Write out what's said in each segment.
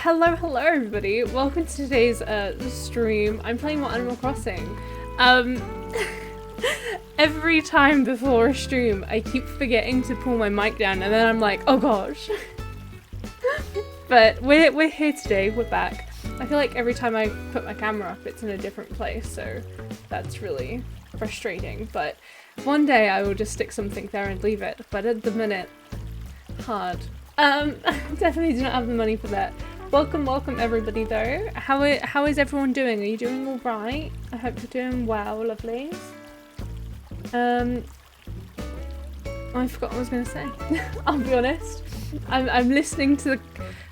Hello everybody. Welcome to today's stream. I'm playing more Animal Crossing. Every time before a stream, I keep forgetting to pull my mic down, and then I'm like, oh gosh. But we're here today. We're back. I feel like every time I put my camera up, it's in a different place, so that's really frustrating. But one day I will just stick something there and leave it. But at the minute, hard. Definitely do not have the money for that. Welcome everybody though. How is everyone doing? Are you doing all right? I hope you're doing well, lovelies. I forgot what I was gonna say. I'll be honest. I'm listening to the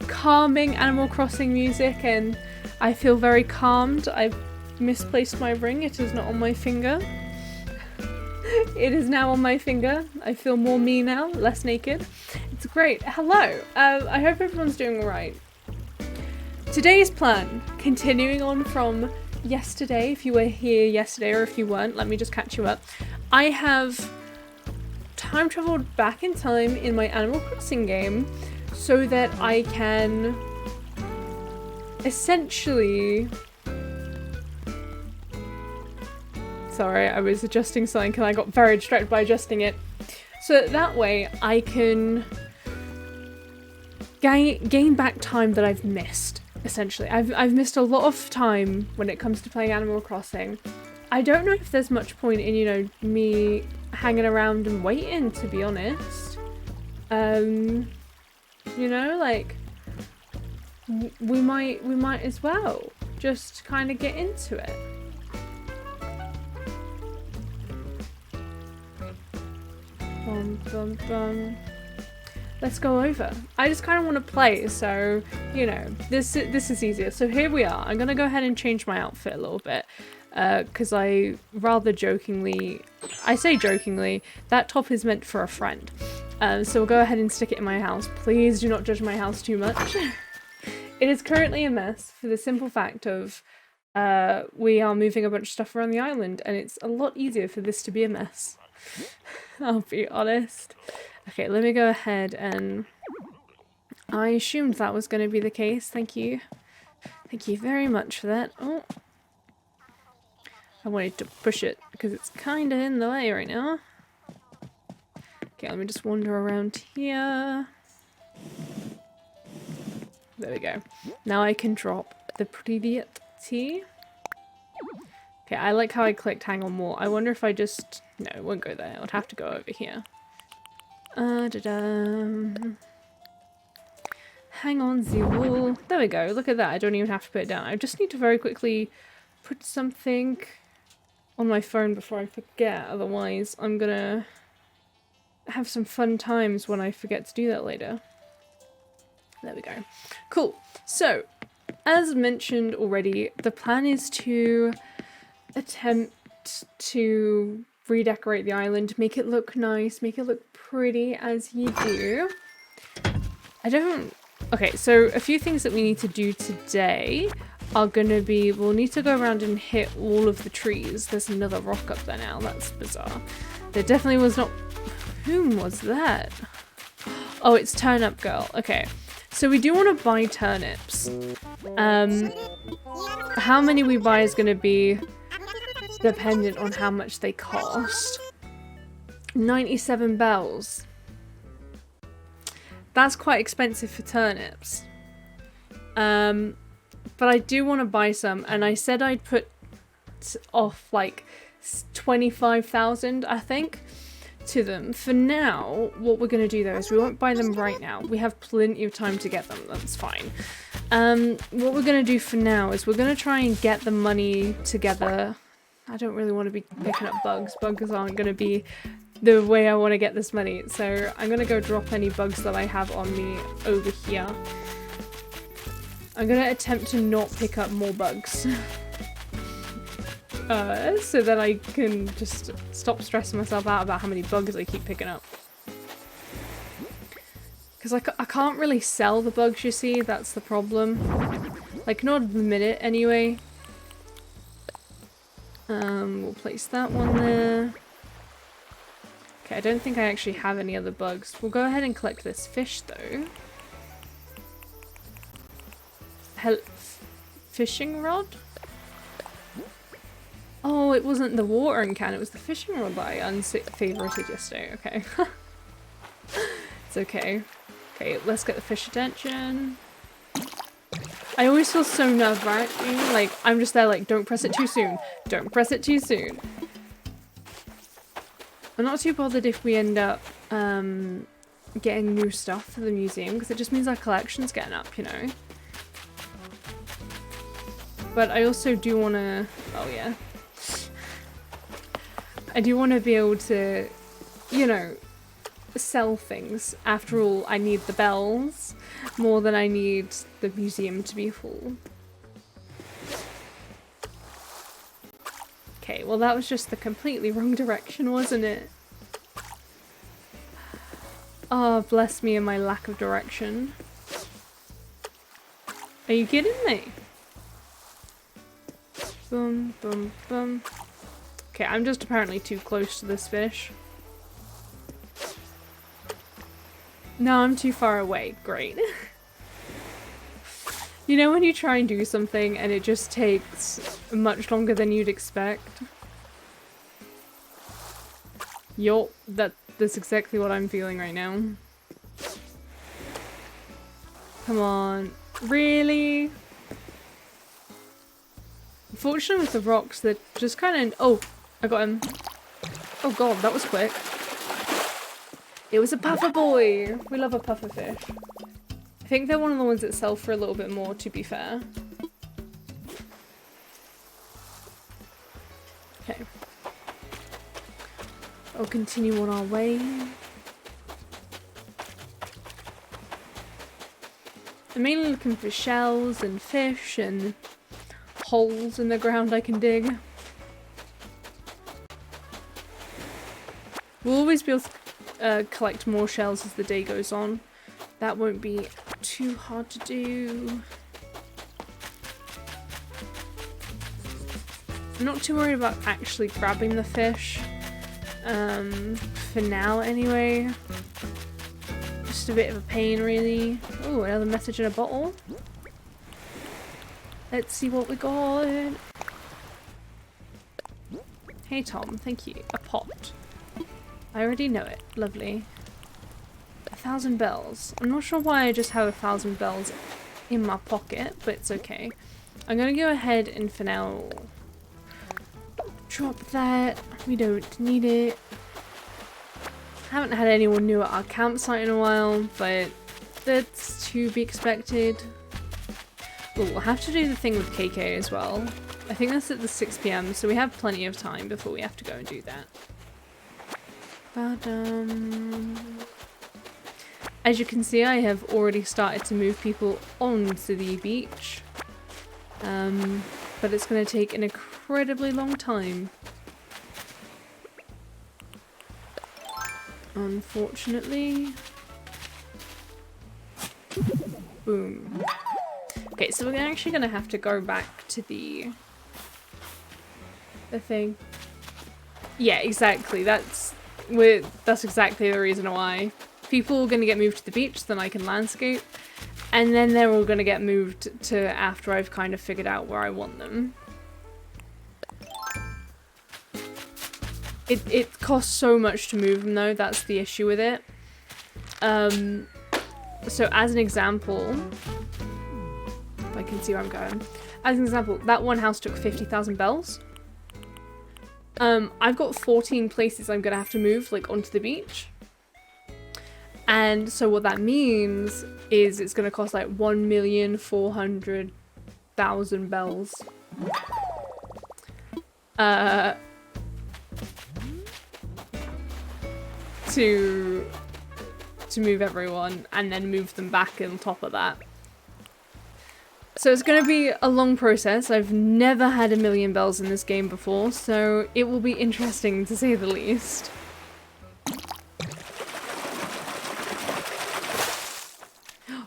calming Animal Crossing music and I feel very calmed. I've misplaced my ring. It is not on my finger. It is now on my finger. I feel more me now, less naked. It's great. Hello. I hope everyone's doing all right. Today's plan, continuing on from yesterday, if you were here yesterday or if you weren't, let me just catch you up. I have time traveled back in time in my Animal Crossing game so that I can essentially... Sorry, I was adjusting something and I got very distracted by adjusting it. So that way I can gain back time that I've missed. Essentially, I've missed a lot of time when it comes to playing Animal Crossing. I don't know if there's much point in, you know, me hanging around and waiting, to be honest. You know, like we might as well just kind of get into it. Bum bum bum. Let's go over. I just kind of want to play, so, you know, this is easier. So here we are. I'm going to go ahead and change my outfit a little bit, because I rather jokingly, I say jokingly, that top is meant for a friend. So we'll go ahead and stick it in my house. Please do not judge my house too much. It is currently a mess for the simple fact of we are moving a bunch of stuff around the island, and it's a lot easier for this to be a mess. I'll be honest. Okay, let me go ahead and... I assumed that was going to be the case. Thank you. Thank you very much for that. Oh. I wanted to push it because it's kind of in the way right now. Okay, let me just wander around here. There we go. Now I can drop the previous tea. Okay, I like how I clicked hang on more. I wonder if I just... No, it won't go there. I would have to go over here. Hang on the wall. There we go. Look at that. I don't even have to put it down. I just need to very quickly put something on my phone before I forget. Otherwise, I'm gonna have some fun times when I forget to do that later. There we go. Cool. So, as mentioned already, the plan is to attempt to redecorate the island, make it look nice, make it look pretty as you do. Okay, so a few things that we need to do today are gonna be, we'll need to go around and hit all of the trees. There's another rock up there now, that's bizarre. There definitely was not... Whom was that? Oh, it's Turnip Girl. Okay, so we do want to buy turnips. How many we buy is gonna be dependent on how much they cost. 97 bells. That's quite expensive for turnips. But I do want to buy some, and I said I'd put off like 25,000, I think, to them. For now, what we're going to do though is we won't buy them right now. We have plenty of time to get them, that's fine. What we're going to do for now is we're going to try and get the money together. I don't really want to be picking up bugs. Bugs aren't going to be the way I want to get this money. So I'm going to go drop any bugs that I have on me over here. I'm going to attempt to not pick up more bugs. So that I can just stop stressing myself out about how many bugs I keep picking up. Because I can't really sell the bugs, you see. That's the problem. Like, not at the minute anyway. We'll place that one there. Okay, I don't think I actually have any other bugs. We'll go ahead and collect this fish though. fishing rod? Oh, it wasn't the watering can, it was the fishing rod that I unfavorited yesterday. Okay. It's okay. Okay, let's get the fish attention. I always feel so nerve-wracking. Like, I'm just there like, don't press it too soon. Don't press it too soon. I'm not too bothered if we end up getting new stuff for the museum, because it just means our collection's getting up, you know? But I also do want to... Oh, yeah. I do want to be able to, you know, sell things. After all, I need the bells more than I need the museum to be full. Okay, well that was just the completely wrong direction, wasn't it? Oh, bless me and my lack of direction. Are you kidding me? Boom, boom, boom. Okay, I'm just apparently too close to this fish. No, I'm too far away. Great. You know when you try and do something and it just takes much longer than you'd expect? Yup, that's exactly what I'm feeling right now. Come on. Really? Unfortunately with the rocks, they're just kind of... Oh, I got him. Oh god, that was quick. It was a puffer boy! We love a puffer fish. I think they're one of the ones that sell for a little bit more, to be fair. Okay. I'll continue on our way. I'm mainly looking for shells and fish and holes in the ground I can dig. We'll always be able to collect more shells as the day goes on. That won't be too hard to do. I'm not too worried about actually grabbing the fish. For now anyway. Just a bit of a pain really. Oh, another message in a bottle. Let's see what we got. Hey Tom, thank you. A pot. I already know it. Lovely. 1,000 bells. I'm not sure why I just have 1,000 bells in my pocket, but it's okay. I'm gonna go ahead and for now drop that. We don't need it. Haven't had anyone new at our campsite in a while, but that's to be expected. Ooh, we'll have to do the thing with KK as well. I think that's at the 6 PM, so we have plenty of time before we have to go and do that. As you can see, I have already started to move people onto the beach. But it's going to take an incredibly long time. Unfortunately. Boom. Okay, so we're actually going to have to go back to the thing. Yeah, exactly. That's exactly the reason why. People are going to get moved to the beach, then I can landscape. And then they're all going to get moved to after I've kind of figured out where I want them. It costs so much to move them though, that's the issue with it. So as an example, if I can see where I'm going. As an example, that one house took 50,000 bells. I've got 14 places I'm going to have to move, like, onto the beach. And so what that means is it's going to cost like 1,400,000 bells. To move everyone and then move them back on top of that. So it's going to be a long process. I've never had 1,000,000 bells in this game before, so it will be interesting to say the least.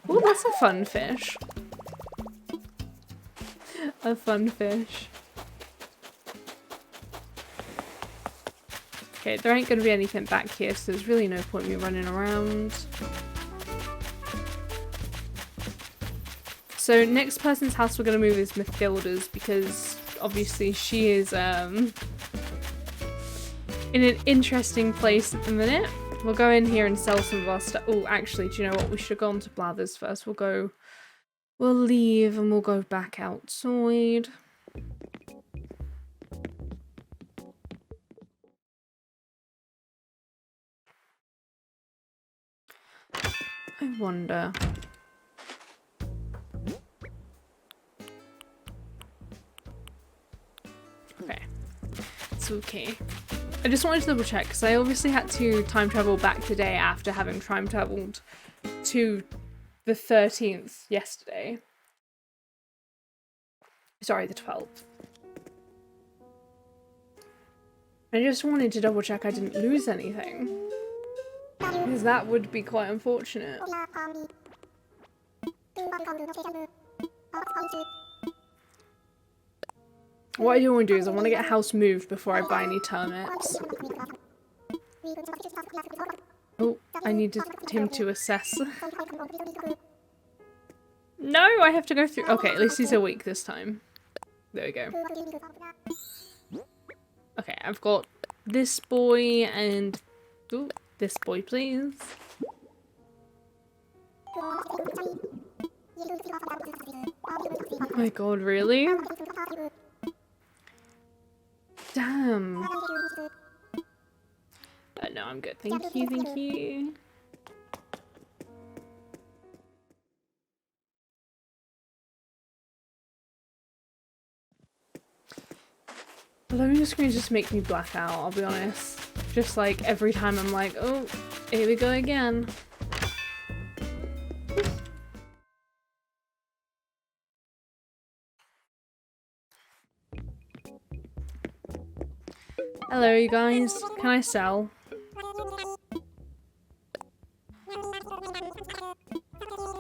Oh, that's a fun fish. A fun fish. Okay, there ain't going to be anything back here, so there's really no point in me running around. So next person's house we're gonna move is Mathilda's because obviously she is in an interesting place at the minute. We'll go in here and sell some of our stuff. Oh, actually, do you know what? We should go on to Blathers first. We'll leave and we'll go back outside. I wonder. Okay. It's okay. I just wanted to double check because I obviously had to time travel back today after having time traveled to the 13th yesterday. Sorry, the 12th. I just wanted to double check I didn't lose anything. Because that would be quite unfortunate. What I do want to do is I want to get a house moved before I buy any turnips. Oh, I needed him to assess. No, I have to go through. Okay, at least he's awake this time. There we go. Okay, I've got this boy and... Ooh, this boy, please. Oh my god, really? Damn. No, I'm good. Thank you, thank you. Loading screens just make me black out, I'll be honest. Just like every time I'm like, oh, here we go again. Hello, you guys. Can I sell?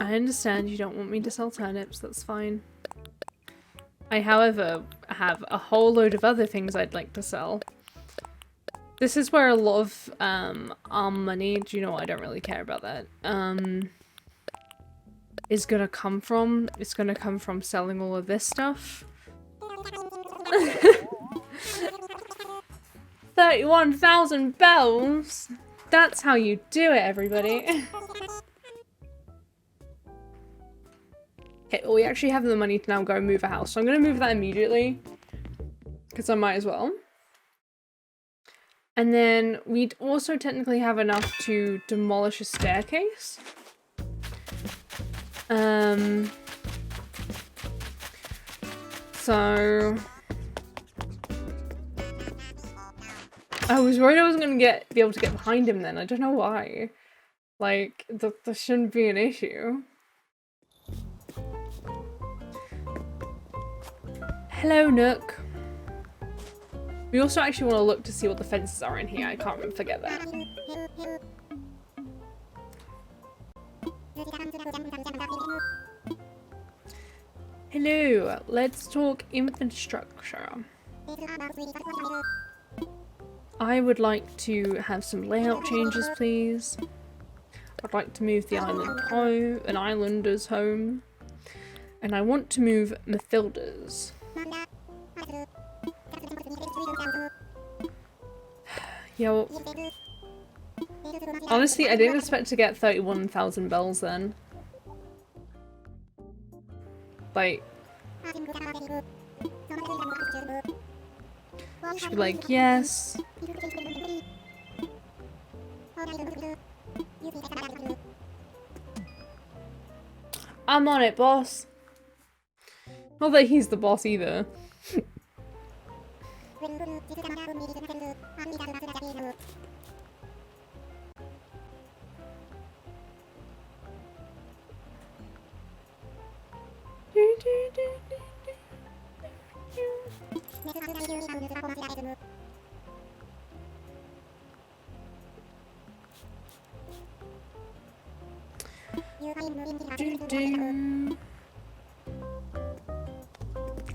I understand you don't want me to sell turnips, that's fine. I, however, have a whole load of other things I'd like to sell. This is where a lot of our money, do you know what, I don't really care about that, is gonna come from. It's gonna come from selling all of this stuff. 31,000 bells! That's how you do it, everybody. Okay, well we actually have the money to now go move a house, so I'm gonna move that immediately. Because I might as well. And then we'd also technically have enough to demolish a staircase. So... I was worried I wasn't gonna be able to get behind him then, I don't know why. Like, that shouldn't be an issue. Hello, Nook. We also actually want to look to see what the fences are in here. I can't forget that. Hello, let's talk infrastructure. I would like to have some layout changes, please. I'd like to move the island home, an islander's home. And I want to move Mathilda's. Yeah, well, honestly, I didn't expect to get 31,000 bells then. Like, should be like, yes. I'm on it, boss. Not that he's the boss either.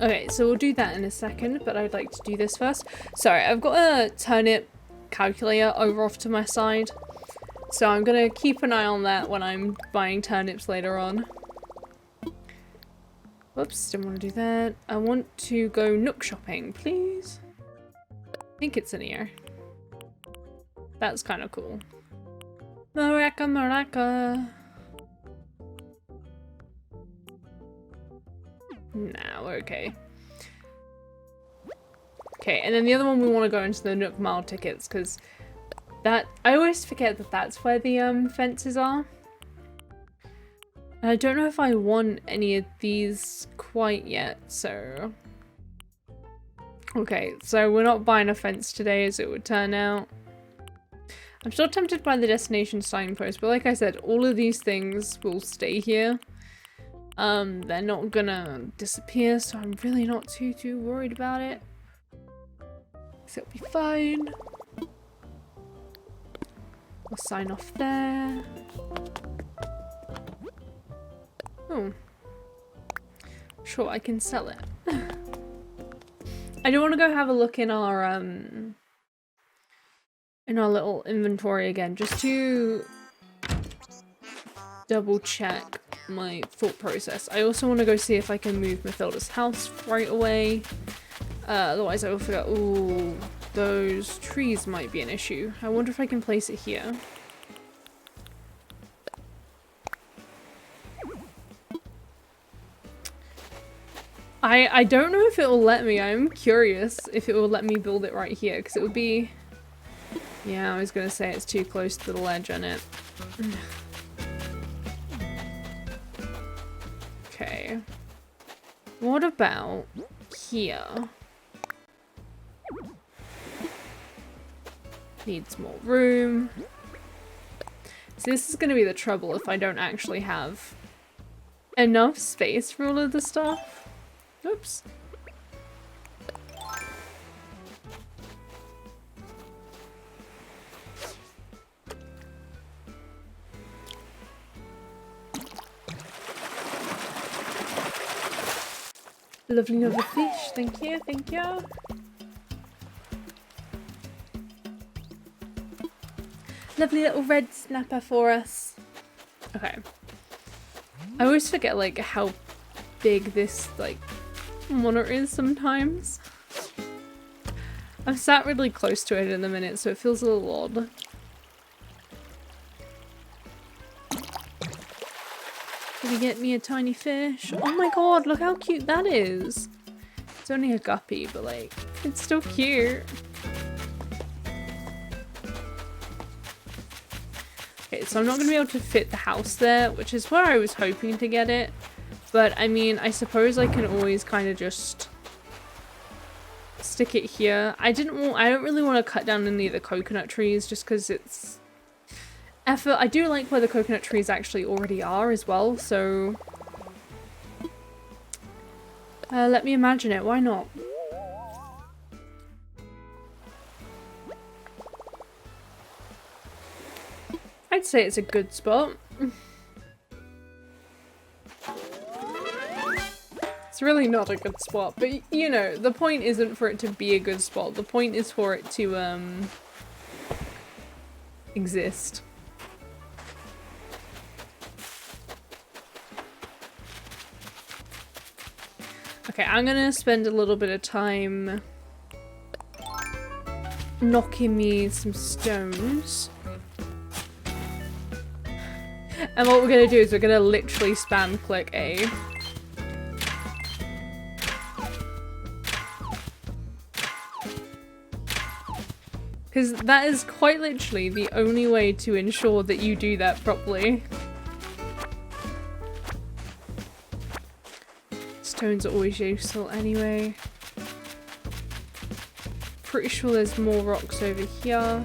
Okay, so we'll do that in a second, but I'd like to do this first. Sorry, I've got a turnip calculator over off to my side, so I'm gonna keep an eye on that when I'm buying turnips later on. Whoops, didn't want to do that. I want to go nook shopping, please. I think it's in here. That's kind of cool. Maraca, maraca. Nah, we're okay. Okay, and then the other one we want to go into the Nook Mile tickets, because that I always forget that that's where the fences are. And I don't know if I want any of these quite yet, so... Okay, so we're not buying a fence today as it would turn out. I'm still tempted by the destination signpost, but like I said, all of these things will stay here. They're not gonna disappear, so I'm really not too worried about it. So it'll be fine. We'll sign off there. Oh. Sure, I can sell it. I do want to go have a look in our little inventory again, just to double check my thought process. I also want to go see if I can move Mathilda's house right away. Otherwise I will figure out, ooh, those trees might be an issue. I wonder if I can place it here. I don't know if it will let me. I'm curious if it will let me build it right here, because it would be... Yeah, I was gonna say it's too close to the ledge on it. Okay. What about here? Needs more room. So this is gonna be the trouble if I don't actually have enough space for all of the stuff. Oops. Lovely another fish, thank you, thank you. Lovely little red snapper for us. Okay. I always forget like how big this like monitor is sometimes. I'm sat really close to it in a minute, so it feels a little odd. Did he get me a tiny fish? Oh my god, look how cute that is. It's only a guppy, but like, it's still cute. Okay, so I'm not going to be able to fit the house there, which is where I was hoping to get it. But I mean, I suppose I can always kind of just stick it here. I don't really want to cut down any of the coconut trees just because it's effort. I do like where the coconut trees actually already are as well, so let me imagine it, why not? I'd say it's a good spot. It's really not a good spot, but you know, the point isn't for it to be a good spot. The point is for it to exist. Okay, I'm gonna spend a little bit of time knocking me some stones. And what we're gonna do is we're gonna literally spam click A. Because that is quite literally the only way to ensure that you do that properly. Stones are always useful anyway. Pretty sure there's more rocks over here.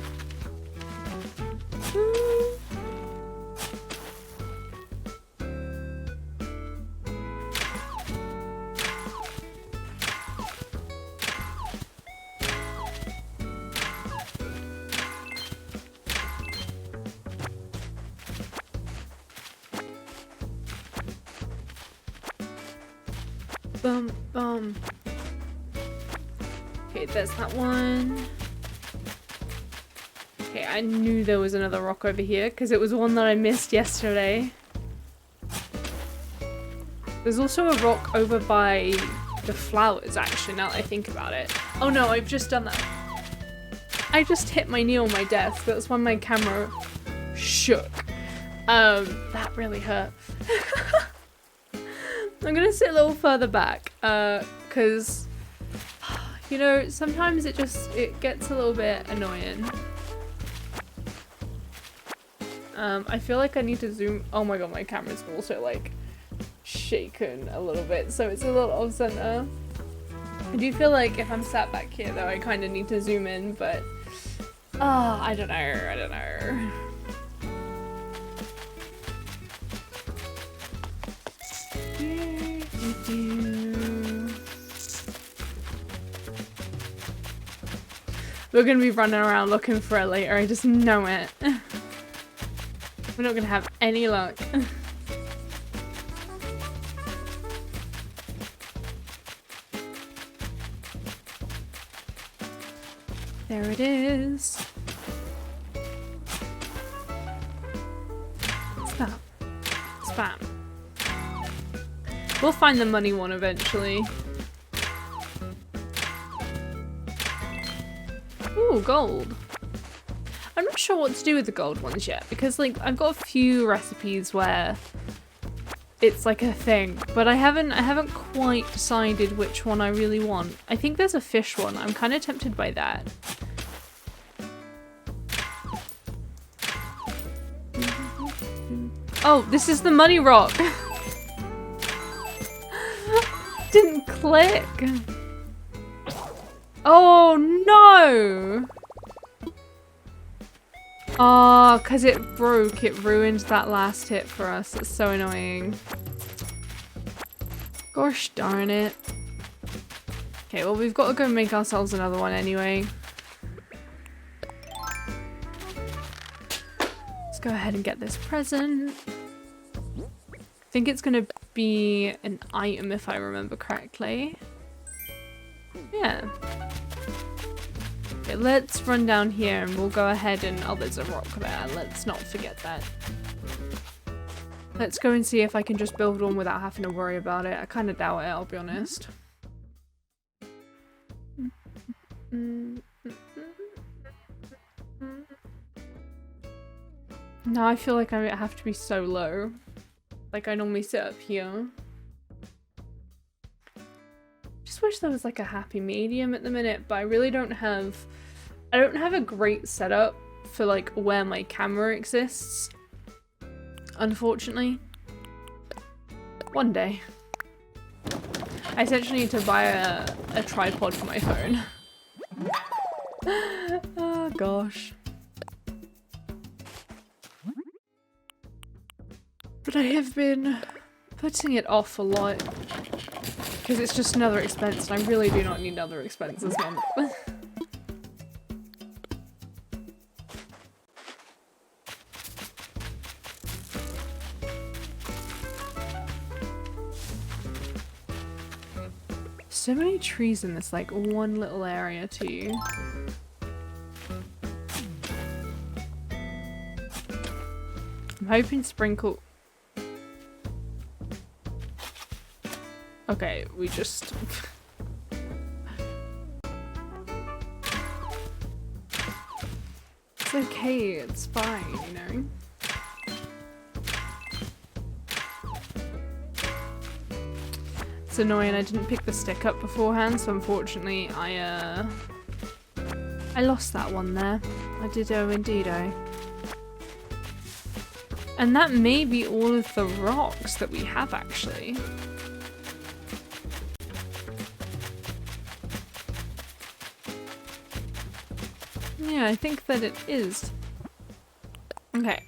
Bum, bum. Okay, there's that one. Okay, I knew there was another rock over here because it was one that I missed yesterday. There's also a rock over by the flowers, actually, now that I think about it. Oh no, I've just done that. I just hit my knee on my desk. That's when my camera shook. That really hurt. I'm gonna sit a little further back, because, you know, sometimes it gets a little bit annoying. I feel like I need to zoom. Oh my god, my camera's also like shaken a little bit, so it's a little off center. I do feel like if I'm sat back here though, I kind of need to zoom in, but I don't know. We're gonna be running around looking for it later, I just know it. We're not gonna have any luck. There it is. What's that? Spam. We'll find the money one eventually. Ooh, gold. I'm not sure what to do with the gold ones yet, because like I've got a few recipes where it's like a thing, but I haven't quite decided which one I really want. I think there's a fish one. I'm kind of tempted by that. Oh, this is the money rock. Didn't click. Oh no! Oh, because it broke. It ruined that last hit for us. That's so annoying. Gosh darn it. Okay, well, we've got to go make ourselves another one anyway. Let's go ahead and get this present. I think it's going to be an item if I remember correctly. Yeah. Okay, let's run down here and we'll go ahead and... Oh, there's a rock there. Let's not forget that. Let's go and see if I can just build one without having to worry about it. I kind of doubt it, I'll be honest. Now I feel like I have to be so low. Like I normally sit up here. Just wish there was like a happy medium at the minute, but I really don't have... I don't have a great setup for like where my camera exists. Unfortunately. One day. I essentially need to buy a tripod for my phone. Oh gosh. But I have been putting it off a lot because it's just another expense and I really do not need another expense this month. So many trees in this like one little area too. I'm hoping sprinkle... Okay, we just... It's okay, it's fine, you know? It's annoying, I didn't pick the stick up beforehand, so unfortunately I lost that one there. I did-o indeed-o. And that may be all of the rocks that we have, actually. Yeah, I think that it is. Okay,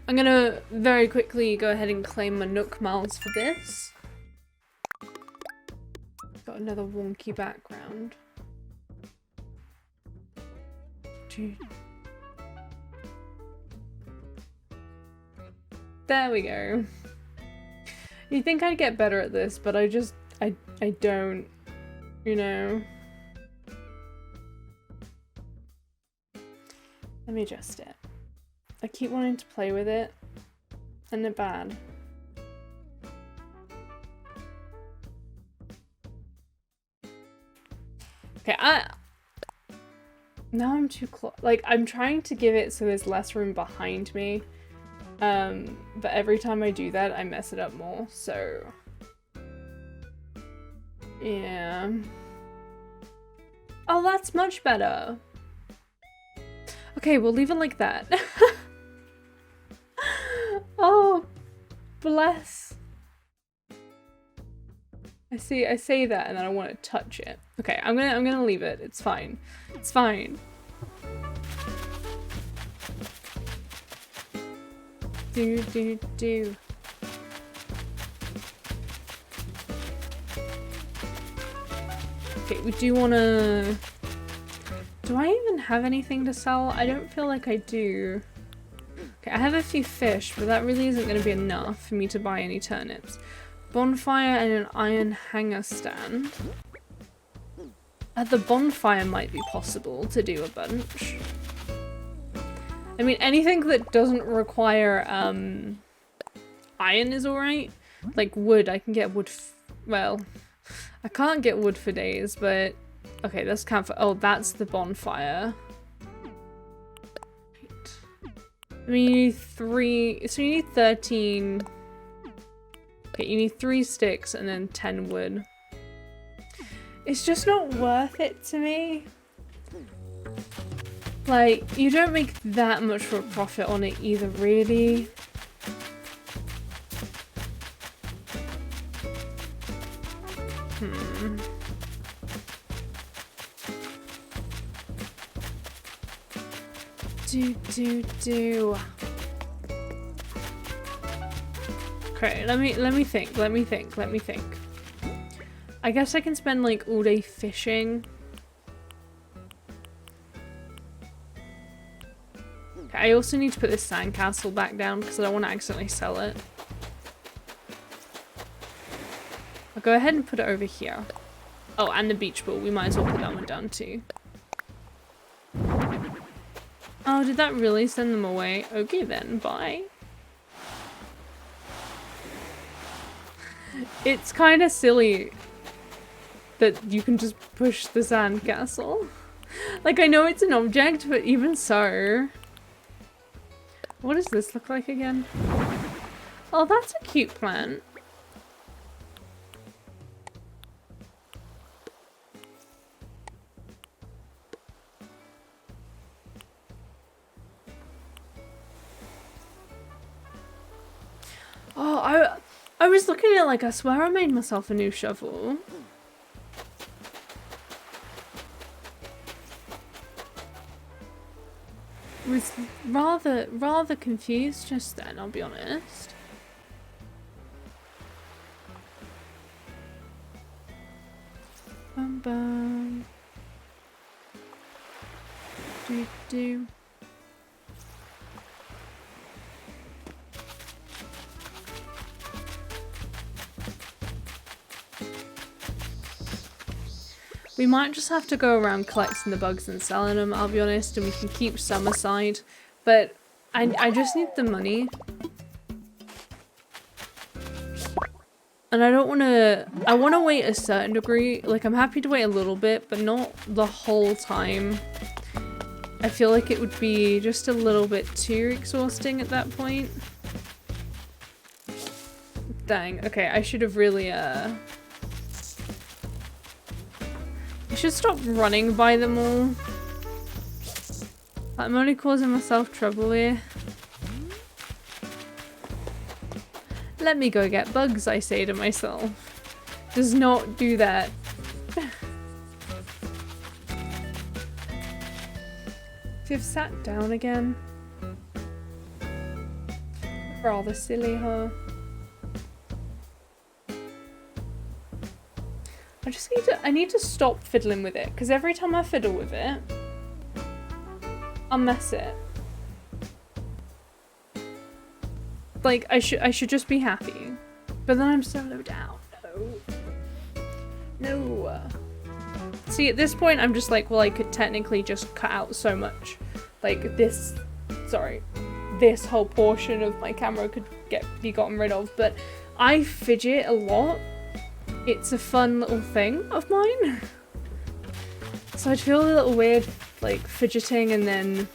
I'm gonna very quickly go ahead and claim my Nook Miles for this. Got another wonky background. Dude. There we go. You'd think I'd get better at this, but I don't, you know. Let me adjust it. I keep wanting to play with it. Isn't it bad? Okay, now I'm too close. Like, I'm trying to give it so there's less room behind me. But every time I do that, I mess it up more, so... Yeah. Oh, that's much better. Okay, we'll leave it like that. Oh, bless. I say that and then I want to touch it. Okay, I'm gonna leave it. It's fine. It's fine. Do. Okay, we do wanna... Do I even have anything to sell? I don't feel like I do. Okay, I have a few fish, but that really isn't gonna be enough for me to buy any turnips. Bonfire and an iron hanger stand. At the bonfire might be possible to do a bunch. I mean, anything that doesn't require iron is alright. Like wood, I can get wood. Well, I can't get wood for days, but okay, let's count for. Oh, that's the bonfire. Right. I mean, you need 3, so you need 13. Okay, you need 3 sticks and then 10 wood. It's just not worth it to me. Like, you don't make that much of a profit on it either, really. Do. Okay, let me think. I guess I can spend like all day fishing. Okay, I also need to put this sandcastle back down because I don't want to accidentally sell it. I'll go ahead and put it over here. Oh, and the beach ball. We might as well put that one down too. Oh, did that really send them away? Okay then, bye. It's kind of silly that you can just push the sandcastle. Like, I know it's an object, but even so. What does this look like again? Oh, that's a cute plant. Oh, I was looking at it like, I swear I made myself a new shovel. Was rather confused just then, I'll be honest. Bum bum. Do. We might just have to go around collecting the bugs and selling them, I'll be honest, and we can keep some aside. But I just need the money. And I don't want to... I want to wait a certain degree. Like, I'm happy to wait a little bit, but not the whole time. I feel like it would be just a little bit too exhausting at that point. Dang. Okay, I should have really, I should stop running by them all. I'm only causing myself trouble here. Let me go get bugs, I say to myself. Does not do that. You've sat down again. Rather silly, huh? I need to stop fiddling with it, because every time I fiddle with it, I'll mess it. Like, I should just be happy. But then I'm so low down. No. See, at this point, I'm just like, well, I could technically just cut out so much. Like, this whole portion of my camera could be gotten rid of. But I fidget a lot. It's a fun little thing of mine. So I'd feel a little weird, like, fidgeting, and then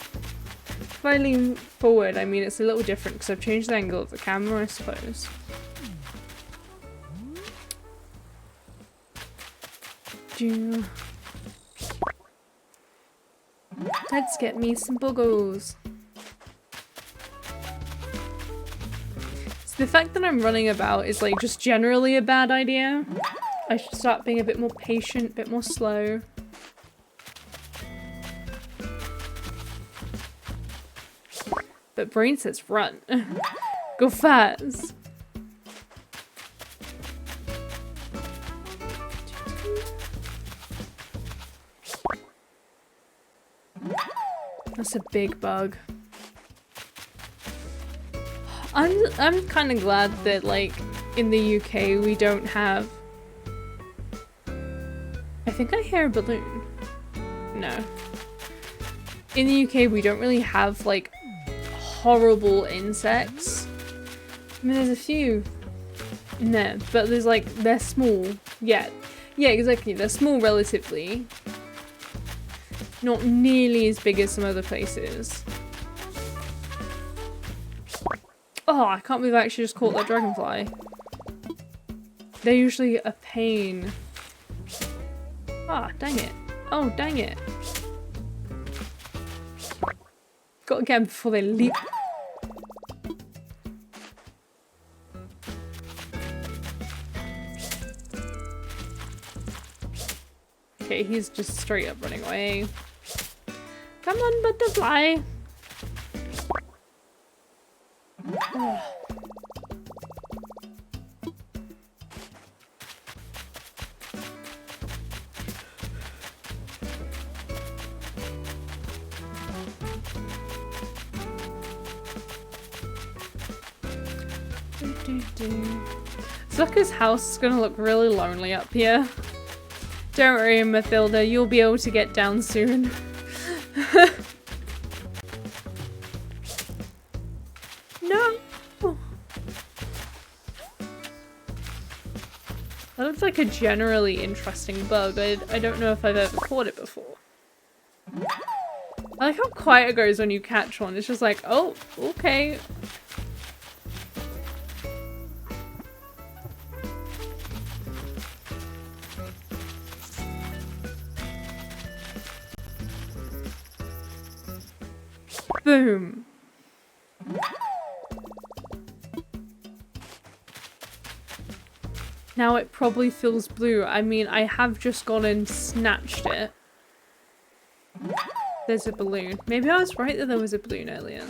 if I lean forward, I mean, it's a little different because I've changed the angle of the camera, I suppose. Let's get me some buggles. So the fact that I'm running about is, like, just generally a bad idea. I should start being a bit more patient, a bit more slow. But brain says run. Go fast. That's a big bug. I'm kind of glad that, like, in the UK we don't have... I think I hear a balloon. No. In the UK we don't really have, like, horrible insects. I mean, there's a few in there, but there's, like, they're small. Yeah, exactly. They're small relatively. Not nearly as big as some other places. Oh, I can't believe I actually just caught that dragonfly. They're usually a pain. Ah, dang it. Oh, dang it. Gotta get them before they leap. Okay, he's just straight up running away. Come on, butterfly. Oh. Zucker's house is gonna look really lonely up here. Don't worry, Mathilda, you'll be able to get down soon. No! That looks like a generally interesting bug. I don't know if I've ever caught it before. I like how quiet it goes when you catch one. It's just like, oh, okay. Boom. Now it probably feels blue. I mean, I have just gone and snatched it. There's a balloon. Maybe I was right that there was a balloon earlier.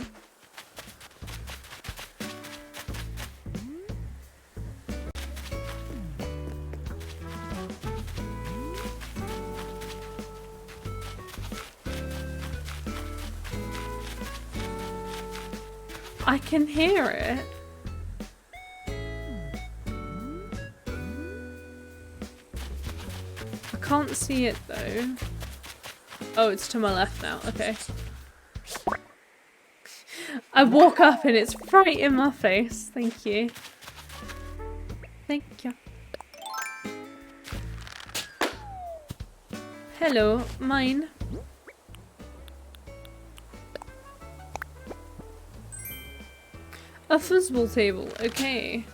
I can hear it. I can't see it though. Oh, it's to my left now. Okay. I walk up and it's right in my face. Thank you. Thank you. Hello, mine. A football table, okay.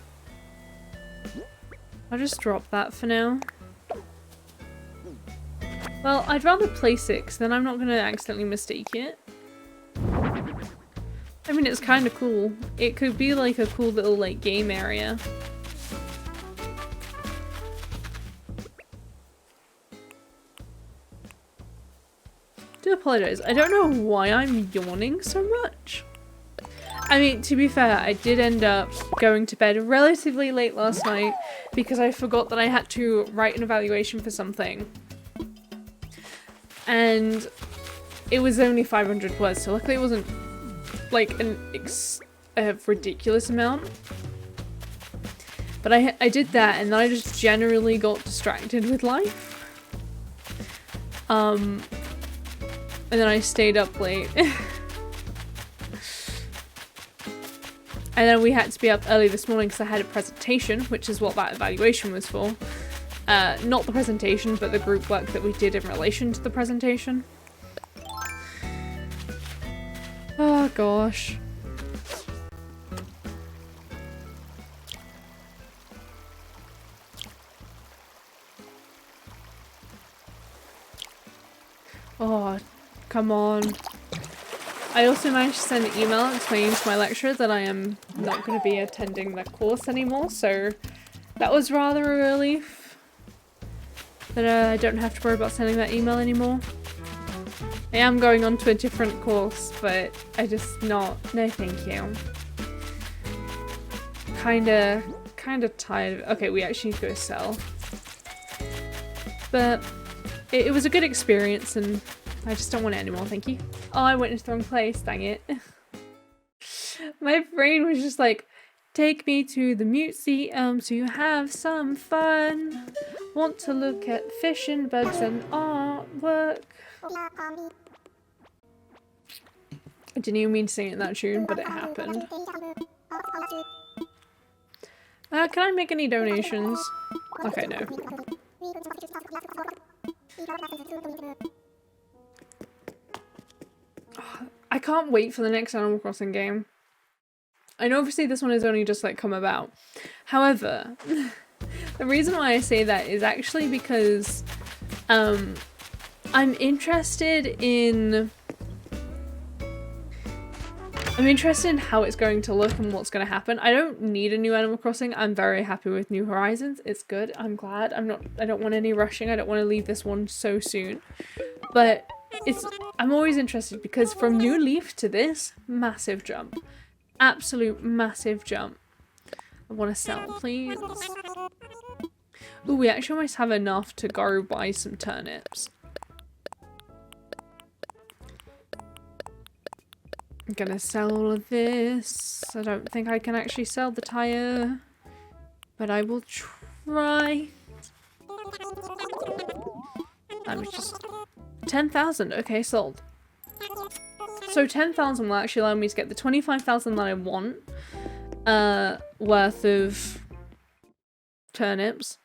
I'll just drop that for now. Well, I'd rather place it, because then I'm not going to accidentally mistake it. I mean, it's kind of cool. It could be like a cool little, like, game area. Do apologize. I don't know why I'm yawning so much. I mean, to be fair, I did end up going to bed relatively late last night because I forgot that I had to write an evaluation for something. And it was only 500 words, so luckily it wasn't like a ridiculous amount. But I did that, and then I just generally got distracted with life. And then I stayed up late. And then we had to be up early this morning because I had a presentation, which is what that evaluation was for. Not the presentation, but the group work that we did in relation to the presentation. Oh gosh. Oh, come on. I also managed to send an email explaining to my lecturer that I am not going to be attending that course anymore, so that was rather a relief. That I don't have to worry about sending that email anymore. I am going on to a different course, but I just not. No, thank you. Kinda tired of. Okay, we actually need to go sell. But it was a good experience, and I just don't want it anymore. Thank you. Oh, I went into the wrong place. Dang it. My brain was just like, take me to the museum to have some fun. Want to look at fish and bugs and artwork. I didn't even mean to sing it in that tune, but it happened. Can I make any donations? Okay, no. I can't wait for the next Animal Crossing game. I know obviously this one has only just like come about. However, the reason why I say that is actually because I'm interested in how it's going to look and what's going to happen. I don't need a new Animal Crossing. I'm very happy with New Horizons. It's good. I'm glad. I don't want any rushing. I don't want to leave this one so soon. But I'm always interested because from New Leaf to this, massive jump. Absolute massive jump. I want to sell, please. Ooh, we actually almost have enough to go buy some turnips. I'm gonna sell all of this. I don't think I can actually sell the tire, but I will try. I'm just 10,000. Okay, sold. So 10,000 will actually allow me to get the 25,000 that I want worth of turnips.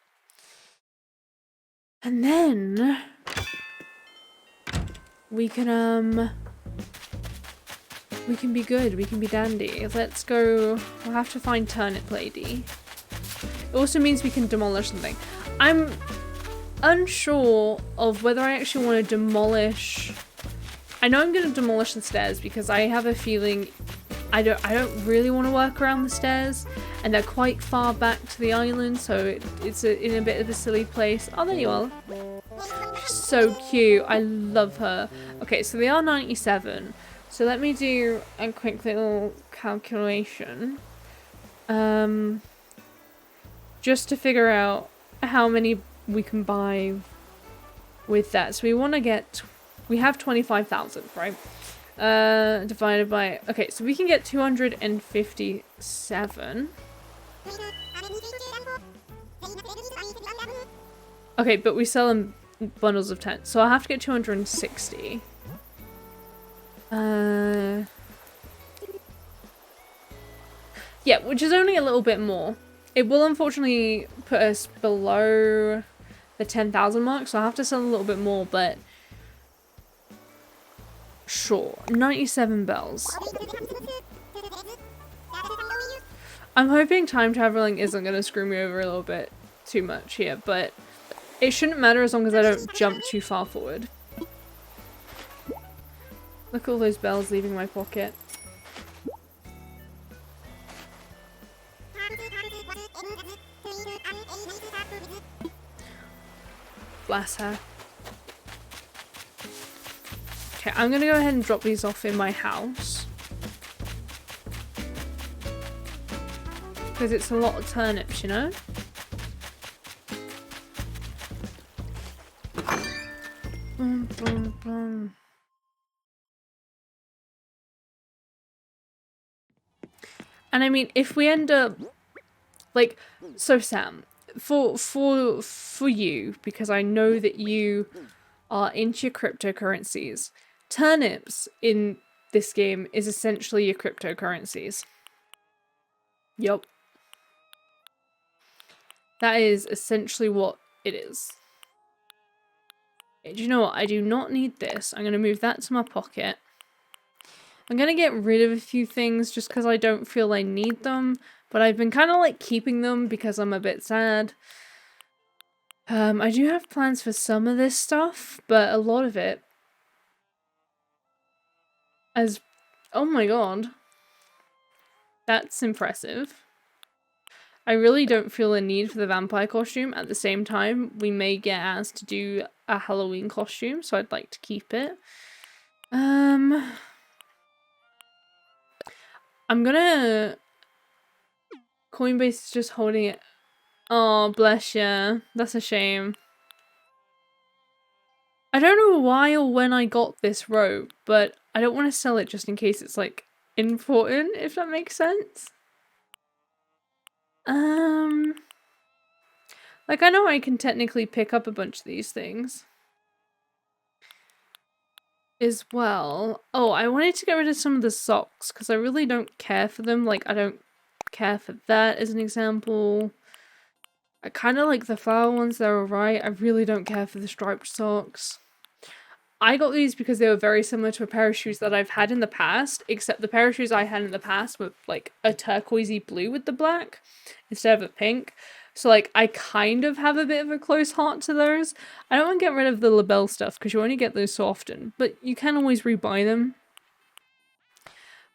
And then we can be good, we can be dandy. Let's go. We'll have to find Turnip Lady. It also means we can demolish something. I'm unsure of whether I actually want to demolish. I know I'm going to demolish the stairs because I have a feeling I don't really want to work around the stairs, and they're quite far back to the island, so it's in a bit of a silly place. Oh, there you are. She's so cute. I love her. Okay, so they are 97. So let me do a quick little calculation. Just to figure out how many we can buy with that. So we want to get, we have 25,000, right? Divided by, okay, so we can get 257. Okay, but we sell in bundles of 10. So I'll have to get 260. Yeah, which is only a little bit more. It will unfortunately put us below the 10,000 mark, so I'll have to sell a little bit more, but sure. 97 bells. I'm hoping time traveling isn't going to screw me over a little bit too much here, but it shouldn't matter as long as I don't jump too far forward. Look at all those bells leaving my pocket. Bless her. Okay, I'm gonna go ahead and drop these off in my house. Because it's a lot of turnips, you know? Boom, boom, boom. And I mean, if we end up, like, so Sam, for you, because I know that you are into your cryptocurrencies, turnips in this game is essentially your cryptocurrencies. Yup. That is essentially what It is. Okay, do you know what? I do not need this. I'm going to move that to my pocket. I'm going to get rid of a few things just because I don't feel I need them. But I've been kind of like keeping them because I'm a bit sad. I do have plans for some of this stuff, but a lot of it as... Oh my god. That's impressive. I really don't feel a need for the vampire costume. At the same time, we may get asked to do a Halloween costume, so I'd like to keep it. I'm gonna... Coinbase is just holding it. Oh, bless ya. That's a shame. I don't know why or when I got this robe, but I don't want to sell it just in case it's, like, important, if that makes sense. Like, I know I can technically pick up a bunch of these things. As well. Oh, I wanted to get rid of some of the socks, because I really don't care for them. Like, I don't care for that, as an example. I kind of like the flower ones, they're alright. I really don't care for the striped socks. I got these because they were very similar to a pair of shoes that I've had in the past, except the pair of shoes I had in the past were like a turquoisey blue with the black instead of a pink. So like I kind of have a bit of a close heart to those. I don't want to get rid of the label stuff because you only get those so often, but you can always rebuy them.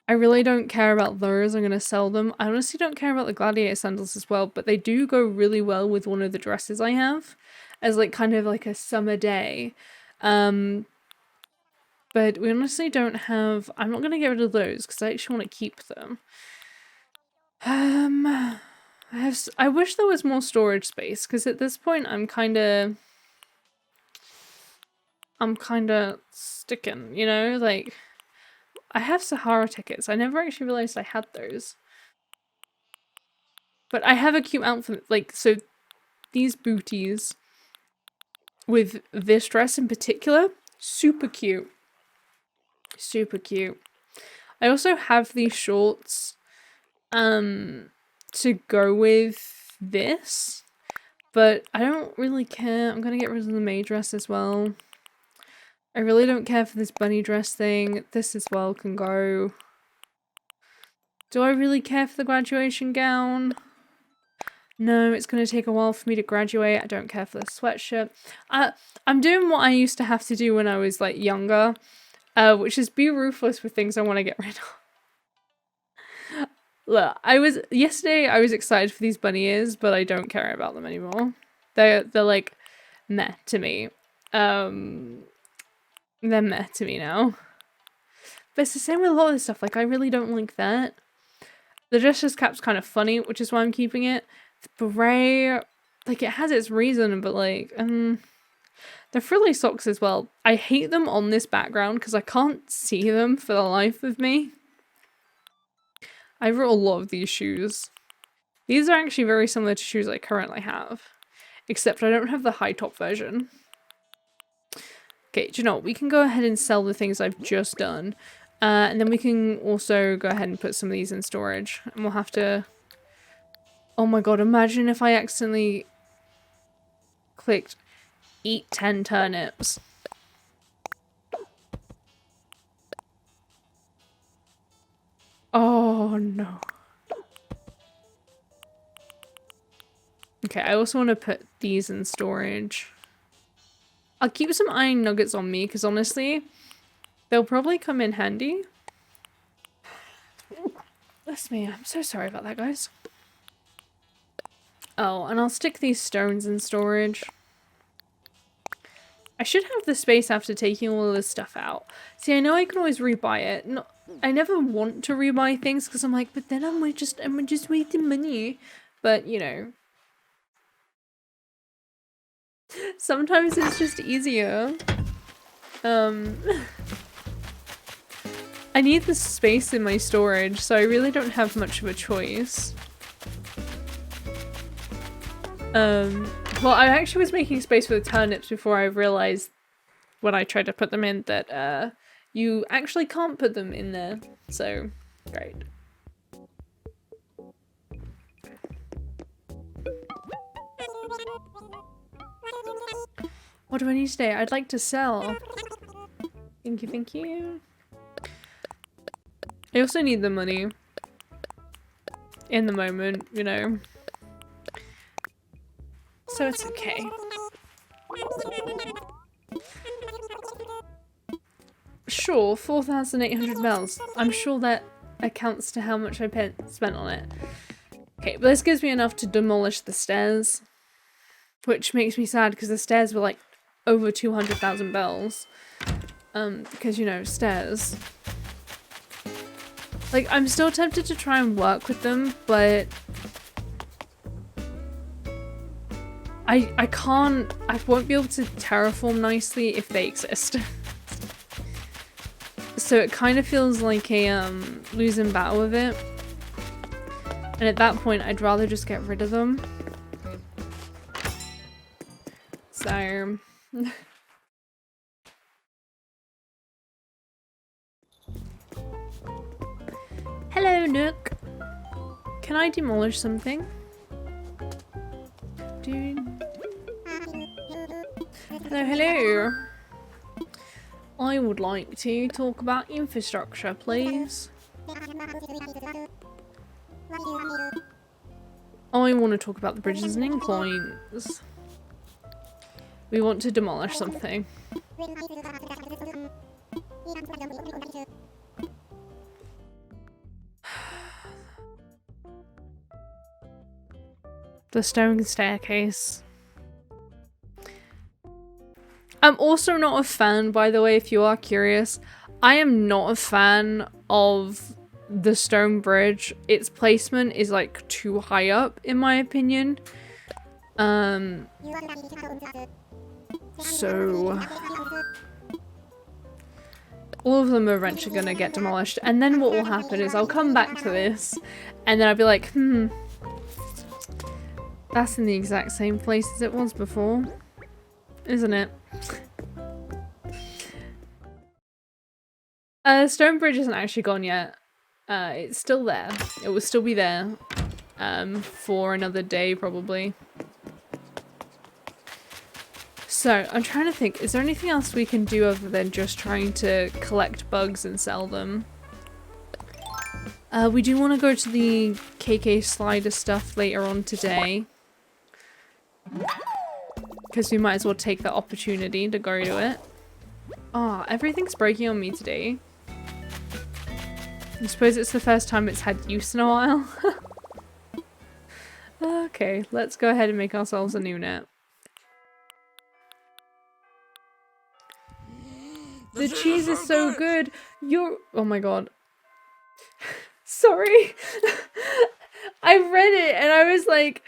I really don't care about those. I'm going to sell them. I honestly don't care about the gladiator sandals as well, but they do go really well with one of the dresses I have as like kind of like a summer day. But we honestly don't have... I'm not going to get rid of those because I actually want to keep them. I wish there was more storage space because at this point I'm kind of sticking, you know? Like, I have Sahara tickets. I never actually realized I had those. But I have a cute outfit. Like, so these booties with this dress in particular, super cute. Super cute. I also have these shorts to go with this, but I don't really care. I'm gonna get rid of the maid dress as well. I really don't care for this bunny dress thing. This as well can go. Do I really care for the graduation gown? No, it's gonna take a while for me to graduate. I don't care for the sweatshirt. I'm doing what I used to have to do when I was like younger, which is be ruthless with things I want to get rid of. Look, yesterday I was excited for these bunny ears, but I don't care about them anymore. They're like meh to me. They're meh to me now. But it's the same with a lot of this stuff. Like I really don't like that. The Jester's cap's kind of funny, which is why I'm keeping it. The beret, like it has its reason, but like the frilly socks as well. I hate them on this background because I can't see them for the life of me. I wrote a lot of these shoes. These are actually very similar to shoes I currently have, except I don't have the high top version. Okay, do you know what? We can go ahead and sell the things I've just done, and then we can also go ahead and put some of these in storage, and we'll have to... Oh my god, imagine if I accidentally clicked eat 10 turnips. Oh no. Okay, I also want to put these in storage. I'll keep some iron nuggets on me because honestly, they'll probably come in handy. Bless me, I'm so sorry about that, guys. Oh, and I'll stick these stones in storage. I should have the space after taking all of this stuff out. See, I know I can always rebuy it. No, I never want to rebuy things because I'm like, but then I'm just wasting money. But, you know. Sometimes it's just easier. I need the space in my storage, so I really don't have much of a choice. Well, I actually was making space for the turnips before I realized when I tried to put them in that you actually can't put them in there. So, great. What do I need today? I'd like to sell. Thank you, thank you. I also need the money. In the moment, you know. So it's okay. Sure, 4,800 bells. I'm sure that accounts to how much I spent on it. Okay, but this gives me enough to demolish the stairs. Which makes me sad because the stairs were like over 200,000 bells. Because, you know, stairs. Like, I'm still tempted to try and work with them, but I can't, I won't be able to terraform nicely if they exist. So it kind of feels like a losing battle with it. And at that point, I'd rather just get rid of them. So... Hello, Nook. Can I demolish something? Dude. Hello, hello. I would like to talk about infrastructure, please. I want to talk about the bridges and inclines. We want to demolish something. The stone staircase. I'm also not a fan, by the way, if you are curious. I am not a fan of the stone bridge. Its placement is like too high up, in my opinion. So all of them are eventually gonna get demolished, and then what will happen is I'll come back to this, and then I'll be like, that's in the exact same place as it was before, isn't it? Stone Bridge isn't actually gone yet. It's still there. It will still be there for another day, probably. So, I'm trying to think, is there anything else we can do other than just trying to collect bugs and sell them? We do want to go to the KK slider stuff later on today. Because we might as well take the opportunity to go to it. Ah, everything's breaking on me today. I suppose it's the first time it's had use in a while. Okay, let's go ahead and make ourselves a new net. The cheese is so good. You're... Oh my god. Sorry. I read it and I was like,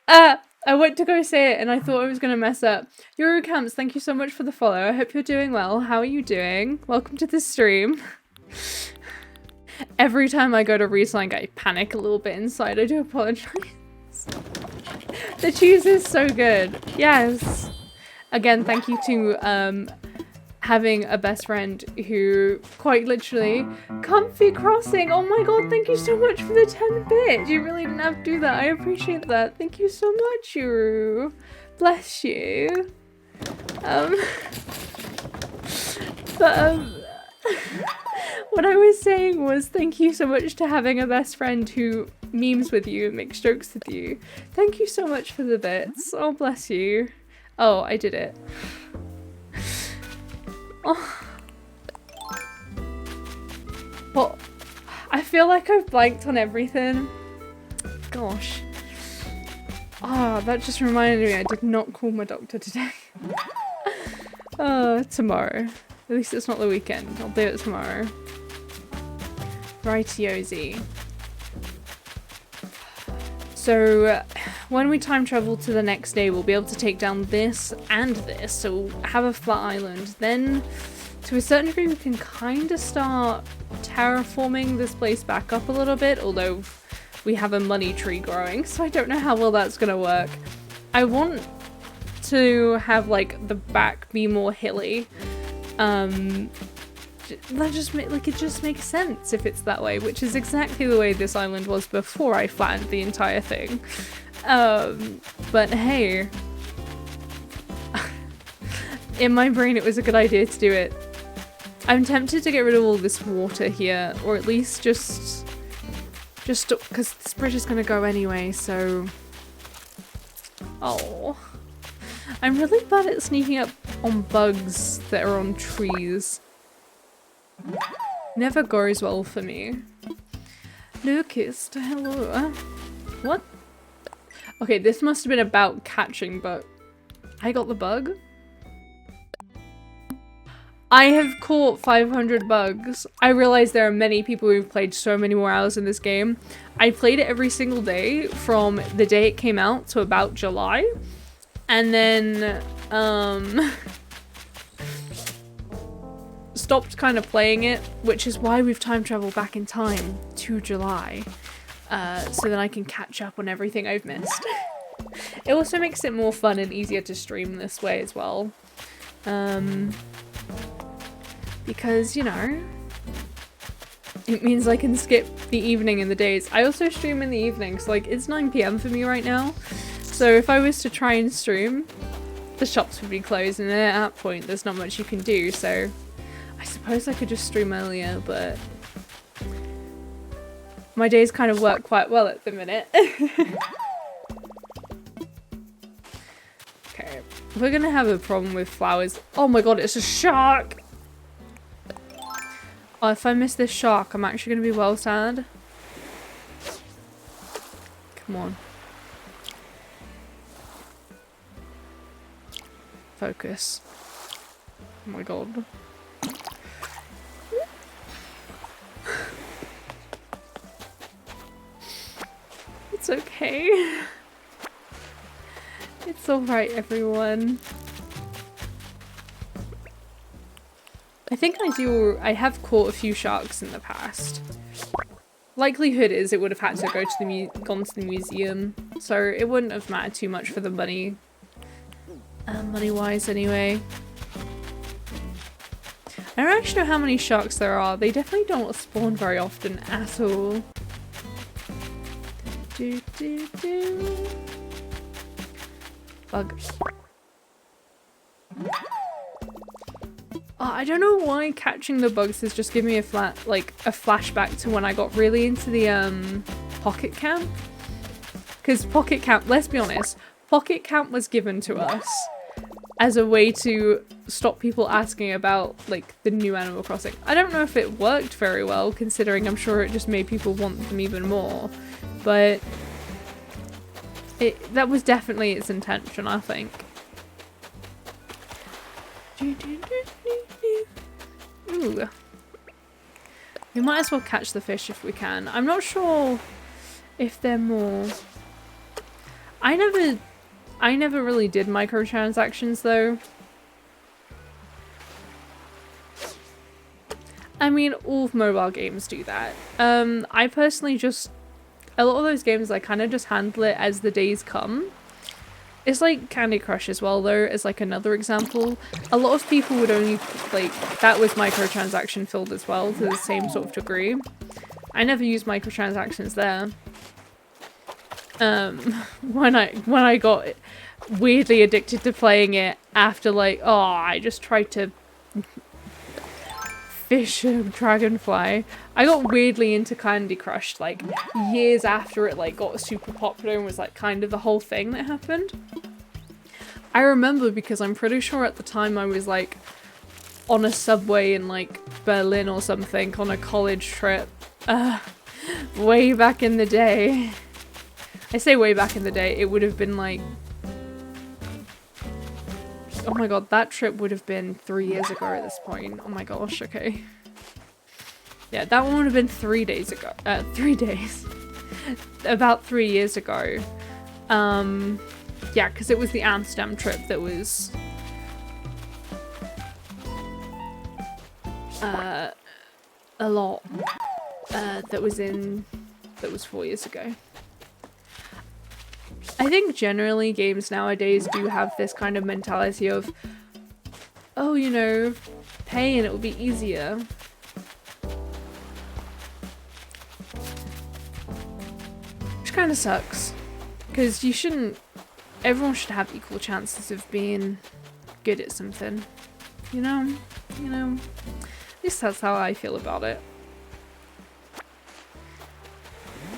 I went to go say it and I thought I was going to mess up. Eurocamps, thank you so much for the follow. I hope you're doing well. How are you doing? Welcome to the stream. Every time I go to Riesling, I panic a little bit inside. I do apologize. The cheese is so good. Yes. Again, thank you to having a best friend who quite literally... Comfy Crossing! Oh my god, thank you so much for the 10 bits! You really didn't have to do that. I appreciate that. Thank you so much, Yuru. Bless you. What I was saying was thank you so much to having a best friend who memes with you and makes jokes with you. Thank you so much for the bits. Oh, bless you. Oh, I did it. Oh. Well, I feel like I've blanked on everything. Gosh. Ah, that just reminded me I did not call my doctor today. Tomorrow. At least it's not the weekend. I'll do it tomorrow. Rightiozy. So, when we time travel to the next day, we'll be able to take down this and this. So we'll have a flat island. Then, to a certain degree, we can kind of start terraforming this place back up a little bit. Although, we have a money tree growing. So I don't know how well that's going to work. I want to have, like, the back be more hilly. That just it just makes sense if it's that way, which is exactly the way this island was before I flattened the entire thing. But hey, in my brain it was a good idea to do it. I'm tempted to get rid of all this water here, or at least just because this bridge is gonna go anyway, so... Oh. I'm really bad at sneaking up on bugs that are on trees. Never goes well for me. Lucas, hello. What? Okay, this must have been about catching, but I got the bug. I have caught 500 bugs. I realize there are many people who've played so many more hours in this game. I played it every single day from the day it came out to about July. And then, stopped kind of playing it, which is why we've time traveled back in time to July. So then I can catch up on everything I've missed. It also makes it more fun and easier to stream this way as well. Because, you know, it means I can skip the evening and the days. I also stream in the evenings, like it's 9 PM for me right now. So if I was to try and stream, the shops would be closed, and at that point there's not much you can do, so I suppose I could just stream earlier, but my days kind of work quite well at the minute. Okay, we're gonna have a problem with flowers. Oh my god, it's a shark! Oh, if I miss this shark, I'm actually gonna be well sad. Come on. Focus. Oh my god. It's okay. It's alright, everyone. I think I have caught a few sharks in the past. Likelihood is it would have had to go to gone to the museum, so it wouldn't have mattered too much for the money. Money-wise, anyway. I don't actually know how many sharks there are. They definitely don't spawn very often at all. Do, do, do. Bug. I don't know why catching the bugs has just given me a flashback to when I got really into the pocket camp. Because pocket camp, let's be honest, pocket camp was given to us as a way to stop people asking about like the new Animal Crossing. I don't know if it worked very well, considering I'm sure it just made people want them even more, but that was definitely its intention, I think. Ooh. We might as well catch the fish if we can. I'm not sure if they're more... I never really did microtransactions though. I mean, all mobile games do that. I personally just... A lot of those games I kind of just handle it as the days come. It's like Candy Crush as well though, as like another example. A lot of people would only, like, that was microtransaction filled as well to the same sort of degree. I never used microtransactions there. When I got weirdly addicted to playing it after like, oh, I just tried to fish a dragonfly. I got weirdly into Candy Crush like years after it like got super popular and was like kind of the whole thing that happened. I remember because I'm pretty sure at the time I was like on a subway in like Berlin or something on a college trip way back in the day. I say way back in the day, it would have been like, oh my god, that trip would have been 3 years ago at this point. Oh my gosh, okay. Yeah, that one would have been 3 days ago. 3 days. About 3 years ago. Yeah, because it was the Amsterdam trip that was... a lot. That was 4 years ago. I think generally games nowadays do have this kind of mentality of, oh, you know, pay and it will be easier. Which kind of sucks. Because you shouldn't, everyone should have equal chances of being good at something. You know? At least that's how I feel about it.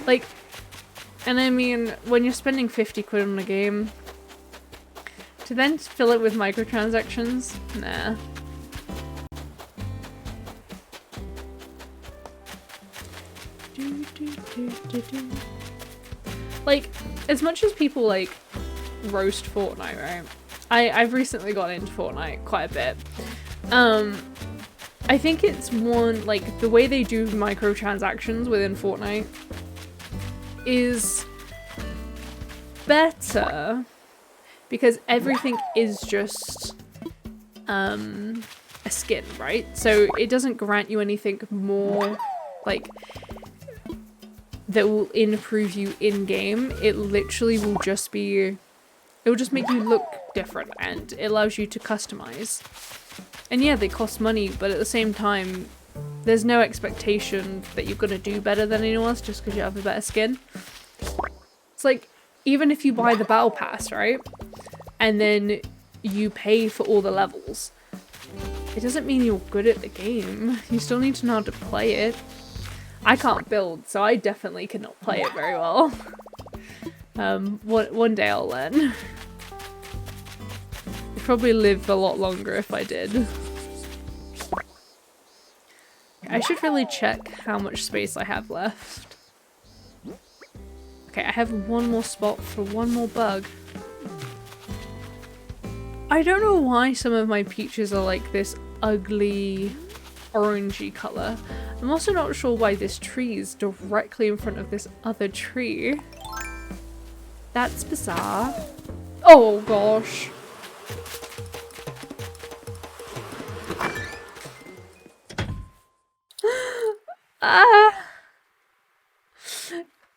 Like, and I mean, when you're spending 50 quid on a game, to then fill it with microtransactions? Nah. Like, as much as people like roast Fortnite, right? I've recently got into Fortnite quite a bit. I think it's one, like, the way they do microtransactions within Fortnite is better because everything is just a skin, right? So it doesn't grant you anything more, like, that will improve you in game. It literally will just be, it will just make you look different, and it allows you to customize. And yeah, they cost money, but at the same time, there's no expectation that you're gonna do better than anyone else just because you have a better skin. It's like, even if you buy the battle pass, right? And then you pay for all the levels, it doesn't mean you're good at the game. You still need to know how to play it. I can't build, so I definitely cannot play it very well. One day I'll learn. I'd probably live a lot longer if I did. I should really check how much space I have left. Okay, I have one more spot for one more bug. I don't know why some of my peaches are like this ugly orangey colour. I'm also not sure why this tree is directly in front of this other tree. That's bizarre. Oh gosh.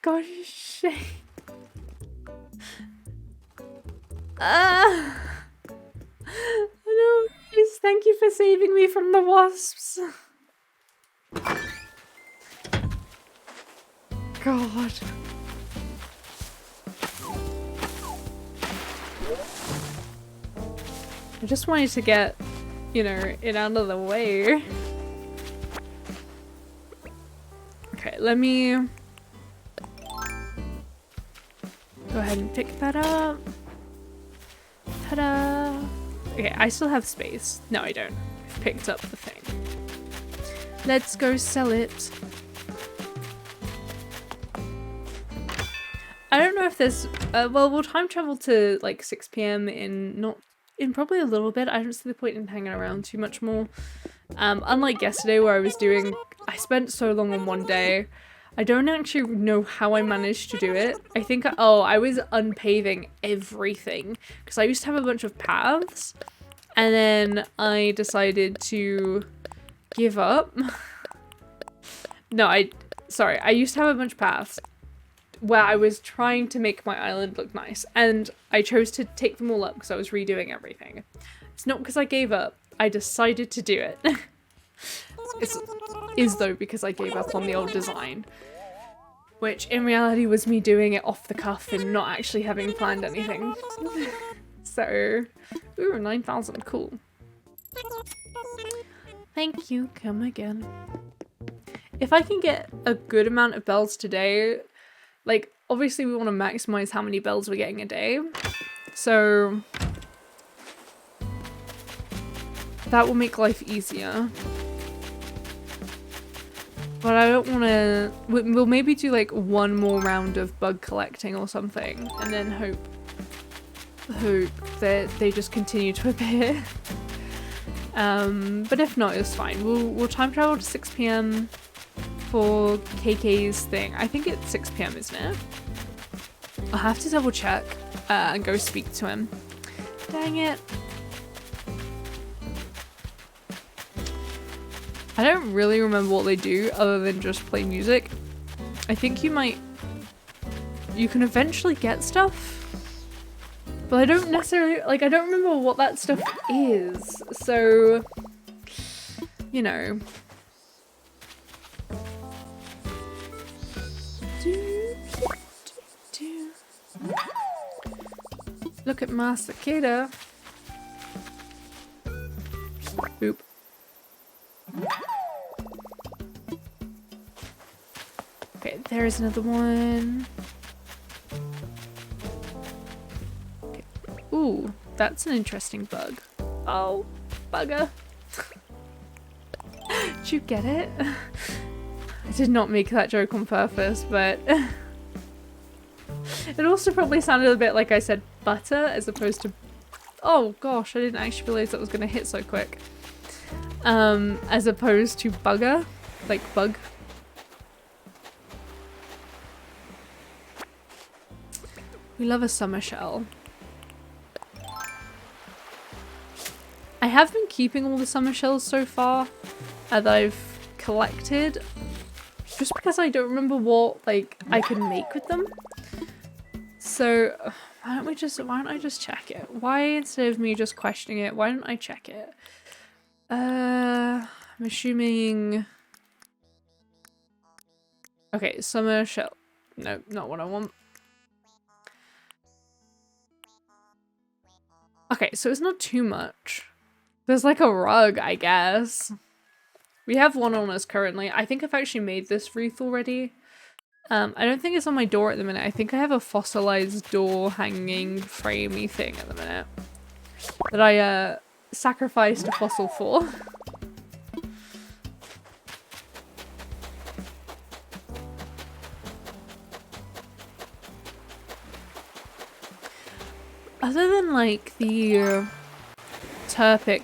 Gosh, shit. No, please, thank you for saving me from the wasps. God. I just wanted to get, you know, it out of the way. Okay, let me go ahead and pick that up. Ta-da! Okay, I still have space. No, I don't. I've picked up the thing. Let's go sell it. I don't know if there's... well, we'll time travel to like 6 PM in probably a little bit. I don't see the point in hanging around too much more. Unlike yesterday where I spent so long on one day. I don't actually know how I managed to do it. I think, I was unpaving everything because I used to have a bunch of paths and then I decided to give up. No, I used to have a bunch of paths where I was trying to make my island look nice and I chose to take them all up because I was redoing everything. It's not because I gave up. I decided to do it. It is though because I gave up on the old design, which in reality was me doing it off the cuff and not actually having planned anything. So, ooh, 9,000, cool. Thank you, come again. If I can get a good amount of bells today, like obviously we want to maximize how many bells we're getting a day, so that will make life easier. But I don't want to... We'll maybe do like one more round of bug collecting or something and then hope that they just continue to appear. But if not, it's fine. We'll time travel to 6 PM for KK's thing. I think it's 6 PM, isn't it? I'll have to double check and go speak to him. Dang it. I don't really remember what they do other than just play music. I think you can eventually get stuff, but I don't necessarily, like, I don't remember what that stuff is, so, you know. Look at my cicada. Okay, there is another one. Okay. Ooh, that's an interesting bug. Oh, bugger. Did you get it? I did not make that joke on purpose, but it also probably sounded a bit like I said butter as opposed to... Oh gosh, I didn't actually realize that was going to hit so quick. As opposed to bugger, like bug. We love a summer shell. I have been keeping all the summer shells so far that I've collected, just because I don't remember what like I can make with them. So why don't I just check it? Why, instead of me just questioning it, why don't I check it? I'm assuming... Okay, summer shell. No, not what I want. Okay, so it's not too much. There's like a rug, I guess. We have one on us currently. I think I've actually made this wreath already. I don't think it's on my door at the minute. I think I have a fossilized door hanging framey thing at the minute that I sacrificed a fossil for. Other than like the turpic?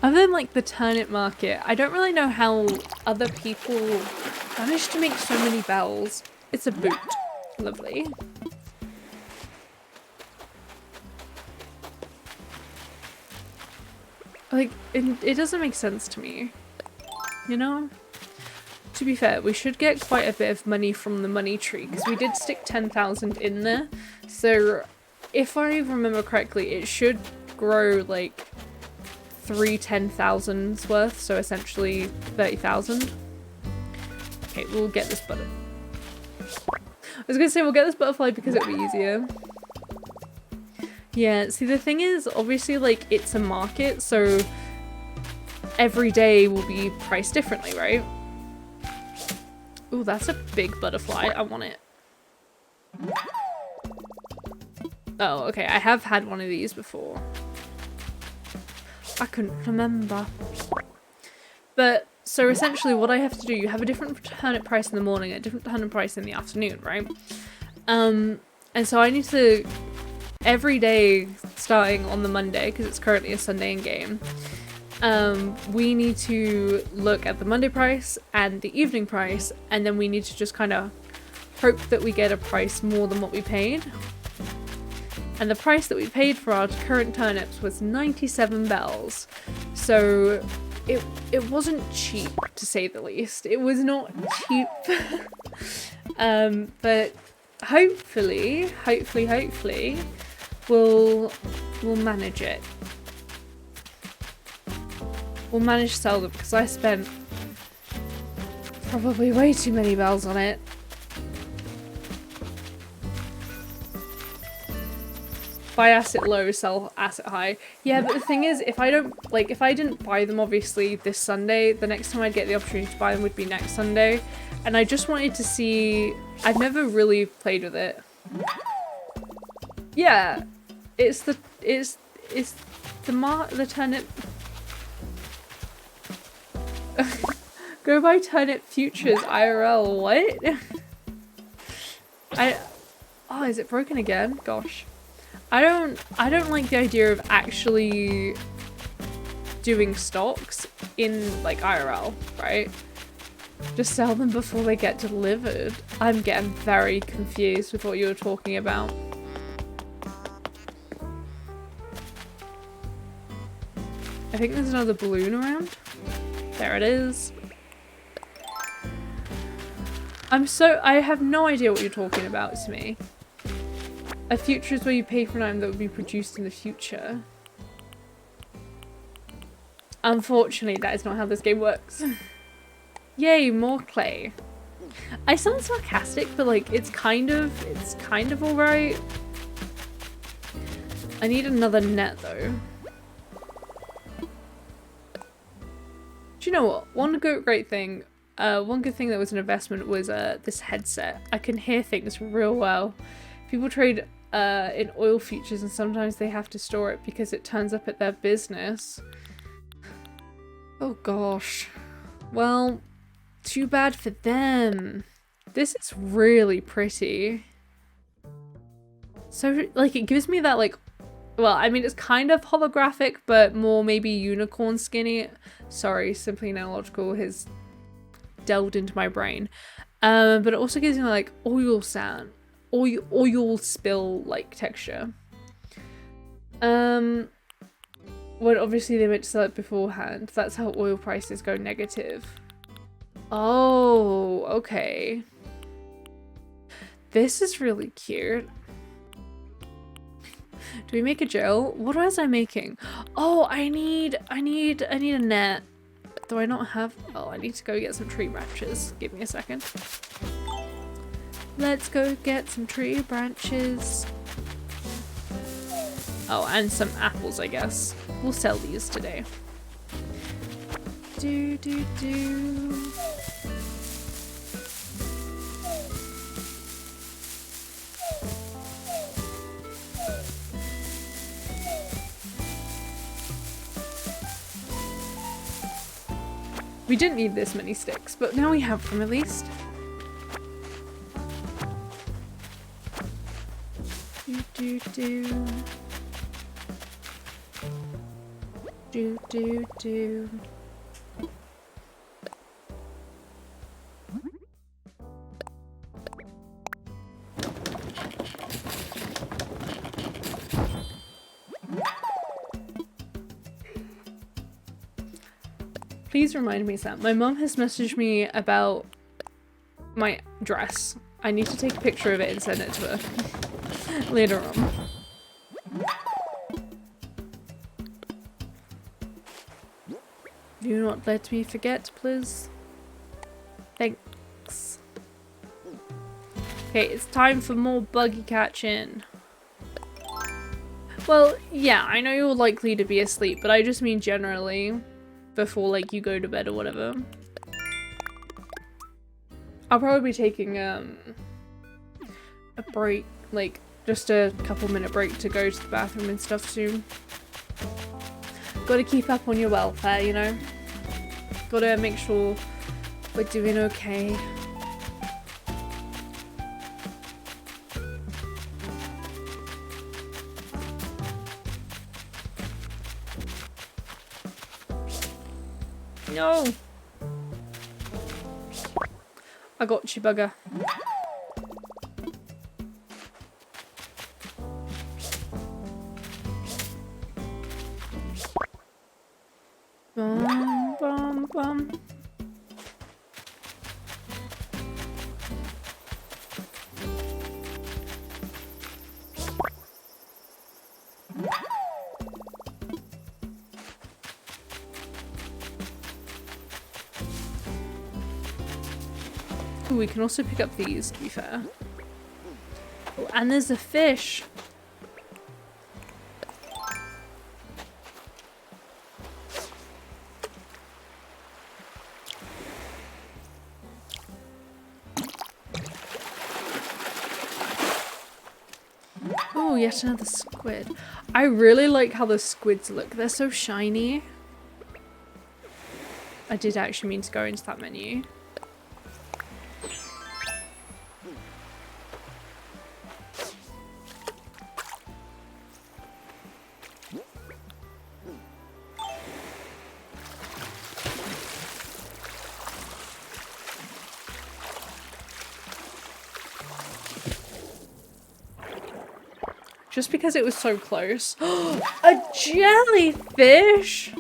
Other than like the turnip market, I don't really know how other people manage to make so many bells. It's a boot. Lovely. Like, it doesn't make sense to me, you know? To be fair, we should get quite a bit of money from the money tree because we did stick 10,000 in there. So if I remember correctly, it should grow like 3 10,000s worth, so essentially 30,000. Okay, we'll get this butterfly. I was gonna say we'll get this butterfly because it'll be easier. Yeah, see the thing is, obviously like it's a market, so every day will be priced differently, right? Ooh, that's a big butterfly. I want it. Oh, okay. I have had one of these before. I couldn't remember. But, so essentially what I have to do, you have a different turnip price in the morning, a different turnip price in the afternoon, right? And so I need to, every day starting on the Monday, because it's currently a Sunday in game, we need to look at the Monday price and the evening price, and then we need to just kind of hope that we get a price more than what we paid. And the price that we paid for our current turnips was 97 bells. So it wasn't cheap, to say the least. It was not cheap. But hopefully we'll manage it. We'll manage to sell them because I spent probably way too many bells on it. Buy asset low, sell asset high. Yeah, but the thing is, if I didn't buy them obviously this Sunday, the next time I'd get the opportunity to buy them would be next Sunday. And I just wanted to see, I've never really played with it. Yeah, it's the turnip. Go buy turnip futures IRL, what? Oh, is it broken again? Gosh. I don't like the idea of actually doing stocks in like IRL, right? Just sell them before they get delivered. I'm getting very confused with what you were talking about. I think there's another balloon around. There it is. I have no idea what you're talking about to me. A future is where you pay for an item that will be produced in the future. Unfortunately, that is not how this game works. Yay, more clay. I sound sarcastic, but like it's kind of alright. I need another net though. Do you you know what? One great thing, one good thing that was an investment was this headset. I can hear things real well. People trade in oil futures and sometimes they have to store it because it turns up at their business. Oh gosh. Well, too bad for them. This is really pretty. So, like, it gives me that, like, well, I mean, it's kind of holographic, but more maybe unicorn skinny. Sorry, Simply Analogical has delved into my brain. But it also gives me, like, oil sound. Oil spill, like, texture. Well, obviously they meant to sell it beforehand. That's how oil prices go negative. Oh, okay. This is really cute. Do we make a gel? What was I making? Oh, I need a net. Do I not have? Oh, I need to go get some tree branches. Give me a second. Let's go get some tree branches. Oh, and some apples, I guess. We'll sell these today. Do. We didn't need this many sticks, but now we have them at least. Do. Please remind me, Sam. My mom has messaged me about my dress. I need to take a picture of it and send it to her later on. Do not let me forget, please. Thanks. Okay, it's time for more buggy catching. Well, yeah, I know you're likely to be asleep, but I just mean generally. Before, like, you go to bed or whatever. I'll probably be taking a break, like, just a couple-minute break to go to the bathroom and stuff soon. Gotta keep up on your welfare, you know? Gotta make sure we're doing okay. No! I got you, bugger. Bum. Ooh, we can also pick up these, to be fair. Oh, and there's a fish. Oh, yet another squid. I really like how the squids look. They're so shiny. I did actually mean to go into that menu. Just because it was so close. A jellyfish!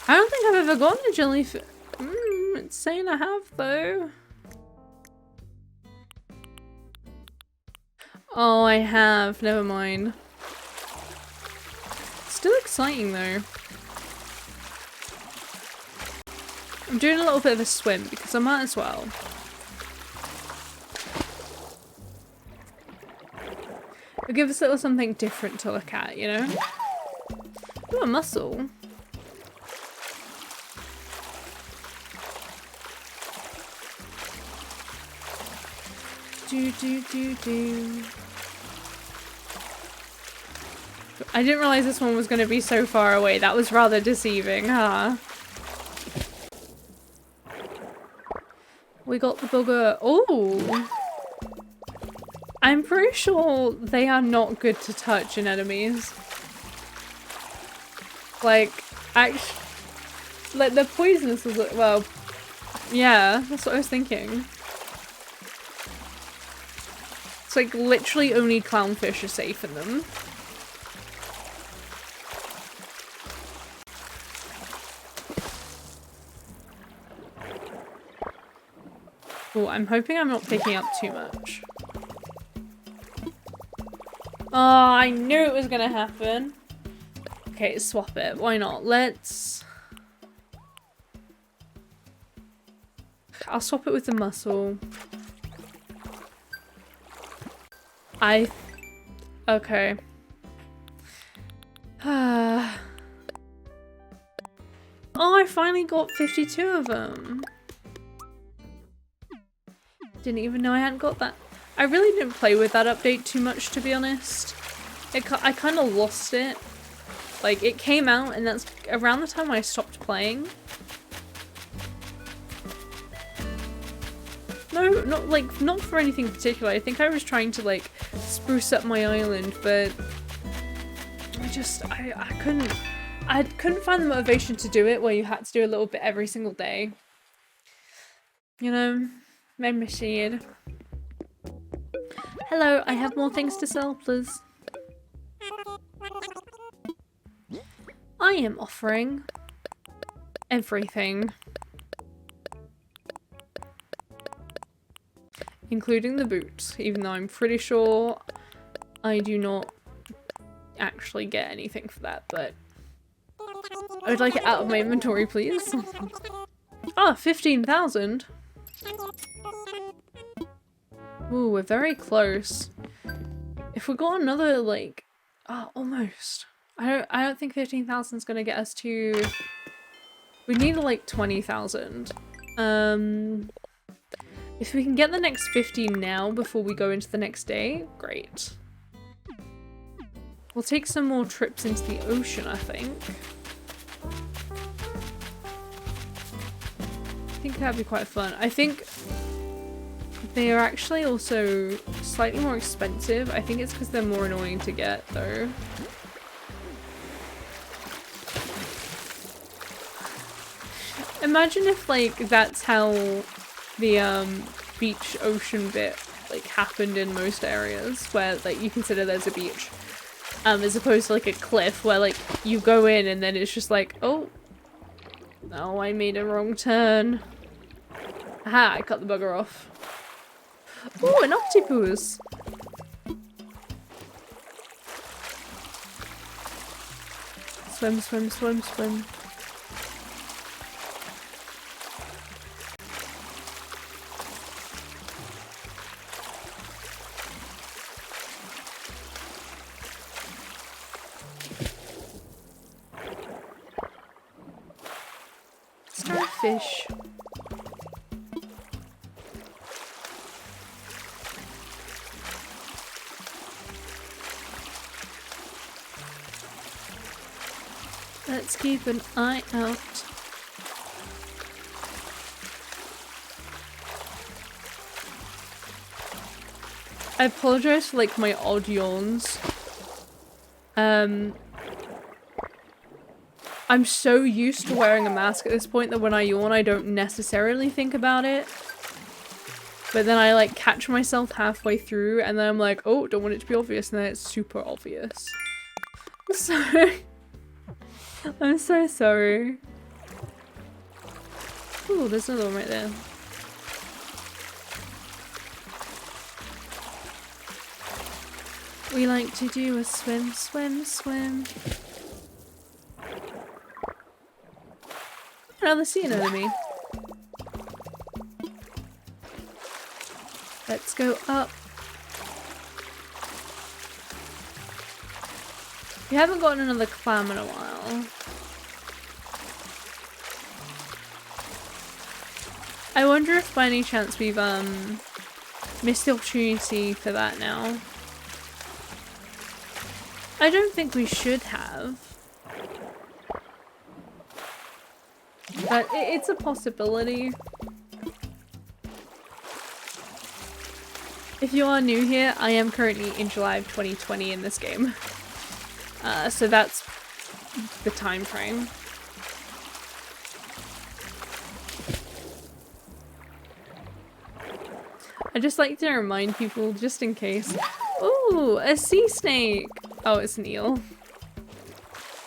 I don't think I've ever gotten a jellyfish. It's saying I have though. Oh, I have. Never mind. Still exciting though. I'm doing a little bit of a swim because I might as well. It'll give us a little something different to look at, you know? Ooh, a mussel. I didn't realize this one was going to be so far away. That was rather deceiving, huh? We got the booger. Oh! I'm pretty sure they are not good to touch in enemies. Like, actually, like they're poisonous as well. Yeah, that's what I was thinking. It's like literally only clownfish are safe in them. Oh, I'm hoping I'm not picking up too much. Oh, I knew it was gonna happen. Okay, swap it. Why not? I'll swap it with the mussel. Okay. Oh, I finally got 52 of them. Didn't even know I hadn't got that. I really didn't play with that update too much, to be honest. I kind of lost it. Like, it came out and that's around the time I stopped playing. No, not for anything particular. I think I was trying to, like, spruce up my island, but I couldn't find the motivation to do it where you had to do a little bit every single day. You know? Made me sad. Hello, I have more things to sell, please. I am offering everything. Including the boots, even though I'm pretty sure I do not actually get anything for that, but I would like it out of my inventory, please. Ah, 15,000. Ooh, we're very close. If we got another, like, oh, almost. I don't think 15,000 is gonna get us to. We need like 20,000. If we can get the next 50 now before we go into the next day, great. We'll take some more trips into the ocean, I think. I think that'd be quite fun. I think they are actually also slightly more expensive. I think it's because they're more annoying to get, though. Imagine if, like, that's how the beach ocean bit, like, happened in most areas where, like, you consider there's a beach, as opposed to, like, a cliff where, like, you go in and then it's just like, oh, no, I made a wrong turn. Aha, I cut the bugger off. Ooh, an octopus! Swim, swim, swim, swim. Starfish. Let's keep an eye out. I apologize for, like, my odd yawns. I'm so used to wearing a mask at this point that when I yawn I don't necessarily think about it. But then I, like, catch myself halfway through and then I'm like, oh, don't want it to be obvious, and then it's super obvious. Sorry. I'm so sorry. Ooh, there's another one right there. We like to do a swim, swim, swim. Another sea anemone. Let's go up. We haven't gotten another clam in a while. I wonder if by any chance we've Missed the opportunity for that now. I don't think we should have. But it's a possibility. If you are new here, I am currently in July of 2020 in this game. So that's the time frame. I just like to remind people, just in case. Ooh, a sea snake! Oh, it's an eel.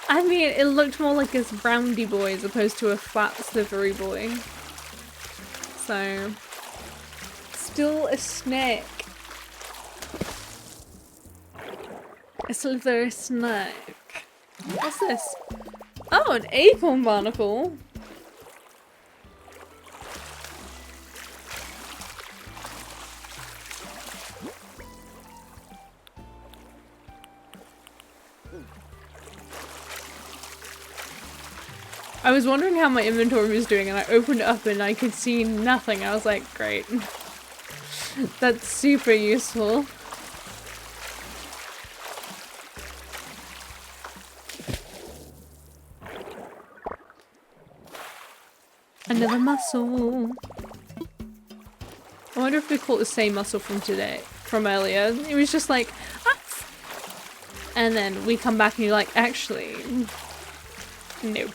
I mean, it looked more like a roundy boy as opposed to a flat, slivery boy. So, still a snake. A slithery snake. What's this? Oh, an acorn barnacle. I was wondering how my inventory was doing and I opened it up and I could see nothing. I was like, great. That's super useful. Another mussel. I wonder if we caught the same mussel from earlier. It was just like, ah! And then we come back and you're like, actually, nope.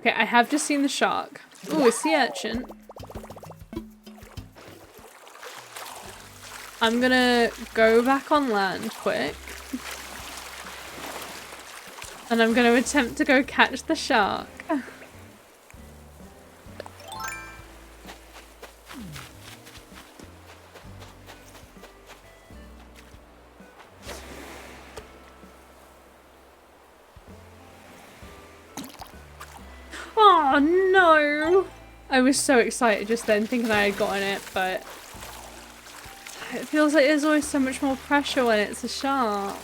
Okay, I have just seen the shark. Ooh, a sea urchin. I'm gonna go back on land quick. And I'm gonna attempt to go catch the shark. Oh no! I was so excited just then thinking I had gotten it, but it feels like there's always so much more pressure when it's a shark.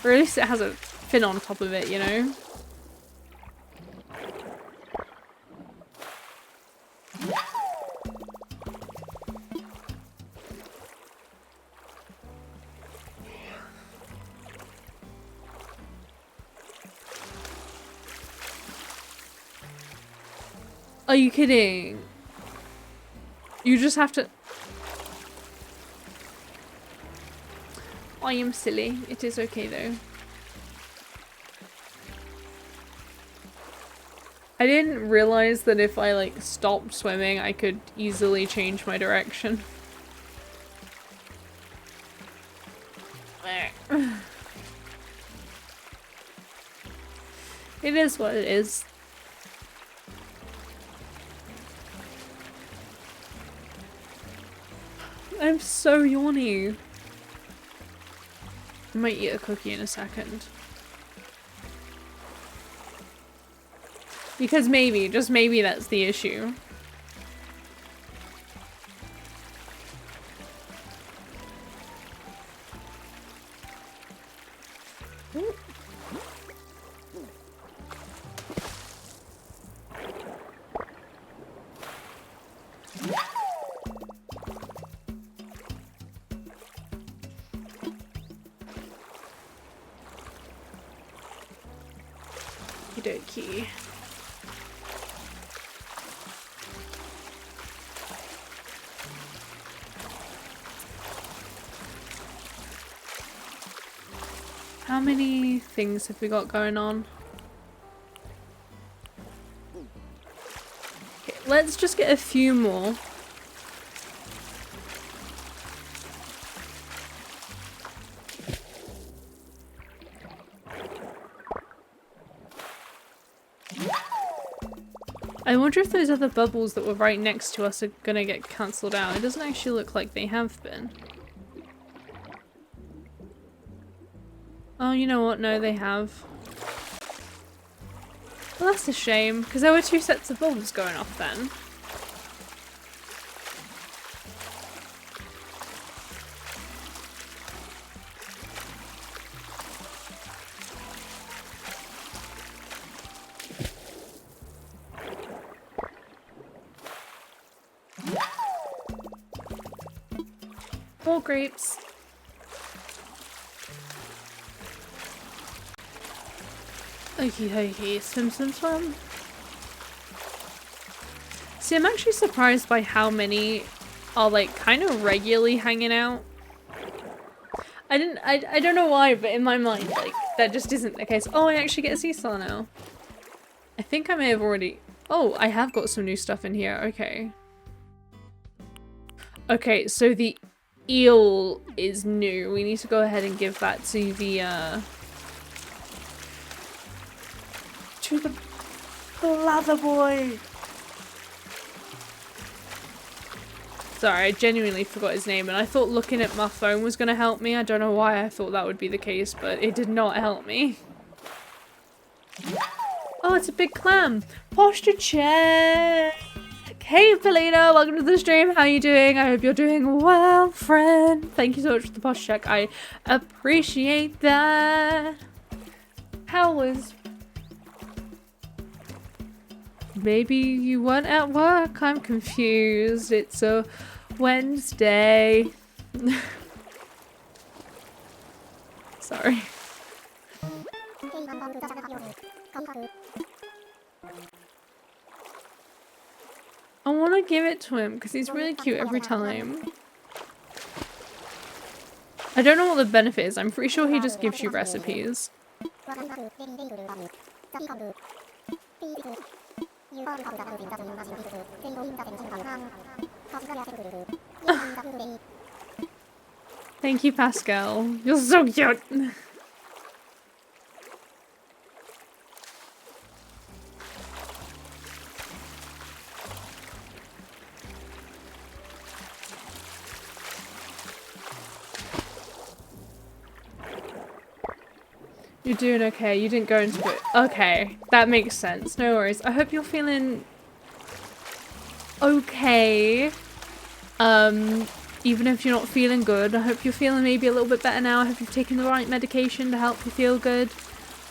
Or at least it has a fin on top of it, you know? Are you kidding? You just have to... I am silly. It is okay though. I didn't realize that if I like stopped swimming, I could easily change my direction. It is what it is. I'm so yawny. I might eat a cookie in a second. Because maybe, just maybe that's the issue. Ooh. Okey-dokey. How many things have we got going on? Okay, let's just get a few more. I wonder if those other bubbles that were right next to us are gonna get cancelled out. It doesn't actually look like they have been. Oh, you know what? No, they have. Well, that's a shame, because there were two sets of bulbs going off then. More grapes. Okie dokie, swim. See, I'm actually surprised by how many are like kind of regularly hanging out. I don't know why, but in my mind, like, that just isn't the case. Oh, I actually get a sea star now. I think I may have already... Oh, I have got some new stuff in here. Okay. Okay, so the eel is new. We need to go ahead and give that to the, to the blather boy. Sorry, I genuinely forgot his name, and I thought looking at my phone was going to help me. I don't know why I thought that would be the case, but it did not help me. Oh, it's a big clam. Posture check. Hey, Polina, welcome to the stream. How are you doing? I hope you're doing well, friend. Thank you so much for the posture check. I appreciate that. How was... Maybe you weren't at work? I'm confused. It's a Wednesday. Sorry. I want to give it to him because he's really cute every time. I don't know what the benefit is. I'm pretty sure he just gives you recipes. Thank you, Pascal. You're so cute. You're doing okay. You didn't go into it. Okay, that makes sense. No worries. I hope you're feeling okay. Even if you're not feeling good, I hope you're feeling maybe a little bit better now. I hope you've taken the right medication to help you feel good.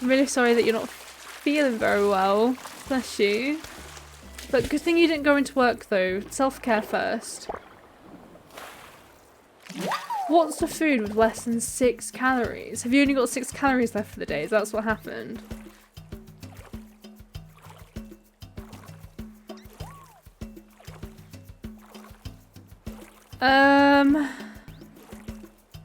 I'm really sorry that you're not feeling very well. Bless you. But good thing you didn't go into work though. Self-care first. What's the food with less than 6 calories? Have you only got 6 calories left for the day? That's what happened.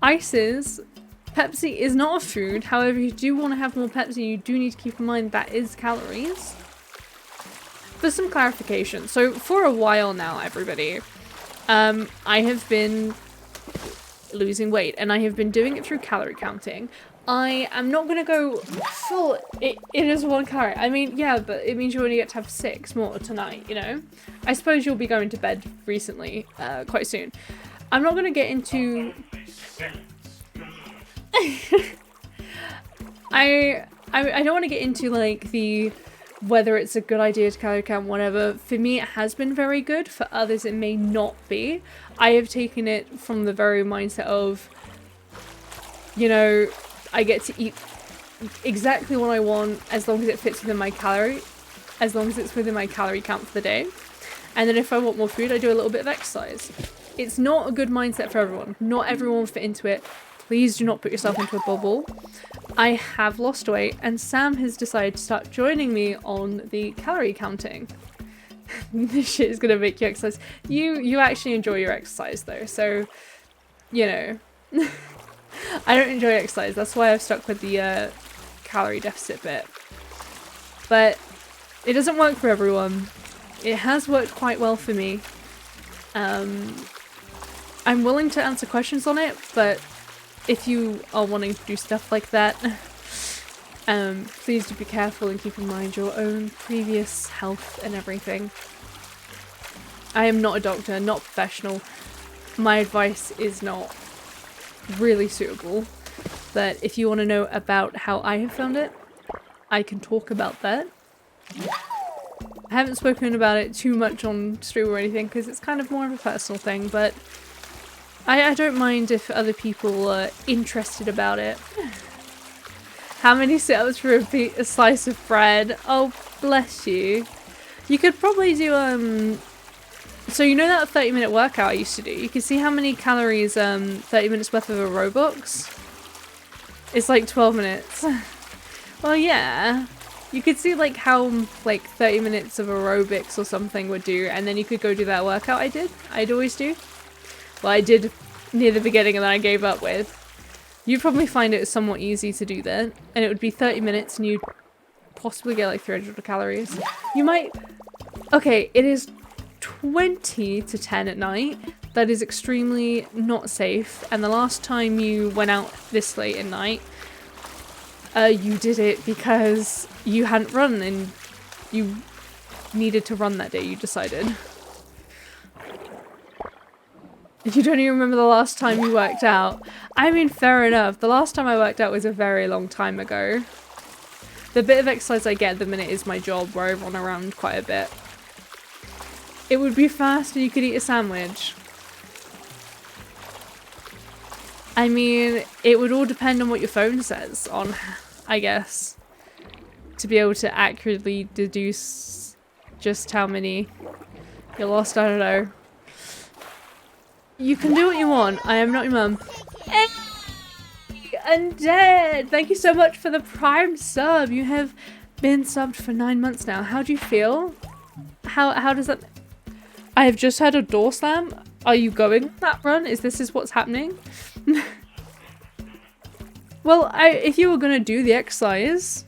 Ices. Pepsi is not a food. However, if you do want to have more Pepsi, you do need to keep in mind that is calories. For some clarification. So for a while now, everybody, I have been losing weight and I have been doing it through calorie counting. I am not going to go full, it is 1 calorie. I mean, yeah, but it means you only get to have 6 more tonight, you know? I suppose you'll be going to bed recently, quite soon. I'm not going to get into... I don't want to get into, like, the... whether it's a good idea to calorie count, whatever. For me, it has been very good. For others, it may not be. I have taken it from the very mindset of, you know, I get to eat exactly what I want as long as it fits within my calorie, as long as it's within my calorie count for the day. And then if I want more food, I do a little bit of exercise. It's not a good mindset for everyone. Not everyone will fit into it. Please do not put yourself into a bubble. I have lost weight and Sam has decided to start joining me on the calorie counting. This shit is gonna make you exercise. You actually enjoy your exercise though, so you know. I don't enjoy exercise, that's why I've stuck with the calorie deficit bit. But it doesn't work for everyone. It has worked quite well for me. I'm willing to answer questions on it, but if you are wanting to do stuff like that, please do be careful and keep in mind your own previous health and everything. I am not a doctor, not professional. My advice is not really suitable, but if you want to know about how I have found it, I can talk about that. I haven't spoken about it too much on stream or anything because it's kind of more of a personal thing, but I don't mind if other people are interested about it. How many sit-ups for a slice of bread? Oh, bless you. You could probably do So you know that 30-minute workout I used to do? You can see how many calories 30 minutes worth of a Robux? It's like 12 minutes. Well, yeah. You could see like how like 30 minutes of aerobics or something would do, and then you could go do that workout I'd always do. Well, I did near the beginning and then I gave up with. You'd probably find it somewhat easy to do that, and it would be 30 minutes and you'd possibly get like 300 calories. You might... Okay, it is 20 to 10 at night. That is extremely not safe, and the last time you went out this late at night, you did it because you hadn't run and you needed to run that day, you decided. You don't even remember the last time you worked out. I mean, fair enough. The last time I worked out was a very long time ago. The bit of exercise I get at the minute is my job, where I run around quite a bit. It would be fast and you could eat a sandwich. I mean, it would all depend on what your phone says on, I guess, to be able to accurately deduce just how many you lost. I don't know. You can do what you want. I am not your mum. Hey! Undead! Thank you so much for the Prime sub. You have been subbed for 9 months now. How do you feel? How does that... I have just had a door slam. Are you going that run? Is what's happening? Well, if you were gonna do the exercise,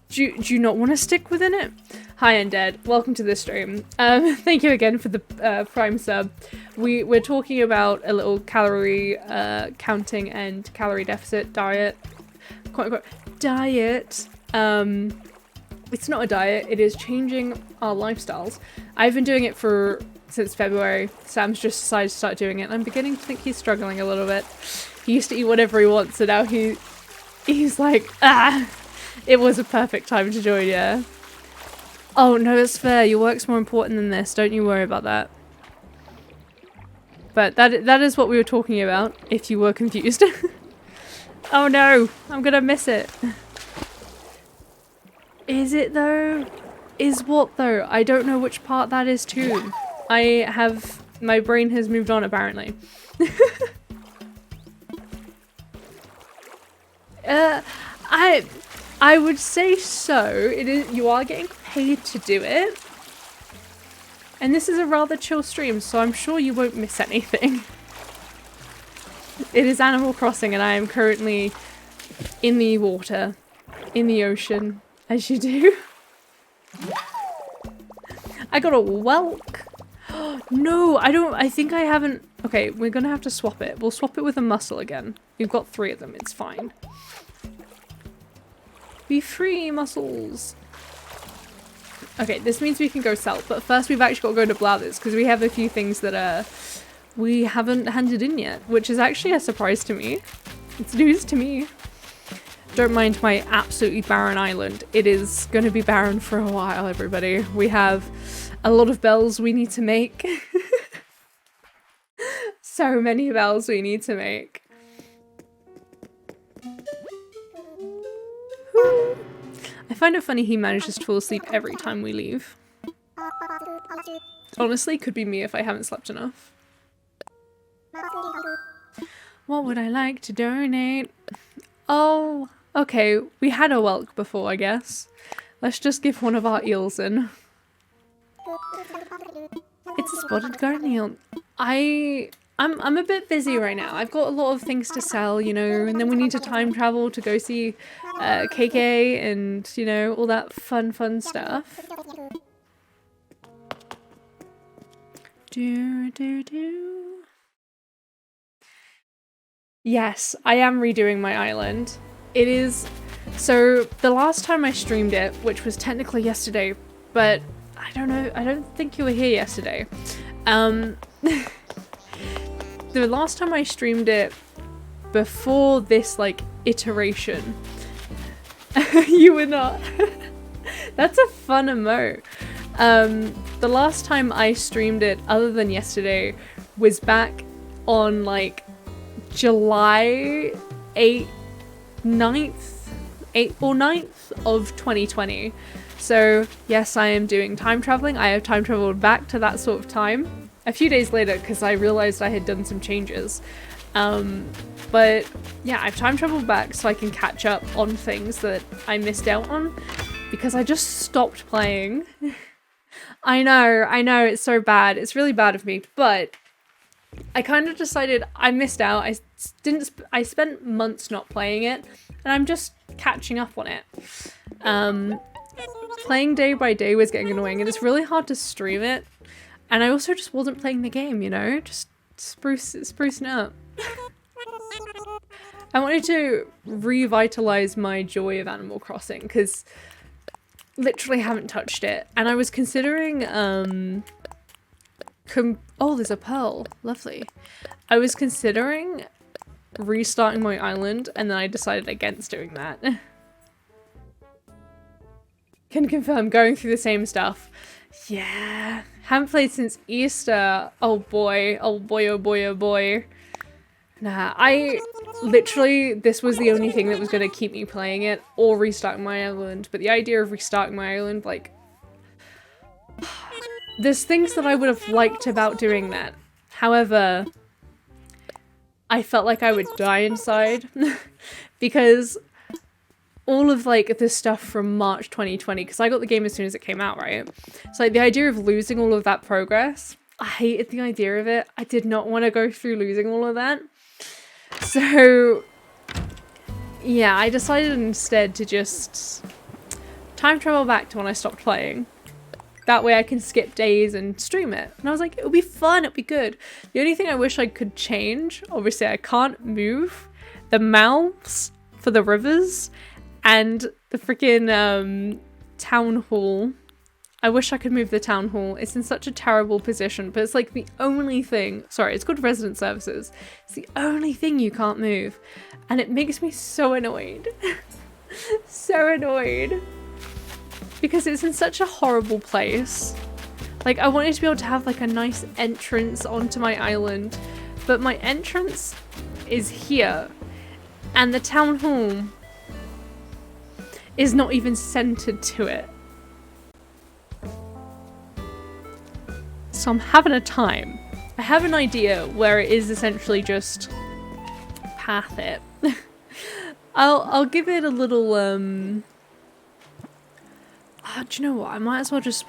do you not want to stick within it? Hi Undead, welcome to the stream. Thank you again for the Prime sub. We're talking about a little calorie counting and calorie deficit diet, quote unquote diet. It's not a diet, it is changing our lifestyles. I've been doing it since February. Sam's just decided to start doing it, and I'm beginning to think he's struggling a little bit. He used to eat whatever he wants, so now he's like, ah! It was a perfect time to join, yeah. Oh, no, it's fair. Your work's more important than this. Don't you worry about that. But that is what we were talking about, if you were confused. Oh no, I'm gonna miss it. Is it though? Is what though? I don't know which part that is too. My brain has moved on apparently. I would say so. It is. You are getting paid to do it. And this is a rather chill stream, so I'm sure you won't miss anything. It is Animal Crossing and I am currently in the water, in the ocean, as you do. I got a whelk. No, I think I haven't. Okay, we're gonna have to swap it. We'll swap it with a mussel again. We've got 3 of them, it's fine. Be free, mussels. Okay, this means we can go south, but first we've actually got to go to Blathers because we have a few things that we haven't handed in yet, which is actually a surprise to me. It's news to me. Don't mind my absolutely barren island. It is going to be barren for a while, everybody. We have a lot of bells we need to make. So many bells we need to make. I find it funny he manages to fall asleep every time we leave. Honestly, could be me if I haven't slept enough. What would I like to donate? Oh, okay. We had a whelk before, I guess. Let's just give one of our eels in. It's a spotted garden eel. I'm a bit busy right now. I've got a lot of things to sell, you know, and then we need to time travel to go see KK and, you know, all that fun stuff. Yes, I am redoing my island. It is... So, the last time I streamed it, which was technically yesterday, but I don't know, I don't think you were here yesterday. The last time I streamed it before this, like, iteration, you were not. That's a fun emote. The last time I streamed it, other than yesterday, was back on, like, July 8th or 9th of 2020. So yes, I am doing time traveling. I have time traveled back to that sort of time a few days later because I realized I had done some changes. But yeah, I've time traveled back so I can catch up on things that I missed out on because I just stopped playing. I know, it's so bad. It's really bad of me, but I kind of decided I missed out. I spent months not playing it, and I'm just catching up on it. Playing day by day was getting annoying, and it's really hard to stream it. And I also just wasn't playing the game, you know? Just sprucing it up. I wanted to revitalize my joy of Animal Crossing, because literally haven't touched it. And I was considering, oh, there's a pearl. Lovely. I was considering restarting my island, and then I decided against doing that. Can confirm, going through the same stuff. Yeah. Haven't played since Easter. Oh boy. Oh boy, oh boy, oh boy. Nah, I literally, this was the only thing that was going to keep me playing it or restarting my island. But the idea of restarting my island, like, there's things that I would have liked about doing that. However, I felt like I would die inside because all of like this stuff from March 2020, because I got the game as soon as it came out, right? So like the idea of losing all of that progress, I hated the idea of it. I did not want to go through losing all of that. So yeah, I decided instead to just time travel back to when I stopped playing. That way I can skip days and stream it. And I was like, it'll be fun, it'll be good. The only thing I wish I could change, obviously I can't move the mouths for the rivers and the freaking town hall. I wish I could move the town hall. It's in such a terrible position, but it's like the only thing, sorry, it's called resident services. It's the only thing you can't move. And it makes me so annoyed. So annoyed. Because it's in such a horrible place. Like, I wanted to be able to have like a nice entrance onto my island, but my entrance is here. And the town hall is not even centered to it. So I'm having a time. I have an idea where it is essentially just path it. I'll give it a little do you know what? I might as well just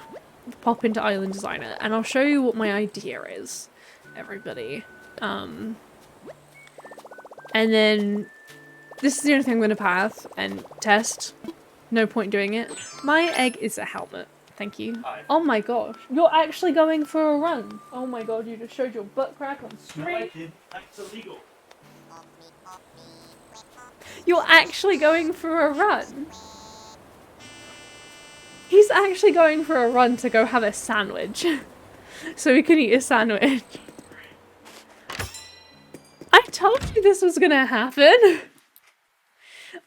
pop into Island Designer and I'll show you what my idea is, everybody. And then this is the only thing I'm gonna path and test. No point doing it. My egg is a helmet. Thank you. Hi. Oh my gosh. You're actually going for a run. Oh my god, you just showed your butt crack on stream. No, I did. That's illegal. You're actually going for a run. He's actually going for a run to go have a sandwich. So we can eat a sandwich. I told you this was gonna happen.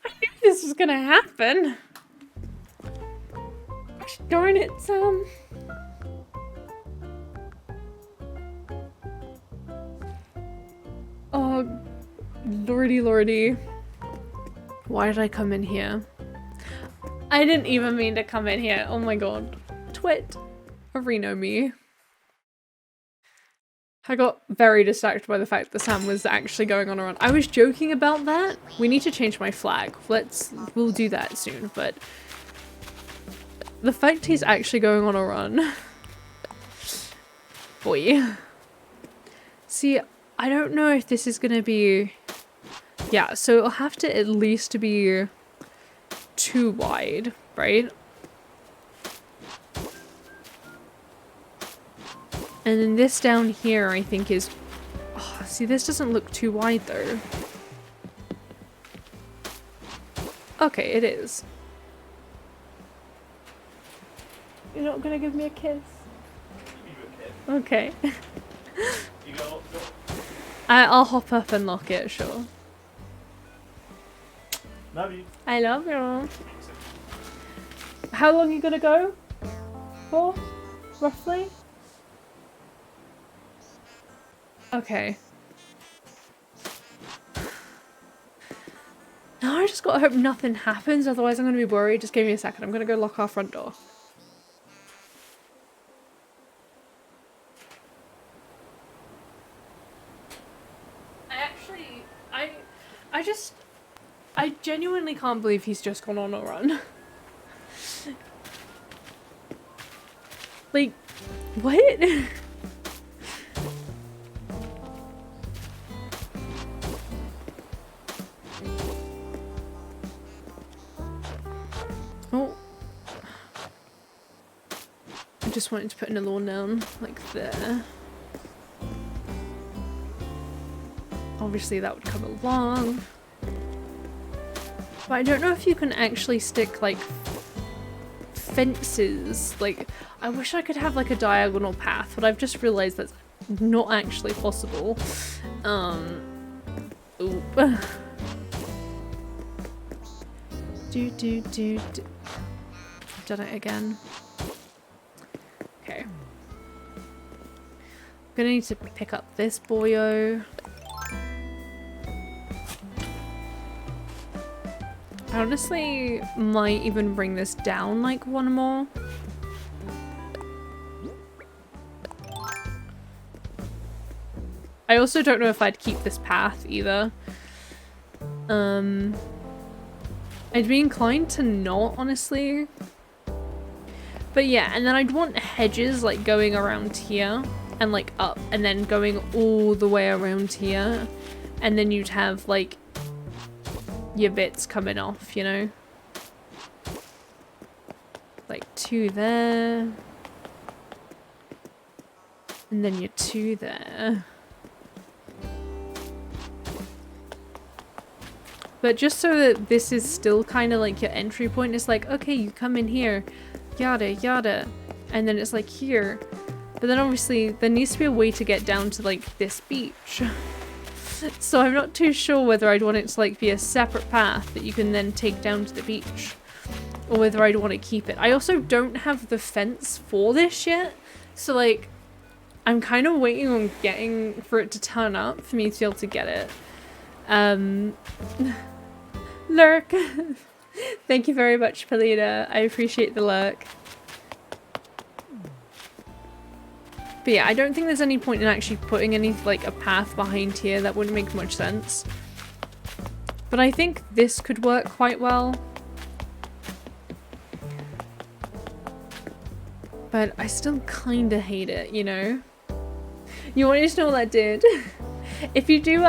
I knew this was gonna happen. Gosh darn it, Sam. Oh, lordy lordy. Why did I come in here? I didn't even mean to come in here. Oh my god. Twit. Reno me. I got very distracted by the fact that Sam was actually going on a run. I was joking about that. We need to change my flag. We'll do that soon, but the fact he's actually going on a run. Boy. See, I don't know if this is gonna be... Yeah, so it'll have to at least be too wide, right? And then this down here, I think is... Oh, see, this doesn't look too wide, though. Okay, it is. You're not gonna give me a kiss? Okay. You go. I'll hop up and lock it, sure. Love you. I love you. How long are you gonna go for, roughly? Okay. Now I just gotta hope nothing happens, otherwise I'm gonna be worried. Just give me a second. I'm gonna go lock our front door. I genuinely can't believe he's just gone on a run. Like, what? Oh. I just wanted to put another one down, like there. Obviously that would come along. But I don't know if you can actually stick, like, fences. Like, I wish I could have, like, a diagonal path, but I've just realised that's not actually possible. Oop. Do. I've done it again. Okay. I'm gonna need to pick up this boyo. I honestly might even bring this down like one more. I also don't know if I'd keep this path either. I'd be inclined to not, honestly. But yeah, and then I'd want hedges like going around here and like up and then going all the way around here. And then you'd have like your bits coming off, you know? Like 2 there. And then your 2 there. But just so that this is still kind of like your entry point, it's like, okay, you come in here, yada yada, and then it's like here. But then obviously there needs to be a way to get down to like this beach. So I'm not too sure whether I'd want it to like be a separate path that you can then take down to the beach, or whether I'd want to keep it. I also don't have the fence for this yet, so like I'm kind of waiting on getting for it to turn up for me to be able to get it. Lurk. Thank you very much, Polina. I appreciate the lurk. But yeah, I don't think there's any point in actually putting any, like, a path behind here. That wouldn't make much sense. But I think this could work quite well. But I still kinda hate it, you know? You wanted to know what that did? If you do,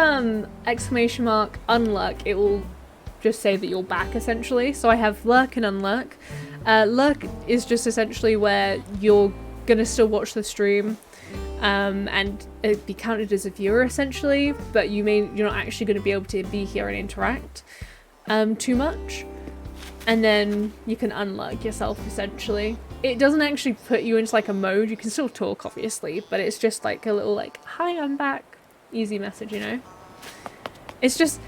exclamation mark unlurk, it will just say that you're back, essentially. So I have lurk and unlurk. Lurk is just essentially where you're gonna still watch the stream, and it'd be counted as a viewer, essentially, but you're not actually gonna be able to be here and interact, too much. And then you can unlurk yourself, essentially. It doesn't actually put you into, like, a mode. You can still talk, obviously, but it's just, like, a little, like, hi, I'm back. Easy message, you know? It's just,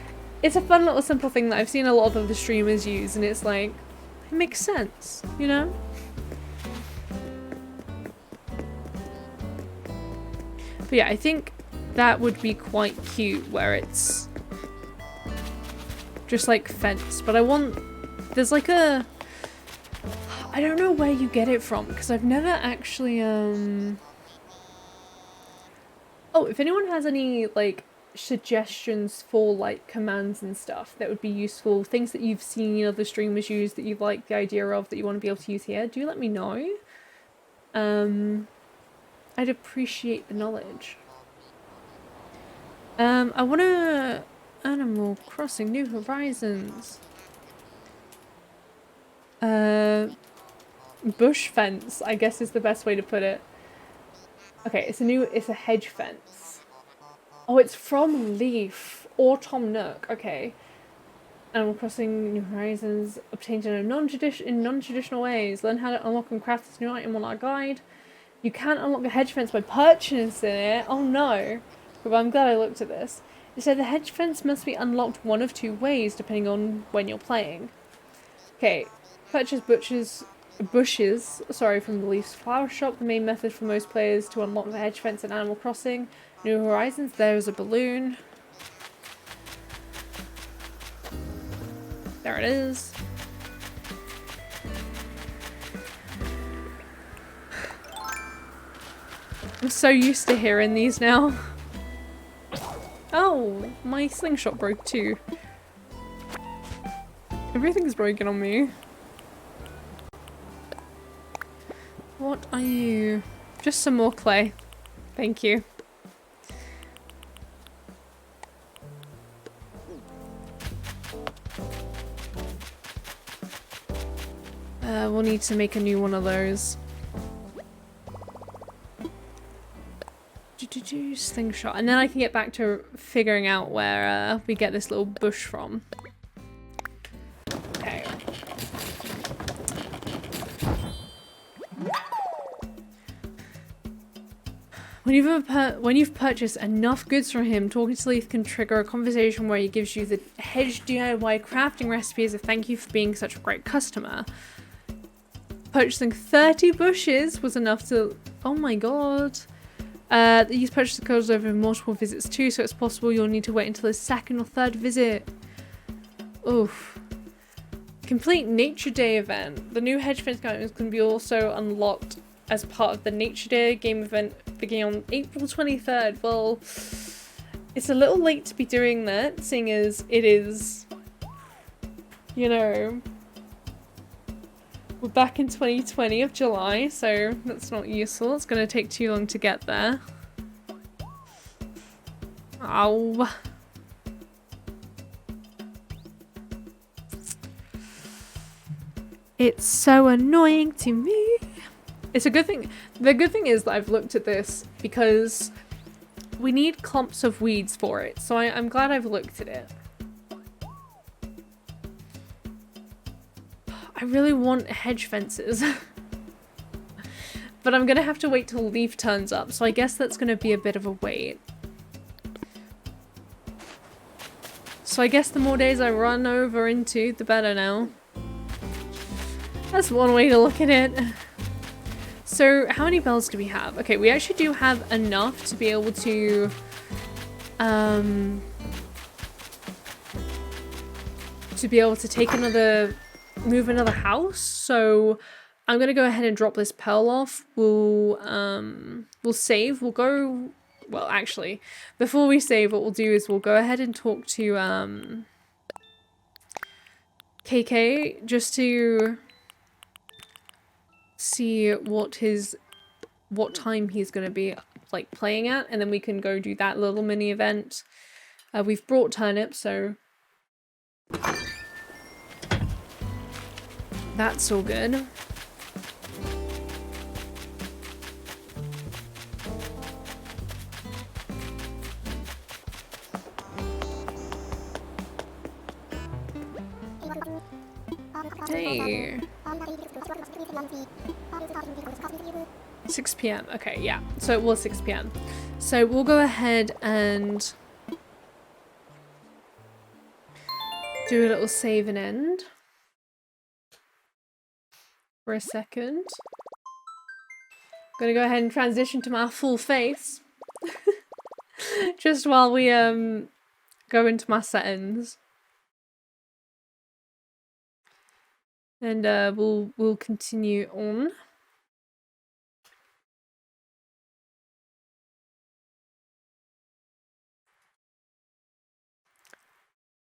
it's a fun little simple thing that I've seen a lot of other streamers use, and it's like, it makes sense, you know? But yeah, I think that would be quite cute where it's just like fence, but I want, there's like a, I don't know where you get it from, because I've never actually, oh, if anyone has any, like, suggestions for, like, commands and stuff that would be useful, things that you've seen other streamers use that you like the idea of that you want to be able to use here, do let me know. I'd appreciate the knowledge. I want to Animal Crossing New Horizons. Bush fence, I guess is the best way to put it. Okay, it's a hedge fence. Oh, it's from Leaf or Tom Nook. Okay. Animal Crossing New Horizons obtained in non-traditional ways. Learn how to unlock and craft this new item on our guide. You can't unlock a hedge fence by purchasing it. Oh no. But I'm glad I looked at this. It said the hedge fence must be unlocked one of 2 ways depending on when you're playing. Okay. Purchase bushes, from the Leaf's flower shop. The main method for most players to unlock the hedge fence in Animal Crossing New Horizons. There is a balloon. There it is. I'm so used to hearing these now. Oh, my slingshot broke too. Everything's broken on me. What are you? Just some more clay. Thank you. We'll need to make a new one of those. Slingshot. And then I can get back to figuring out where we get this little bush from. Okay. When you've purchased enough goods from him, talking to Leith can trigger a conversation where he gives you the hedge DIY crafting recipe as a thank you for being such a great customer. Purchasing 30 bushes was enough to... Oh my god. These purchase occurs over multiple visits too, so it's possible you'll need to wait until his second or third visit. Oof. Complete Nature Day event. The new hedge fence guidance can be also unlocked as part of the Nature Day game event beginning on April 23rd. Well, it's a little late to be doing that, seeing as it is, you know, we're back in 2020 of July, so that's not useful. It's going to take too long to get there. Ow. It's so annoying to me. It's a good thing. The good thing is that I've looked at this because we need clumps of weeds for it. So I'm glad I've looked at it. I really want hedge fences. But I'm going to have to wait till Leaf turns up. So I guess that's going to be a bit of a wait. So I guess the more days I run over into, the better now. That's one way to look at it. So how many bells do we have? Okay, we actually do have enough to be able to take another, move another house. So I'm gonna go ahead and drop this pearl off. We'll save. We'll go. Well, actually, before we save, what we'll do is we'll go ahead and talk to KK just to see what time he's gonna be like playing at, and then we can go do that little mini event. We've brought turnips, so that's all good. Hey. 6 p.m. Okay, yeah. So it was 6 p.m. So we'll go ahead and do a little save and end for a second. I'm gonna go ahead and transition to my full face just while we go into my settings. And we'll continue on.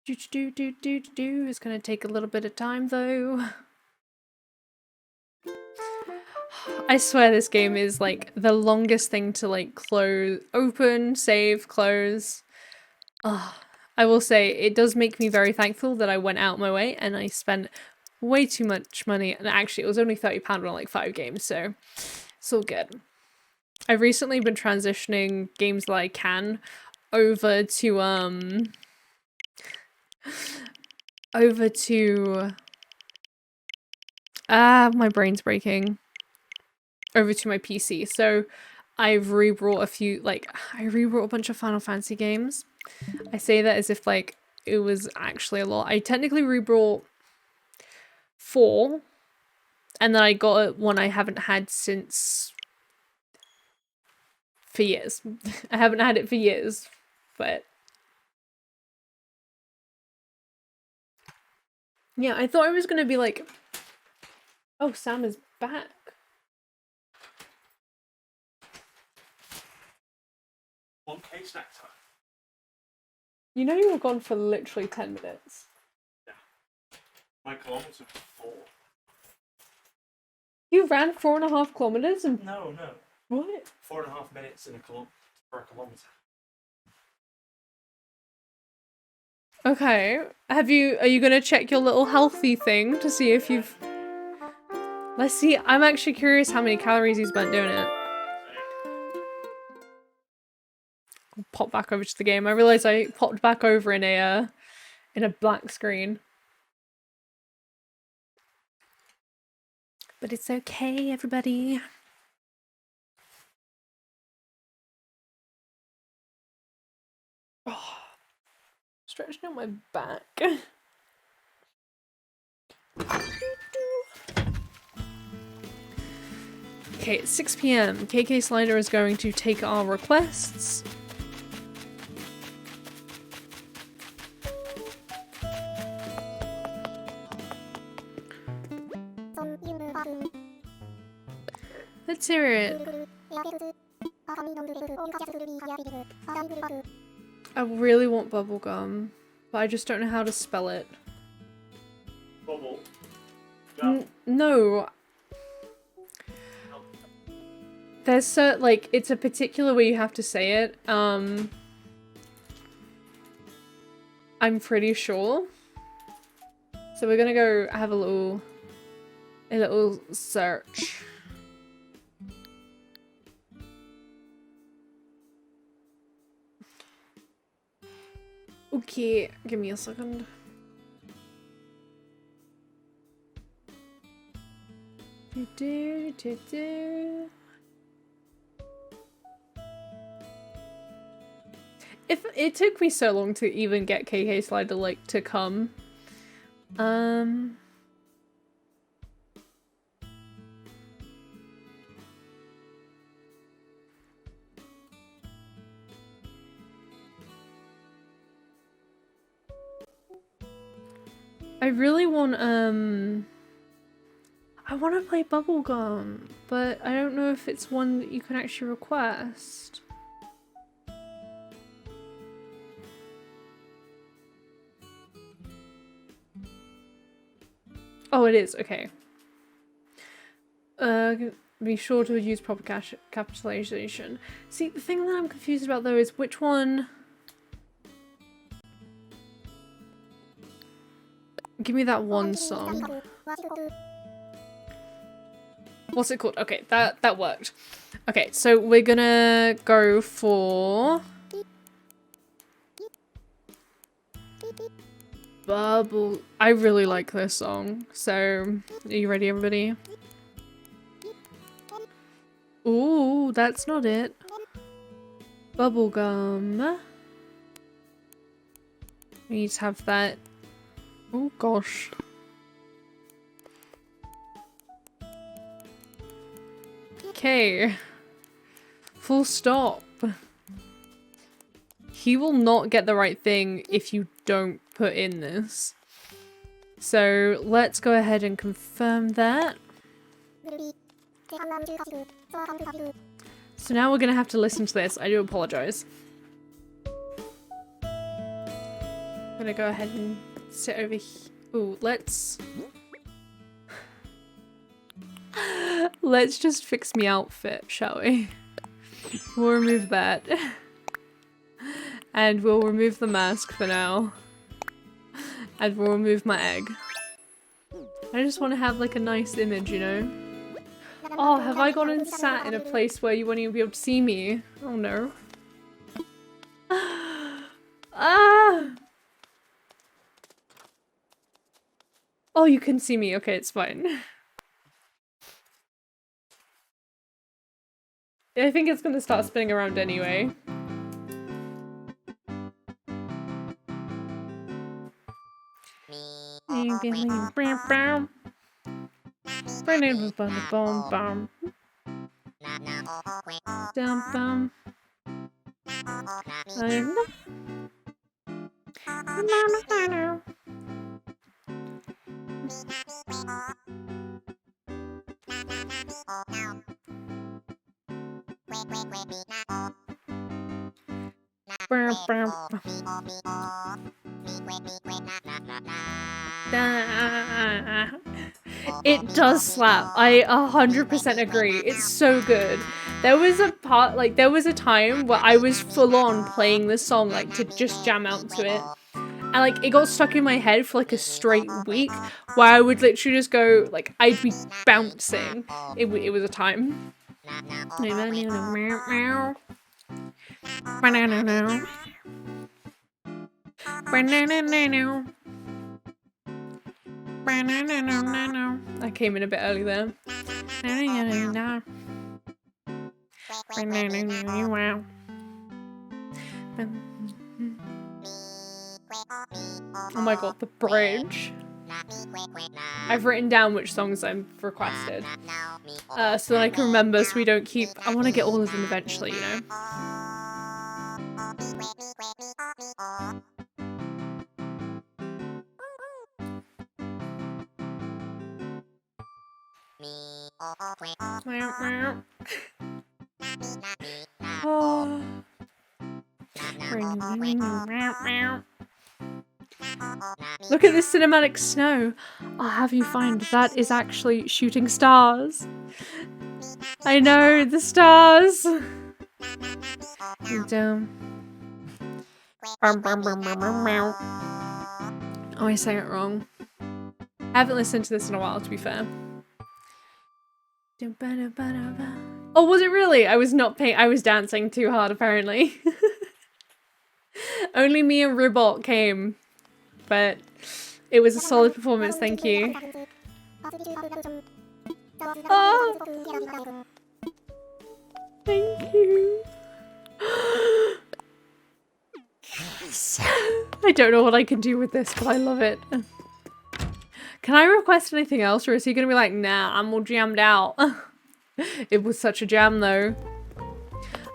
It's gonna take a little bit of time though. I swear this game is like the longest thing to like close, open, save, close. I will say it does make me very thankful that I went out my way and I spent way too much money, and actually it was only £30 on like 5 games, so it's all good. I've recently been transitioning games that I can over to my brain's breaking. Over to my PC. So I've rebrought a few, like I rebrought a bunch of Final Fantasy games. I say that as if like it was actually a lot. I technically rebrought 4, and then I got one I haven't had since for years. I haven't had it for years, but Yeah, I thought it was gonna be like, oh, Sam is back. Okay, snack time. You know you were gone for literally 10 minutes. Yeah. My kilometers were 4. You ran 4.5 kilometers and No. what? 4.5 minutes for a kilometer. Okay. Are you gonna check your little healthy thing to see if you've... Let's see, I'm actually curious how many calories you spent doing it. I'll pop back over to the game. I realized I popped back over in a black screen. But it's okay, everybody. Oh, stretching out my back. Okay, it's 6 p.m. KK Slider is going to take our requests. Let's hear it. I really want bubblegum, but I just don't know how to spell it. Bubble. No. There's like, it's a particular way you have to say it. I'm pretty sure. So we're gonna go have a little search. Okay, give me a second. If it took me so long to even get KK Slider like to come. I really want I want to play Bubblegum, but I don't know if it's one that you can actually request. Oh, it is, okay. Be sure to use proper capitalization. See, the thing that I'm confused about though is which one... Give me that one song. What's it called? Okay, that worked. Okay, so we're gonna go for... Bubble... I really like this song, so... Are you ready, everybody? Ooh, that's not it. Bubblegum. We need to have that. Oh gosh. Okay. Full stop. He will not get the right thing if you don't put in this. So let's go ahead and confirm that. So now we're gonna have to listen to this. I do apologize. I'm gonna go ahead and sit over here. Ooh, let's just fix me outfit, shall we? We'll remove that. And we'll remove the mask for now. And we'll remove my egg. I just want to have like a nice image, you know? Oh, have I gone and sat in a place where you won't even be able to see me? Oh no. Ah! Oh, you can see me. Okay, it's fine. I think it's gonna start spinning around anyway. It does slap. I 100% agree. It's so good. There was a part, like, there was a time where I was full on playing this song, like, to just jam out to it. And, like, it got stuck in my head for, like, a straight week where I would literally just go, like, I'd be bouncing. It was a time. I came in a bit early there. Oh my god, the bridge. I've written down which songs I've requested. So that I can remember so we don't keep... I want to get all of them eventually, you know? Oh. Look at this cinematic snow. I'll have you find that is actually shooting stars. I know, the stars. Down. Oh, I sang it wrong. I haven't listened to this in a while, to be fair. Oh, was it really? I was not paying. I was dancing too hard, apparently. Only me and Ribot came, but it was a solid performance. Thank you. Oh, thank you. Yes. I don't know what I can do with this, but I love it. Can I request anything else, or is he gonna be like, nah, I'm all jammed out? It was such a jam, though.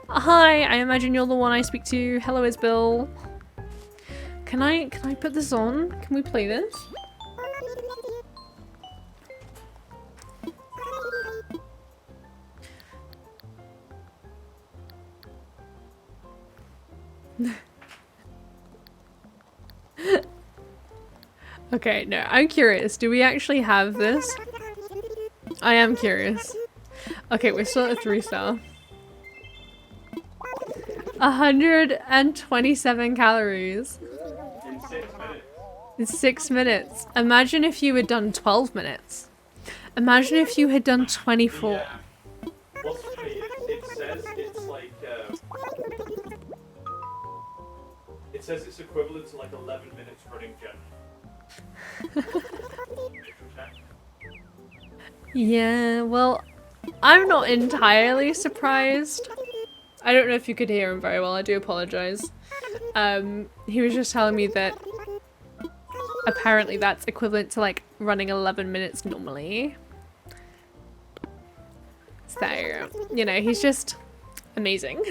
Hi, I imagine you're the one I speak to. Hello, Isbill. Can I put this on? Can we play this? Okay, no, I'm curious. Do we actually have this? I am curious. Okay, we're still at 3-star. 127 calories. In 6 minutes. In 6 minutes. Imagine if you had done 12 minutes. Imagine if you had done 24. Yeah. What's funny, it says it's like, it says it's equivalent to like 11 minutes running gym. Yeah, well, I'm not entirely surprised. I don't know if you could hear him very well, I do apologize. He was just telling me that apparently that's equivalent to like running 11 minutes normally. So, you know, he's just amazing.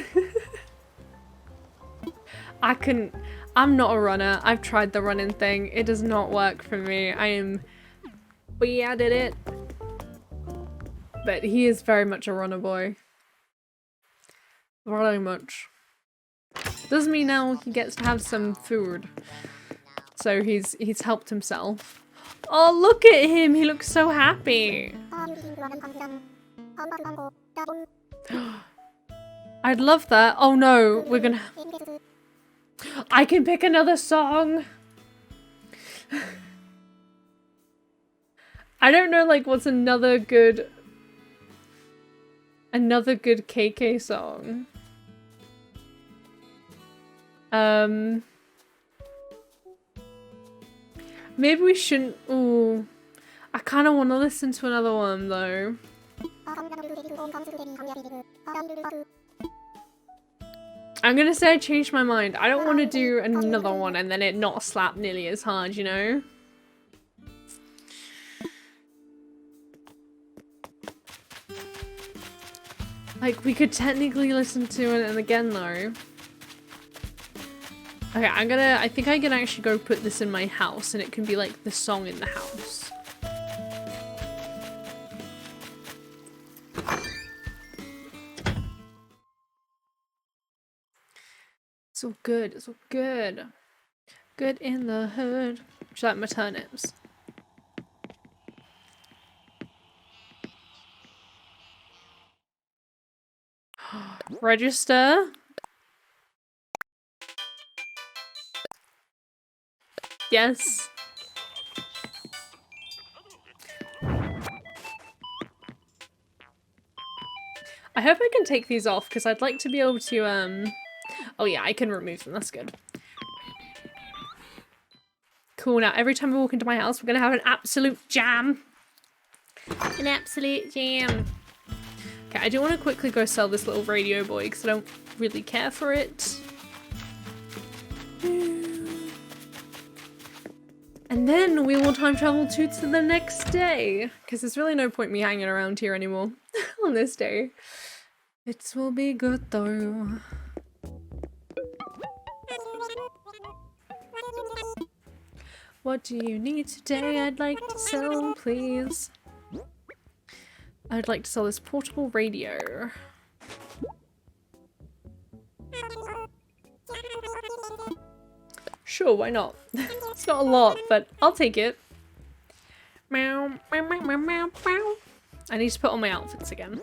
I'm not a runner. I've tried the running thing. It does not work for me. I am bad at it. But he is very much a runner boy. Very much. Does mean now he gets to have some food. So he's helped himself. Oh, look at him! He looks so happy! I'd love that. Oh no, we're gonna... I can pick another song! I don't know, like, what's another good KK song? Maybe we shouldn't... Ooh. I kind of want to listen to another one, though. I'm gonna say I changed my mind. I don't want to do another one and then it not slap nearly as hard, you know? Like, we could technically listen to it again, though. Okay, I think I can actually go put this in my house and it can be like the song in the house. It's all good. It's all good. Good in the hood. Should I like my turnips? Register. Yes. I hope I can take these off because I'd like to be able to, oh yeah, I can remove them. That's good. Cool. Now, every time we walk into my house, we're going to have an absolute jam. An absolute jam. Okay, I do want to quickly go sell this little radio boy because I don't really care for it. And then we will time travel to the next day because there's really no point me hanging around here anymore on this day. It will be good though. What do you need today? I'd like to sell, please. I'd like to sell this portable radio. Sure, why not? It's not a lot, but I'll take it. Meow, meow, meow, meow, meow, meow. I need to put on my outfits again.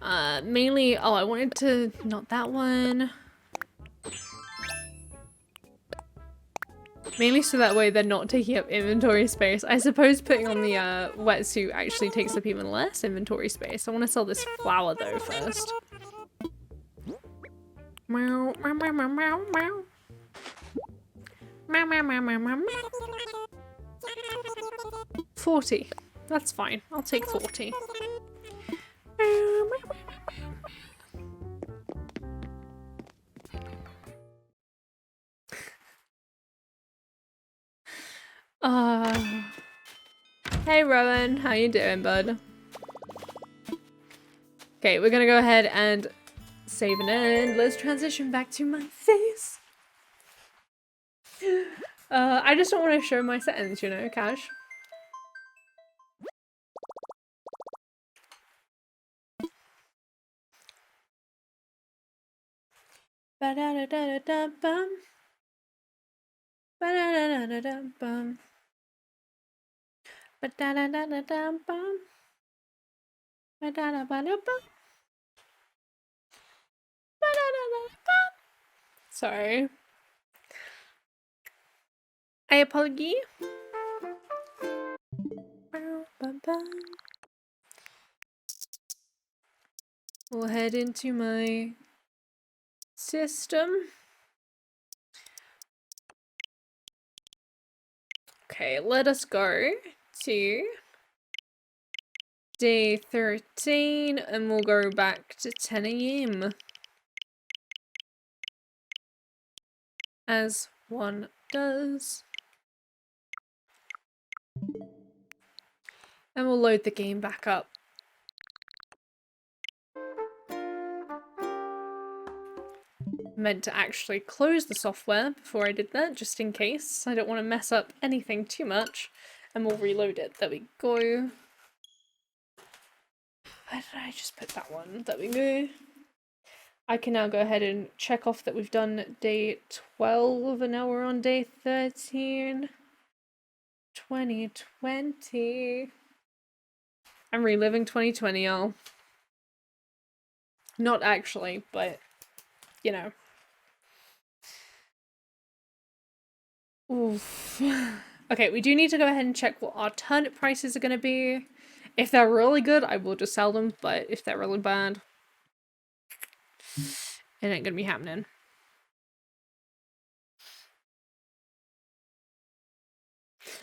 Mainly, oh, I wanted to, not that one. Mainly so that way they're not taking up inventory space. I suppose putting on the wetsuit actually takes up even less inventory space. I want to sell this flower though first. Meow, meow, meow, meow, meow, meow. Meow, meow, meow, meow, meow, meow. 40. That's fine. I'll take 40. Hey Rowan, how you doing, bud? Okay, we're gonna go ahead and save an end. Let's transition back to my face. I just don't want to show my settings, you know, Cash. Ba-da-da-da-da-bum. Ba-da-da-da-da-bum. Ba-da-da-da-da-bum. Ba-da-da-ba-da-bum. Ba-da-da-da-bum. Sorry. I apologize. We'll head into my system. Okay, let us go to day 13 and we'll go back to 10 AM. As one does. And we'll load the game back up. Meant to actually close the software before I did that, just in case. I don't want to mess up anything too much. And we'll reload it. There we go. Where did I just put that one? There we go. I can now go ahead and check off that we've done day 12 and now we're on day 13. 2020. I'm reliving 2020, y'all. Not actually, but, you know. Oof. Okay, we do need to go ahead and check what our turnip prices are going to be. If they're really good, I will just sell them, but if they're really bad, it ain't going to be happening.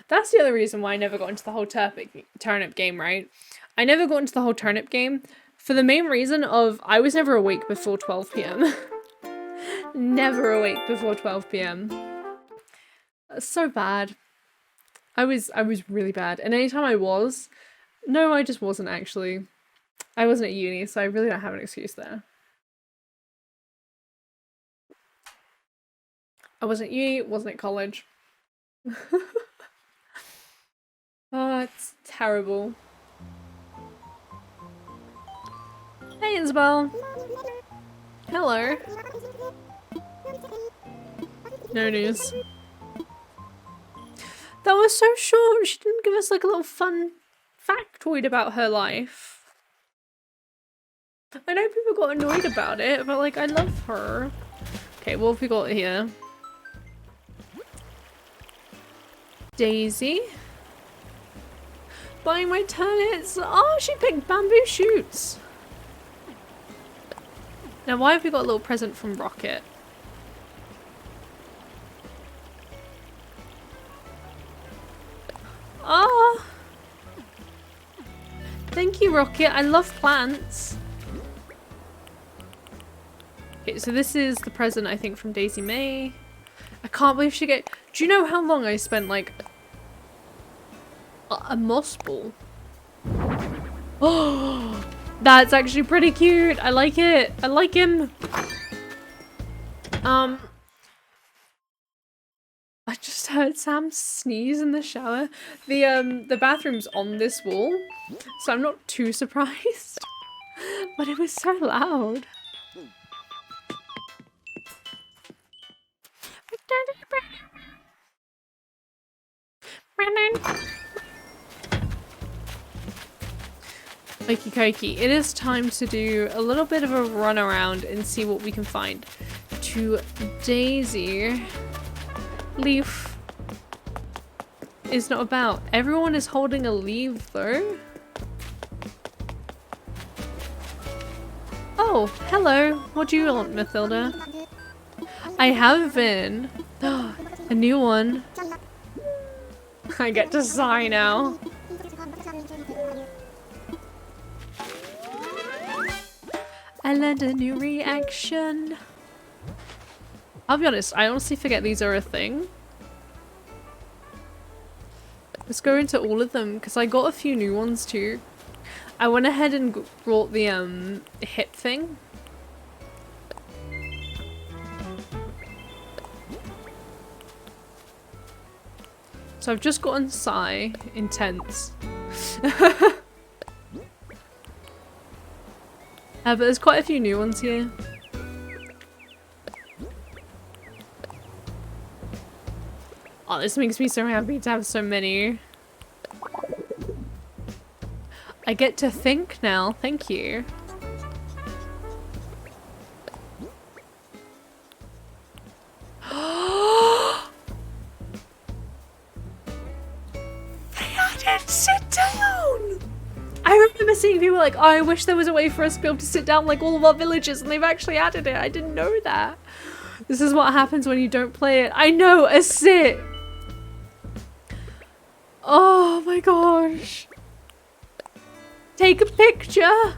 That's the other reason why I never got into the whole turnip game, right? I never got into the whole turnip game for the main reason of I was never awake before 12 PM. Never awake before 12 PM. So bad. I was really bad. And anytime I was, no, I just wasn't actually. I wasn't at uni, so I really don't have an excuse there. I wasn't at uni, wasn't at college. Oh, it's terrible. Hey, Isabel. Hello. No news. That was so short. She didn't give us like a little fun factoid about her life. I know people got annoyed about it, but like I love her. Okay, what have we got here? Daisy. Buying my turnips. Oh, she picked bamboo shoots. Now why have we got a little present from Rocket? Oh. Thank you, Rocket. I love plants. Okay, so this is the present, I think, from Daisy May. I can't believe she get... Do you know how long I spent, like... a moss ball? Oh, that's actually pretty cute. I like it. I like him. I just heard Sam sneeze in the shower. The bathroom's on this wall, so I'm not too surprised. But it was so loud. Okie dokie, it is time to do a little bit of a run around and see what we can find. To Daisy, leaf is not about. Everyone is holding a leaf though. Oh, hello. What do you want, Mathilda? I have been. A new one. I get to sigh now. I learned a new reaction. I'll be honest, I honestly forget these are a thing. Let's go into all of them because I got a few new ones too. I went ahead and brought the hip thing. So I've just gotten Sigh, Intense. But there's quite a few new ones here. Oh, this makes me so happy to have so many. I get to think now, thank you. They added sit down! I remember seeing people like, oh, I wish there was a way for us to be able to sit down like all of our villagers, and they've actually added it. I didn't know that. This is what happens when you don't play it. I know, a sit! Oh my gosh. Take a picture.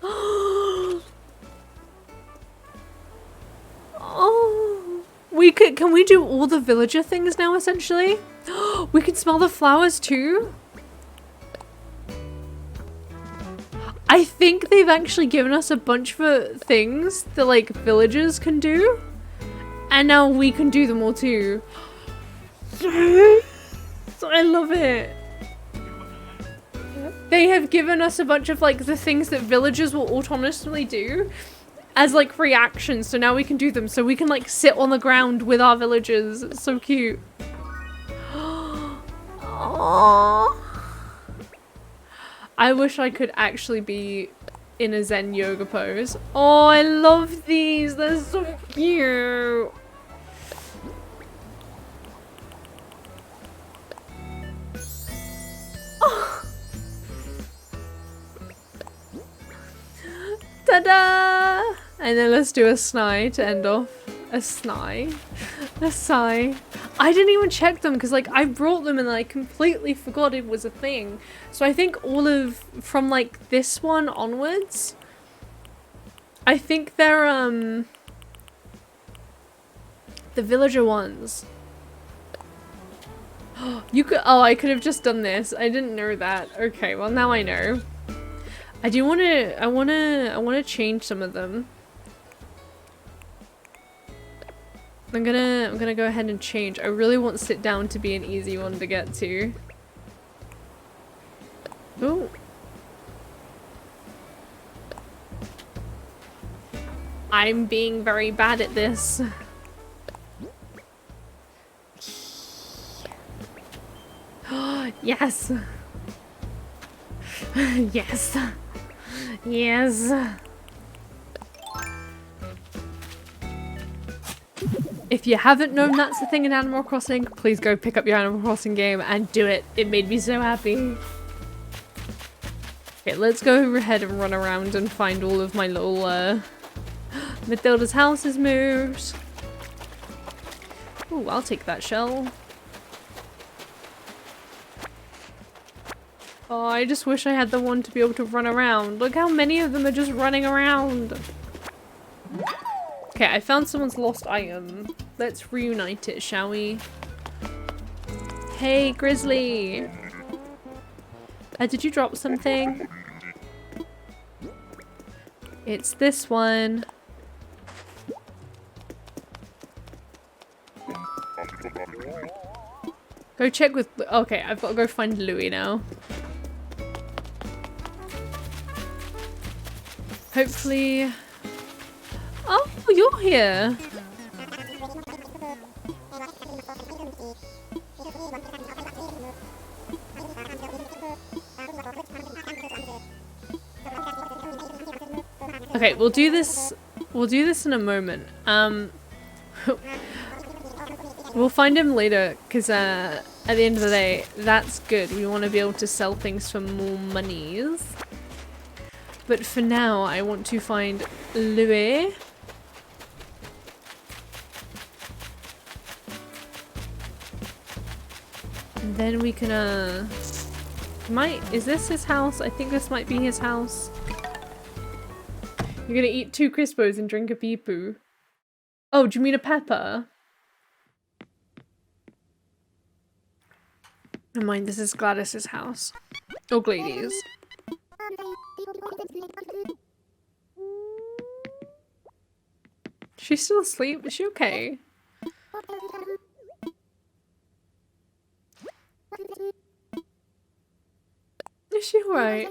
Oh, can we do all the villager things now essentially? We can smell the flowers too. I think they've actually given us a bunch of things that like villagers can do. And now we can do them all too. So I love it. They have given us a bunch of like the things that villagers will autonomously do as like reactions. So now we can do them. So we can like sit on the ground with our villagers. It's so cute. Aww. I wish I could actually be in a Zen yoga pose. Oh, I love these. They're so cute. Oh. Ta-da! And then let's do a snide to end off. A snide. A sigh. I didn't even check them because like I brought them and I completely forgot it was a thing. So I think all of from like this one onwards, I think they're the villager ones. You could, oh, I could have just done this. I didn't know that. Okay, well now I know. I do want to, I want to change some of them. I'm gonna go ahead and change. I really want sit down to be an easy one to get to. Oh. I'm being very bad at this. Yes. Yes. Yes. If you haven't known that's the thing in Animal Crossing, please go pick up your Animal Crossing game and do it. It made me so happy. Okay, let's go ahead and run around and find all of my little, Matilda's house is moved. Ooh, I'll take that shell. Oh, I just wish I had the one to be able to run around. Look how many of them are just running around. Okay, I found someone's lost item. Let's reunite it, shall we? Hey, Grizzly! Did you drop something? It's this one. Go check with... Okay, I've got to go find Louie now. Hopefully... Oh, you're here! Okay, we'll do this in a moment. We'll find him later, because at the end of the day, that's good. We want to be able to sell things for more monies. But for now, I want to find Louis. And then we can, is this his house? I think this might be his house. You're gonna eat 2 Crispos and drink a pee-poo. Oh, do you mean a pepper? Never mind, this is Gladys's house. Or Glady's. She's still asleep? Is she okay? Is she alright?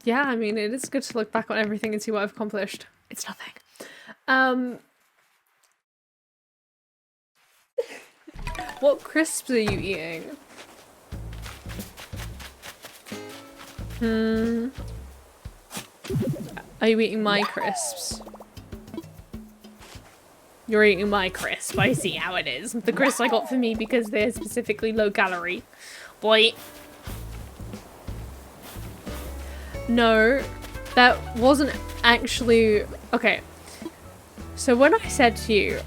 Yeah, I mean, it is good to look back on everything and see what I've accomplished. It's nothing. What crisps are you eating? Are you eating my crisps? You're eating my crisp. I see how it is. The crisps I got for me because they're specifically low calorie. Boy. No, that wasn't actually... Okay. So when I said to you,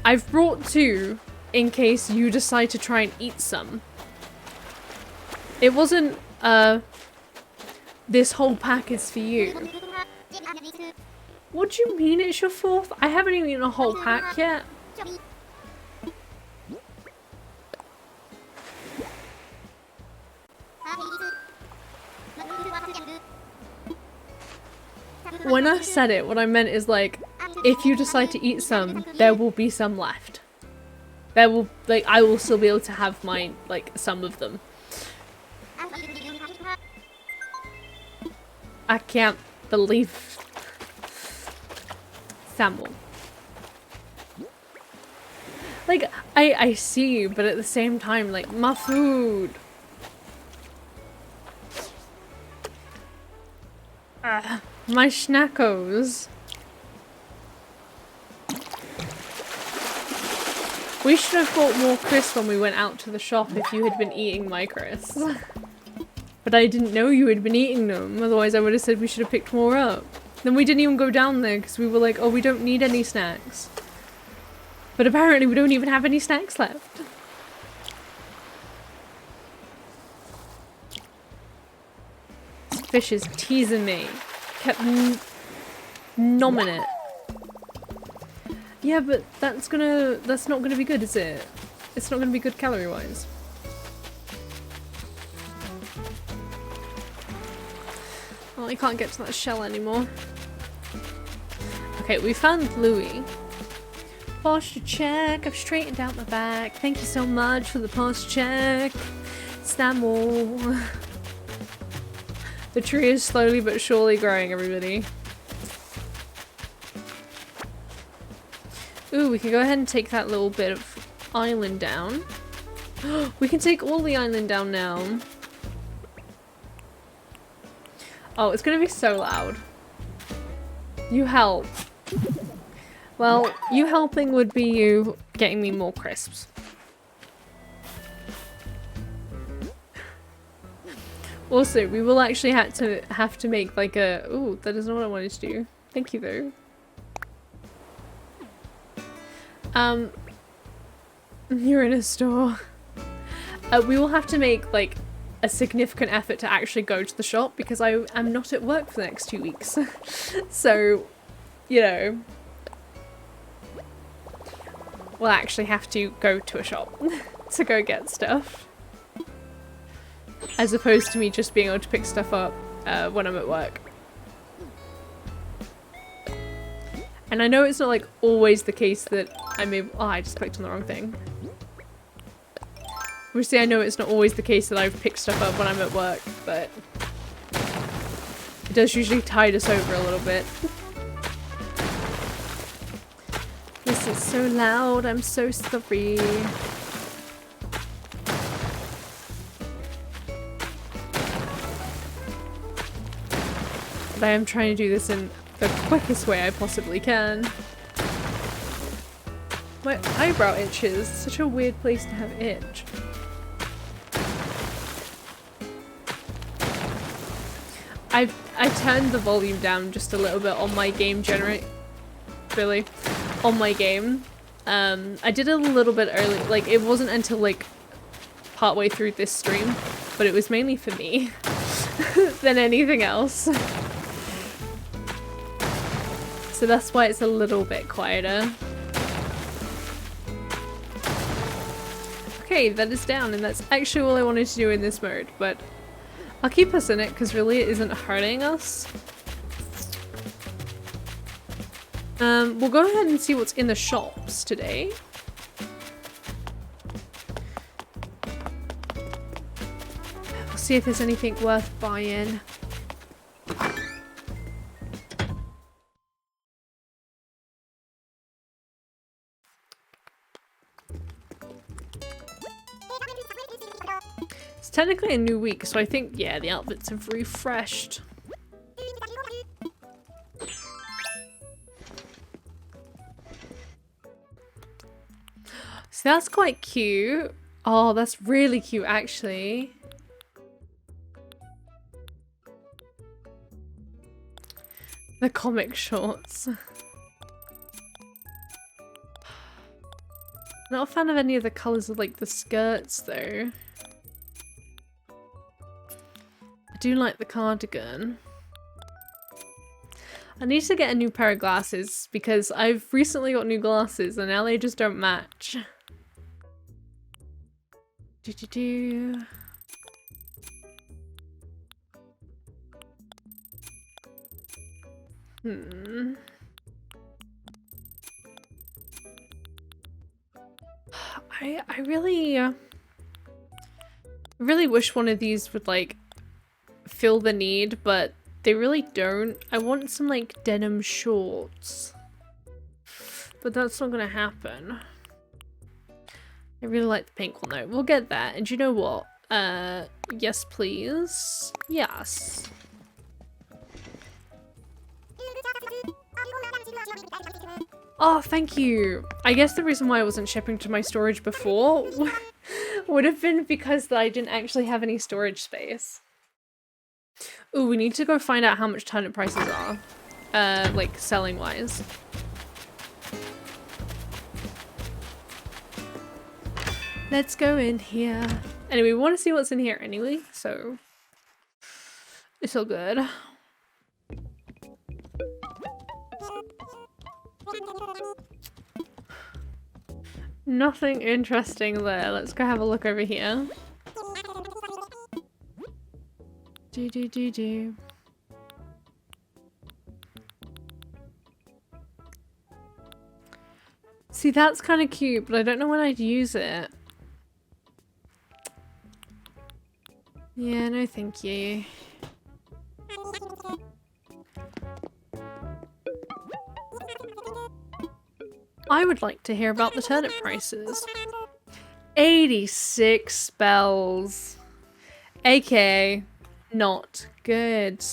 I've brought 2 in case you decide to try and eat some. It wasn't, this whole pack is for you. What do you mean it's your 4th? I haven't even eaten a whole pack yet. When I said it, what I meant is like, if you decide to eat some, there will be some left. There will, like, I will still be able to have my, like, some of them. I can't believe Samuel. Like, I see you, but at the same time, like, my food. My schnackos. We should have bought more crisps when we went out to the shop if you had been eating my crisps. But I didn't know you had been eating them, otherwise I would have said we should have picked more up. Then we didn't even go down there because we were like, oh, we don't need any snacks. But apparently we don't even have any snacks left. This fish is teasing me. Kept nomming it. Yeah, but that's not gonna be good, is it? It's not gonna be good calorie-wise. Well, I can't get to that shell anymore. Okay, we found Louie. Posture check. I've straightened out my back. Thank you so much for the posture check. Stamble. The tree is slowly but surely growing, everybody. Ooh, we can go ahead and take that little bit of island down. We can take all the island down now. Oh, it's gonna be so loud. You help. Well, you helping would be you getting me more crisps. Also, we will actually have to make like a... Ooh, that is not what I wanted to do. Thank you though. You're in a store. We will have to make like a significant effort to actually go to the shop because I am not at work for the next 2 weeks. So, you know, we'll actually have to go to a shop to go get stuff. As opposed to me just being able to pick stuff up when I'm at work. And I know it's not like always the case that I'm able— oh, I just clicked on the wrong thing. Obviously I know it's not always the case that I've picked stuff up when I'm at work, but it does usually tide us over a little bit. This is so loud, I'm so sorry. But I am trying to do this in the quickest way I possibly can. My eyebrow itches. Such a weird place to have itch. I turned the volume down just a little bit on my game on my game. I did it a little bit early, like it wasn't until like partway through this stream, but it was mainly for me than anything else. So that's why it's a little bit quieter. Okay, that is down, and that's actually all I wanted to do in this mode, but I'll keep us in it because really it isn't hurting us. We'll go ahead and see what's in the shops today. We'll see if there's anything worth buying. It's technically a new week, so I think, yeah, the outfits have refreshed. So that's quite cute. Oh, that's really cute, actually. The comic shorts. Not a fan of any of the colours of like the skirts though. I do like the cardigan. I need to get a new pair of glasses because I've recently got new glasses and now they just don't match. I really wish one of these would like fill the need, but they really don't. I want some like denim shorts, but that's not gonna happen. I really like the pink one though. We'll get that. And you know what? Yes please. Yes. Oh, thank you. I guess the reason why I wasn't shipping to my storage before would have been because I didn't actually have any storage space. Ooh, we need to go find out how much turnip prices are. Like selling wise. Let's go in here. Anyway, we want to see what's in here anyway, so it's all good. Nothing interesting there. Let's go have a look over here. Do. See, that's kind of cute, but I don't know when I'd use it. Yeah, no thank you. I would like to hear about the turnip prices. 86 spells. AKA, not good.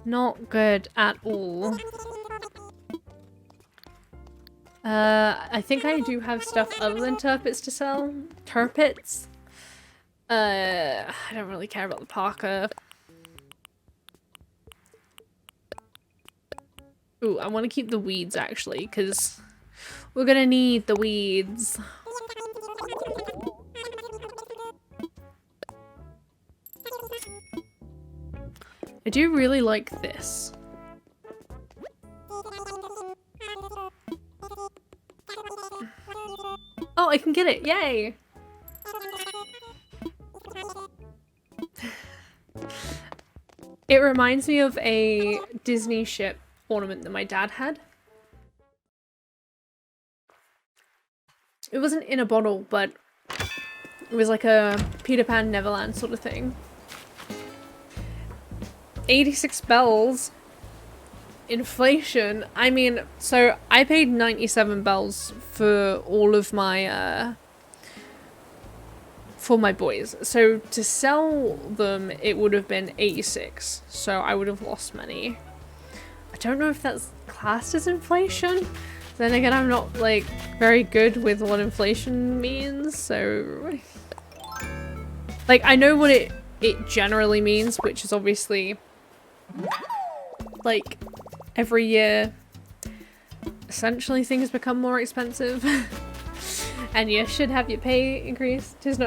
Not good at all. I think I do have stuff other than turpits to sell. Turpits? I don't really care about the Parker. Ooh, I want to keep the weeds actually, because we're gonna need the weeds. I do really like this. Oh, I can get it! Yay! It reminds me of a Disney ship ornament that my dad had. It wasn't in a bottle, but it was like a Peter Pan Neverland sort of thing. 86 bells. Inflation. I mean, so I paid 97 bells for all of my, for my boys. So to sell them, it would have been 86. So I would have lost money. I don't know if that's classed as inflation. Then again, I'm not, like, very good with what inflation means, so... Like, I know what it generally means, which is obviously... Like, every year, essentially things become more expensive. And you should have your pay increase. Tis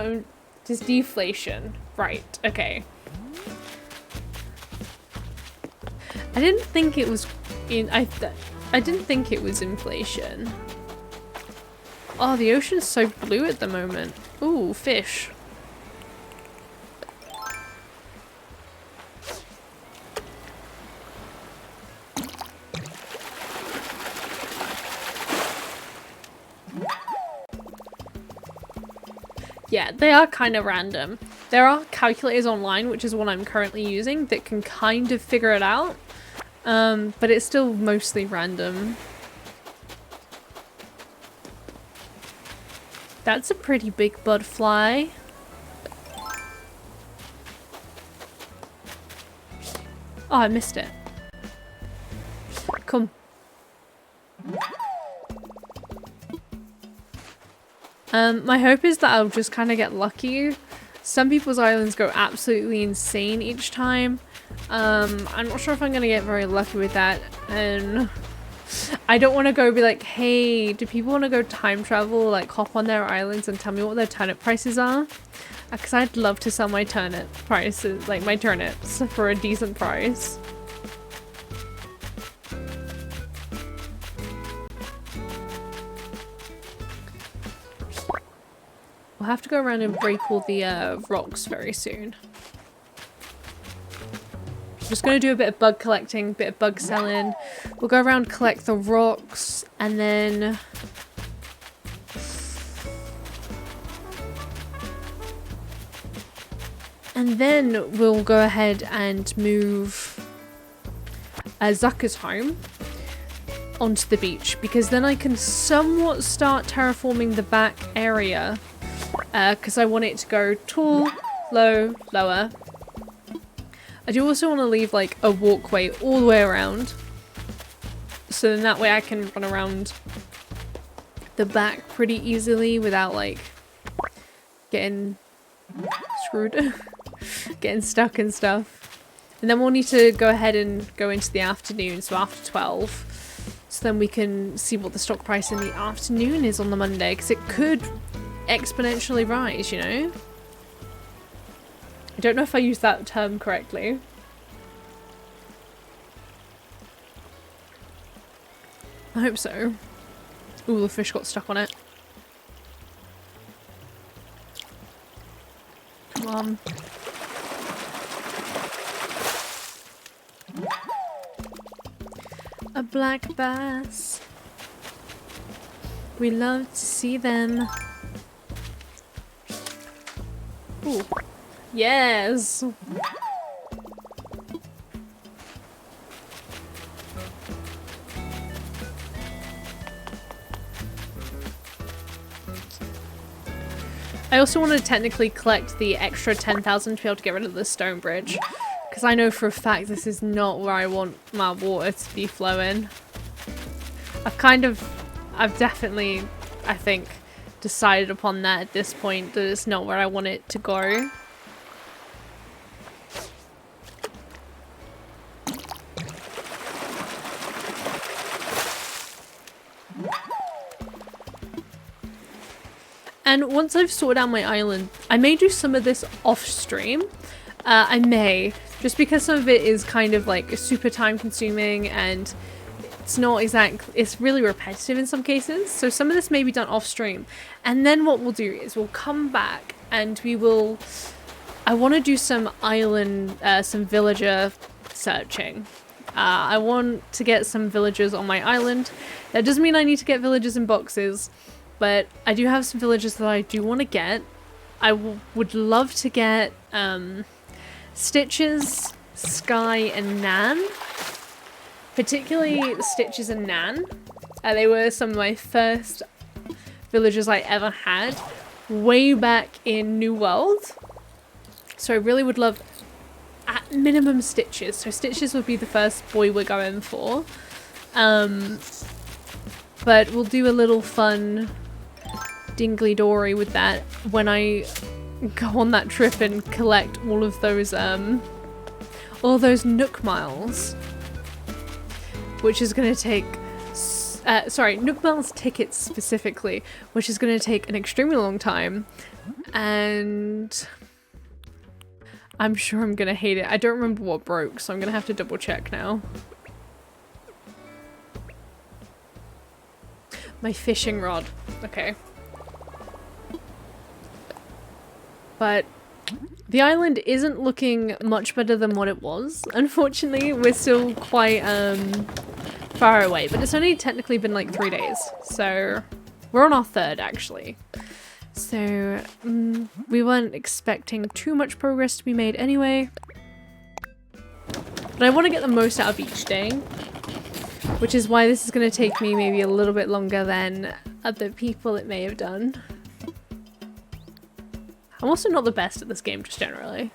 deflation. Right, okay. I didn't think it was I didn't think it was inflation. Oh, the ocean's so blue at the moment. Ooh, fish. Yeah, they are kind of random. There are calculators online, which is what I'm currently using, that can kind of figure it out. But it's still mostly random. That's a pretty big butterfly. Oh, I missed it. Come. My hope is that I'll just kind of get lucky. Some people's islands go absolutely insane each time. I'm not sure if I'm gonna get very lucky with that, and I don't want to go be like, hey, do people want to go time travel, like hop on their islands and tell me what their turnip prices are? Because I'd love to sell my turnip prices, like my turnips, for a decent price. We'll have to go around and break all the rocks very soon. Just gonna do a bit of bug collecting, bit of bug selling. We'll go around, collect the rocks, and then we'll go ahead and move Zucker's home onto the beach, because then I can somewhat start terraforming the back area, because I want it to go tall, low, lower. I do also want to leave like a walkway all the way around, so then that way I can run around the back pretty easily without like getting screwed, getting stuck and stuff. And then we'll need to go ahead and go into the afternoon, so after 12, so then we can see what the stock price in the afternoon is on the Monday, because it could exponentially rise, you know? I don't know if I used that term correctly. I hope so. Ooh, the fish got stuck on it. Come on. A black bass. We love to see them. Ooh. Yes! I also want to technically collect the extra 10,000 to be able to get rid of the stone bridge. Because I know for a fact this is not where I want my water to be flowing. I've definitely, I think, decided upon that at this point, that it's not where I want it to go. And once I've sorted out my island, I may do some of this off stream. I may, just because some of it is kind of like super time consuming and it's not it's really repetitive in some cases. So some of this may be done off stream. And then what we'll do is we'll come back and I want to do some island, some villager searching. I want to get some villagers on my island. That doesn't mean I need to get villagers in boxes. But I do have some villagers that I do want to get. I would love to get Stitches, Sky, and Nan. Particularly Stitches and Nan. They were some of my first villagers I ever had way back in New World. So I really would love at minimum Stitches. So Stitches would be the first boy we're going for. But we'll do a little fun dingly dory with that when I go on that trip and collect all those Nook miles, which is going to take Nook miles tickets specifically, which is going to take an extremely long time, and I'm sure I'm going to hate it. I don't remember what broke, so I'm going to have to double check now. My fishing rod. Okay. But the island isn't looking much better than what it was. Unfortunately, we're still quite far away, but it's only technically been like 3 days. So we're on our third actually. So we weren't expecting too much progress to be made anyway. But I want to get the most out of each day, which is why this is going to take me maybe a little bit longer than other people it may have done. I'm also not the best at this game, just generally.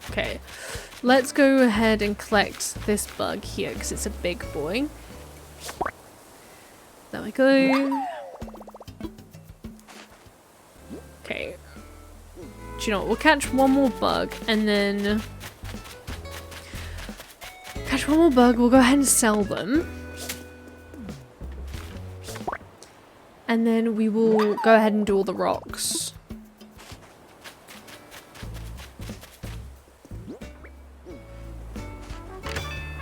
Okay, let's go ahead and collect this bug here, because it's a big boy. There we go. Okay. Do you know what? We'll catch one more bug, and then... Catch one more bug, we'll go ahead and sell them. And then we will go ahead and do all the rocks.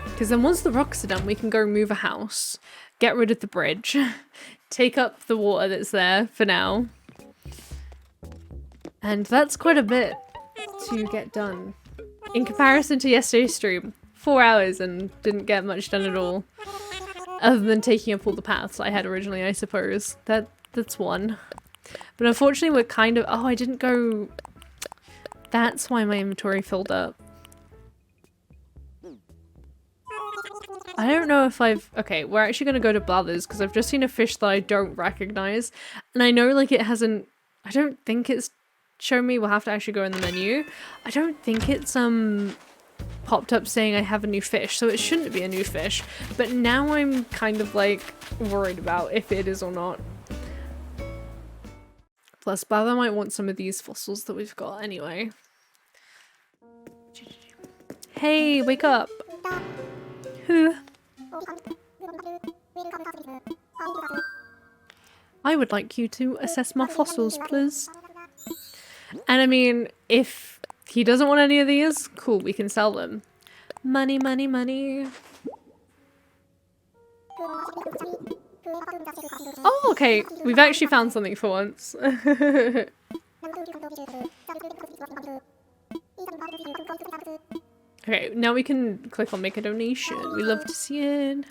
Because then once the rocks are done, we can go move a house, get rid of the bridge, take up the water that's there for now. And that's quite a bit to get done. In comparison to yesterday's stream, 4 hours and didn't get much done at all. Other than taking up all the paths I had originally, I suppose. That's one. But unfortunately we're kind of... Oh, I didn't go... That's why my inventory filled up. I don't know if I've... Okay, we're actually going to go to Blathers because I've just seen a fish that I don't recognize. And I know like it hasn't... I don't think it's shown me. We'll have to actually go in the menu. I don't think it's popped up saying I have a new fish, so it shouldn't be a new fish. But now I'm kind of like worried about if it is or not. Plus, Blather might want some of these fossils that we've got anyway. Hey, wake up! Who? I would like you to assess my fossils, please. And I mean, if he doesn't want any of these, cool, we can sell them. Money, money, money. Oh, okay. We've actually found something for once. Okay, now we can click on make a donation. We love to see it.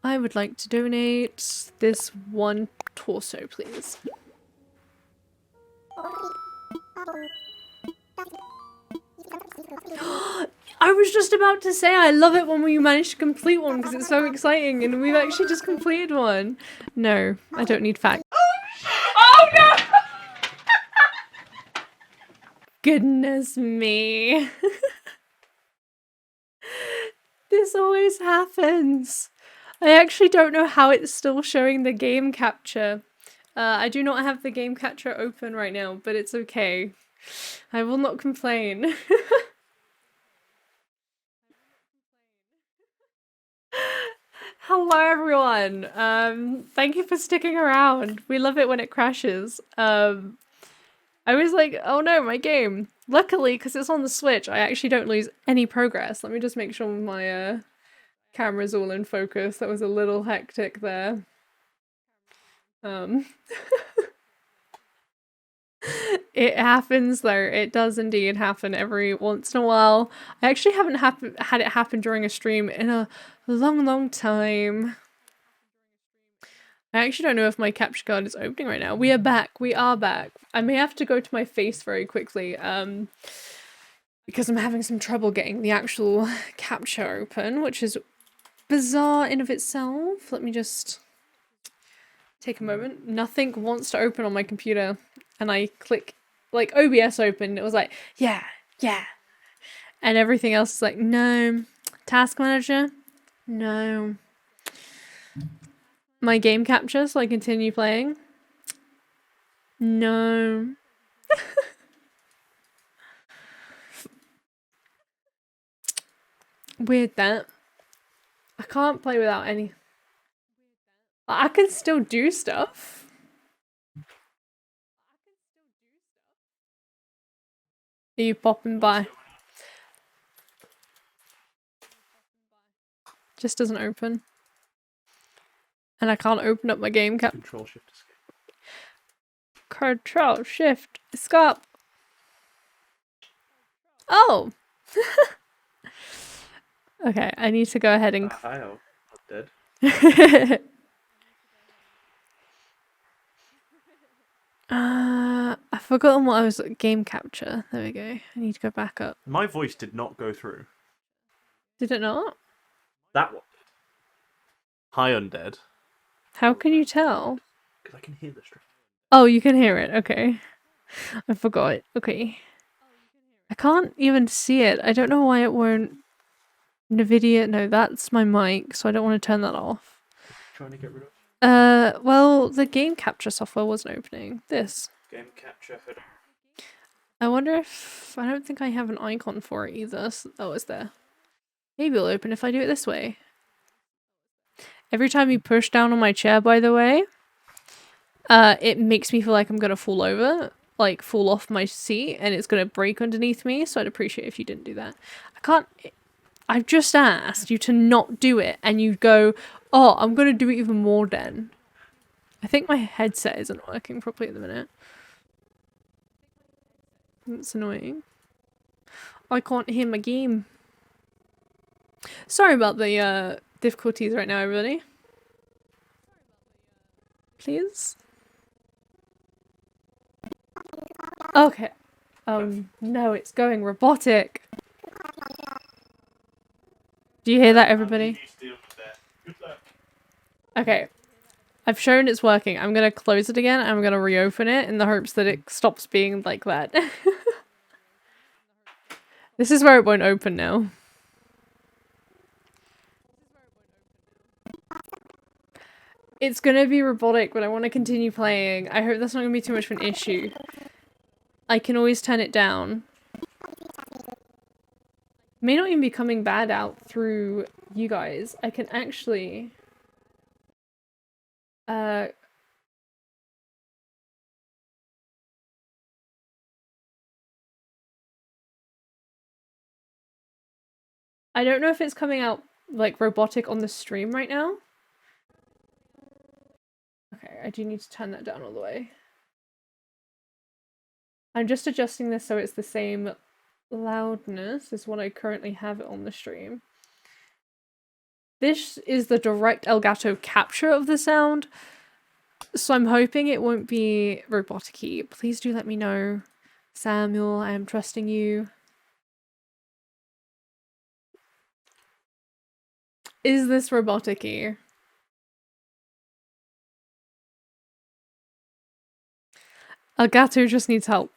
I would like to donate this one torso, please. I was just about to say I love it when we manage to complete one because it's so exciting and we've actually just completed one. No, I don't need facts. Oh no! Goodness me. This always happens. I actually don't know how it's still showing the game capture. I do not have the game capture open right now, but it's okay. I will not complain. Hello everyone. Thank you for sticking around. We love it when it crashes. I was like, oh no, my game. Luckily, because it's on the Switch, I actually don't lose any progress. Let me just make sure my camera's all in focus. That was a little hectic there. It happens though. It does indeed happen every once in a while. I actually haven't had it happen during a stream in a long time. I actually don't know if my capture card is opening right now. We are back. We are back. I may have to go to my face very quickly, because I'm having some trouble getting the actual capture open, which is bizarre in of itself. Let me just take a moment. Nothing wants to open on my computer, and I click, like, OBS opened. It was like, yeah, and everything else is like, no. Task manager, no. My game capture, so I continue playing, no. Weird that. I can't play without any. I can still do stuff. Are you popping by? Just doesn't open. And I can't open up my game cap. Control Shift Escape. Control Shift Escape. Oh! Okay, I need to go ahead and... Hi, I'm dead. I've forgotten what I was... Game capture. There we go. I need to go back up. My voice did not go through. Did it not? That one did. Hi, Undead. How can you tell? Because I can hear the stream. Oh, you can hear it. Okay. I forgot. Okay. I can't even see it. I don't know why it won't... NVIDIA... No, that's my mic, so I don't want to turn that off. Trying to get rid of? Well, the game capture software wasn't opening. This. Game capture. I wonder if... I don't think I have an icon for it either. Oh, it's there. Maybe it'll open if I do it this way. Every time you push down on my chair, by the way, it makes me feel like I'm gonna fall over. Like, fall off my seat, and it's gonna break underneath me, so I'd appreciate if you didn't do that. I can't... I've just asked you to not do it, and you go, oh, I'm gonna do it even more then. I think my headset isn't working properly at the minute. That's annoying. I can't hear my game. Sorry about the difficulties right now, everybody. Please? Okay. No, it's going robotic. Do you hear that, everybody? Okay. I've shown it's working. I'm gonna close it again and I'm gonna reopen it in the hopes that it stops being like that. This is where it won't open now. It's gonna be robotic, but I want to continue playing. I hope that's not gonna be too much of an issue. I can always turn it down. May not even be coming bad out through you guys. I can actually... I don't know if it's coming out, like, robotic on the stream right now. Okay, I do need to turn that down all the way. I'm just adjusting this so it's the same loudness as what I currently have it on the stream. This is the direct Elgato capture of the sound, so I'm hoping it won't be robotic-y. Please do let me know. Samuel, I am trusting you. Is this robotic-y? Elgato just needs help.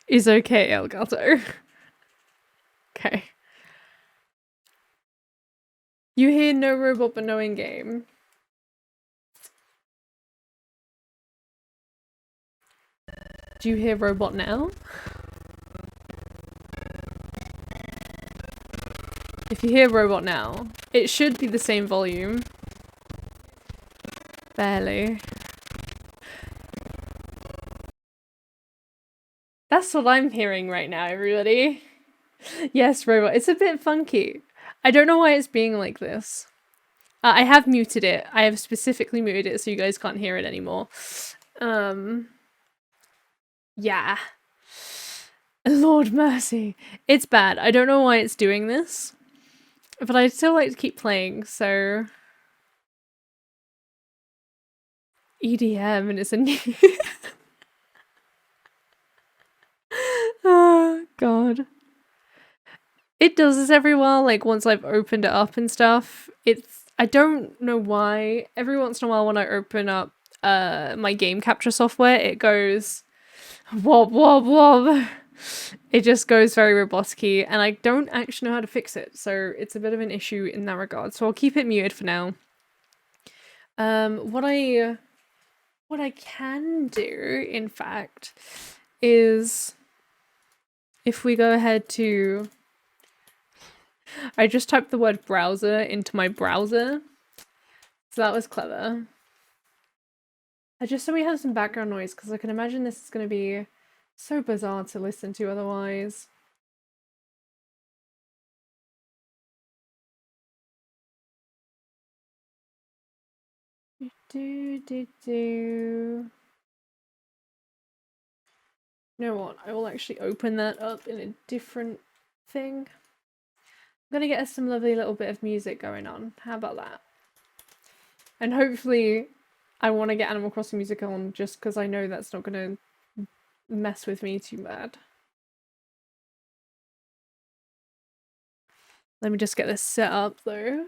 Is okay, Elgato. Okay. You hear no robot but no in-game. Do you hear robot now? If you hear robot now, it should be the same volume. Barely. That's what I'm hearing right now, everybody. Yes, robot. It's a bit funky. I don't know why it's being like this. I have muted it. I have specifically muted it so you guys can't hear it anymore. Yeah. Lord mercy. It's bad. I don't know why it's doing this. But I'd still like to keep playing, so... EDM, and it's a new... Oh, God. It does this every while, like, once I've opened it up and stuff. I don't know why. Every once in a while when I open up my game capture software, it goes... Wob, wob, wob. It just goes very robotic-y, and I don't actually know how to fix it, so it's a bit of an issue in that regard. So I'll keep it muted for now. What I can do, in fact, is if we go ahead to... I just typed the word browser into my browser, so that was clever. I just so we have some background noise, because I can imagine this is going to be so bizarre to listen to otherwise. You know what? I will actually open that up in a different thing. I'm gonna get us some lovely little bit of music going on. How about that? And hopefully I want to get Animal Crossing music on just because I know that's not gonna mess with me too bad. Let me just get this set up though.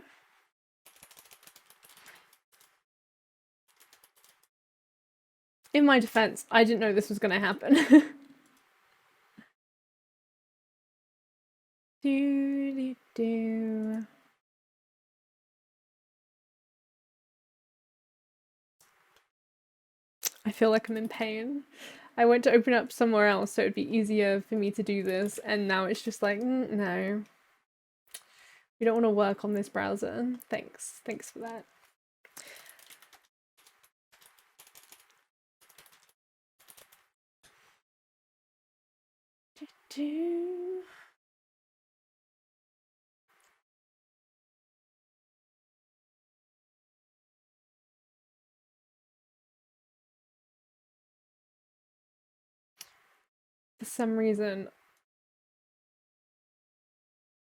In my defense, I didn't know this was gonna happen. I feel like I'm in pain. I went to open up somewhere else so it'd be easier for me to do this, and now it's just like, no. We don't want to work on this browser. Thanks. Thanks for that. For some reason...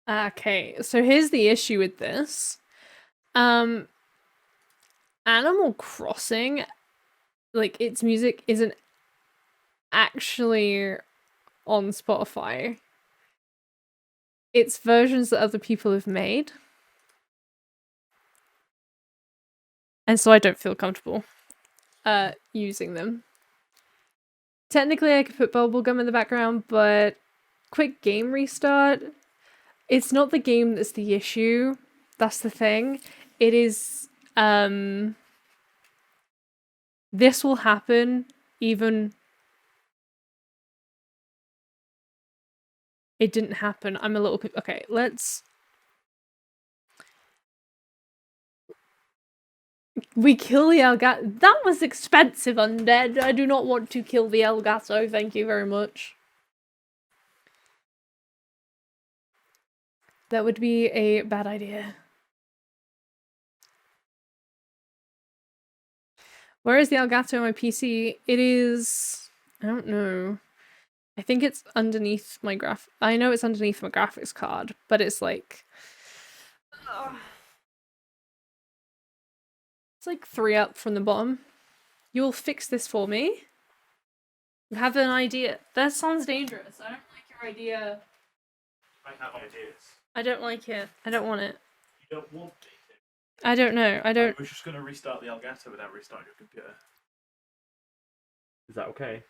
Okay, so here's the issue with this. Animal Crossing, like, its music isn't actually on Spotify. It's versions that other people have made. And so I don't feel comfortable using them. Technically I could put bubblegum in the background, but quick game restart. It's not the game that's the issue. That's the thing. It is, this will happen even... It didn't happen. I'm a little... Okay, let's... We kill the Elgato. That was expensive, undead. I do not want to kill the Elgato. Thank you very much. That would be a bad idea. Where is the Elgato on my PC? It is... I don't know. I think it's underneath my I know it's underneath my graphics card, but it's like... It's like 3 up from the bottom. You'll fix this for me? You have an idea. That sounds dangerous. I don't like your idea. I have ideas. I don't like it. I don't want it. You don't want me? I don't know. I I don't. was just going to restart the Elgato without restarting your computer. Is that okay?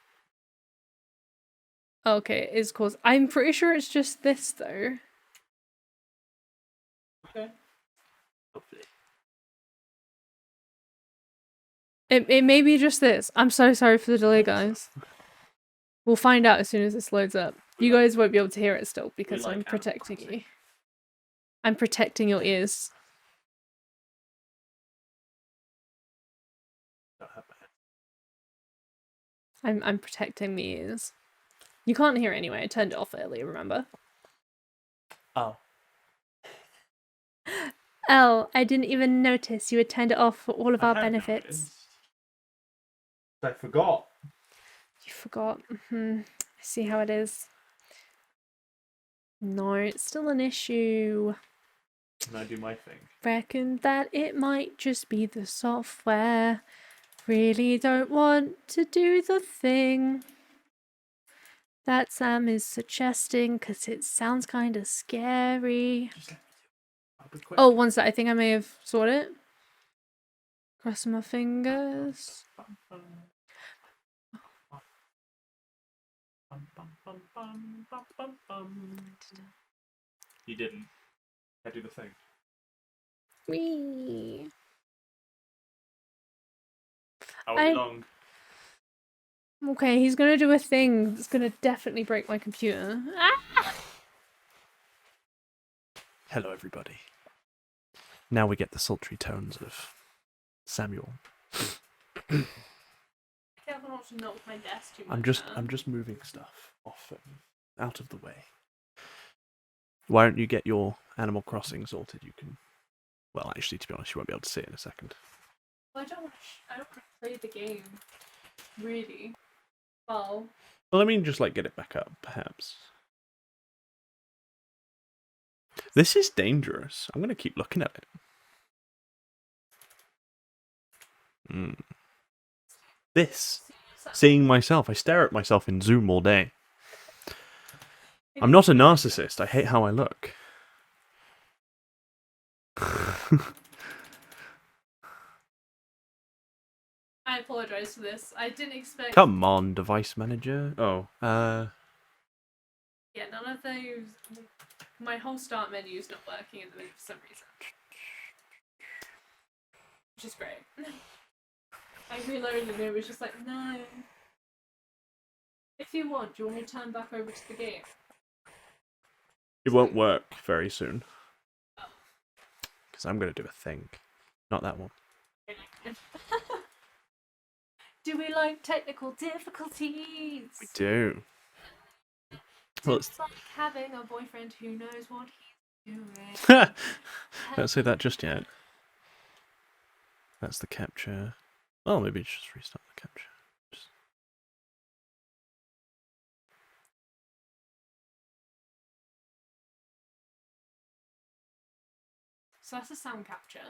Okay, it's cause I'm pretty sure it's just this though. Okay. Hopefully. It may be just this. I'm so sorry for the delay, guys. We'll find out as soon as this loads up. You guys won't be able to hear it still because I'm protecting you. I'm protecting your ears. I'm protecting the ears. You can't hear it anyway. I turned it off earlier, remember? Oh. Oh, I didn't even notice you had turned it off for all of our benefits. I forgot. You forgot. I see how it is. No, it's still an issue. Can I do my thing? Reckon that it might just be the software. Really don't want to do the thing that Sam is suggesting because it sounds kind of scary. I'll be quick. Oh, one sec. I think I may have sorted it. Crossing my fingers. You didn't. I do the thing. Whee. I won't be long. Okay, he's gonna do a thing that's gonna definitely break my computer. Ah! Hello, everybody. Now we get the sultry tones of Samuel. Careful not to knock my desk too I'm much. just moving stuff off out of the way. Why don't you get your Animal Crossing sorted? You can. Well, actually, to be honest, you won't be able to see it in a second. Well, I don't want to play the game. Really. Well, I mean, just like get it back up, perhaps. This is dangerous. I'm gonna keep looking at it. This. Seeing myself. I stare at myself in Zoom all day. I'm not a narcissist. I hate how I look. I apologize for this. I didn't expect. Come on, device manager. Oh, Yeah, none of those. My whole start menu is not working at the minute for some reason. Which is great. I reloaded and it was just like, no. If you want, do you want me to turn back over to the game? It won't work very soon. Because I'm going to do a thing. Not that one. Do we like technical difficulties? We do. Well, it's like having a boyfriend who knows what he's doing. Don't say that just yet. That's the capture. Oh, maybe just restart the capture. So that's a sound capture.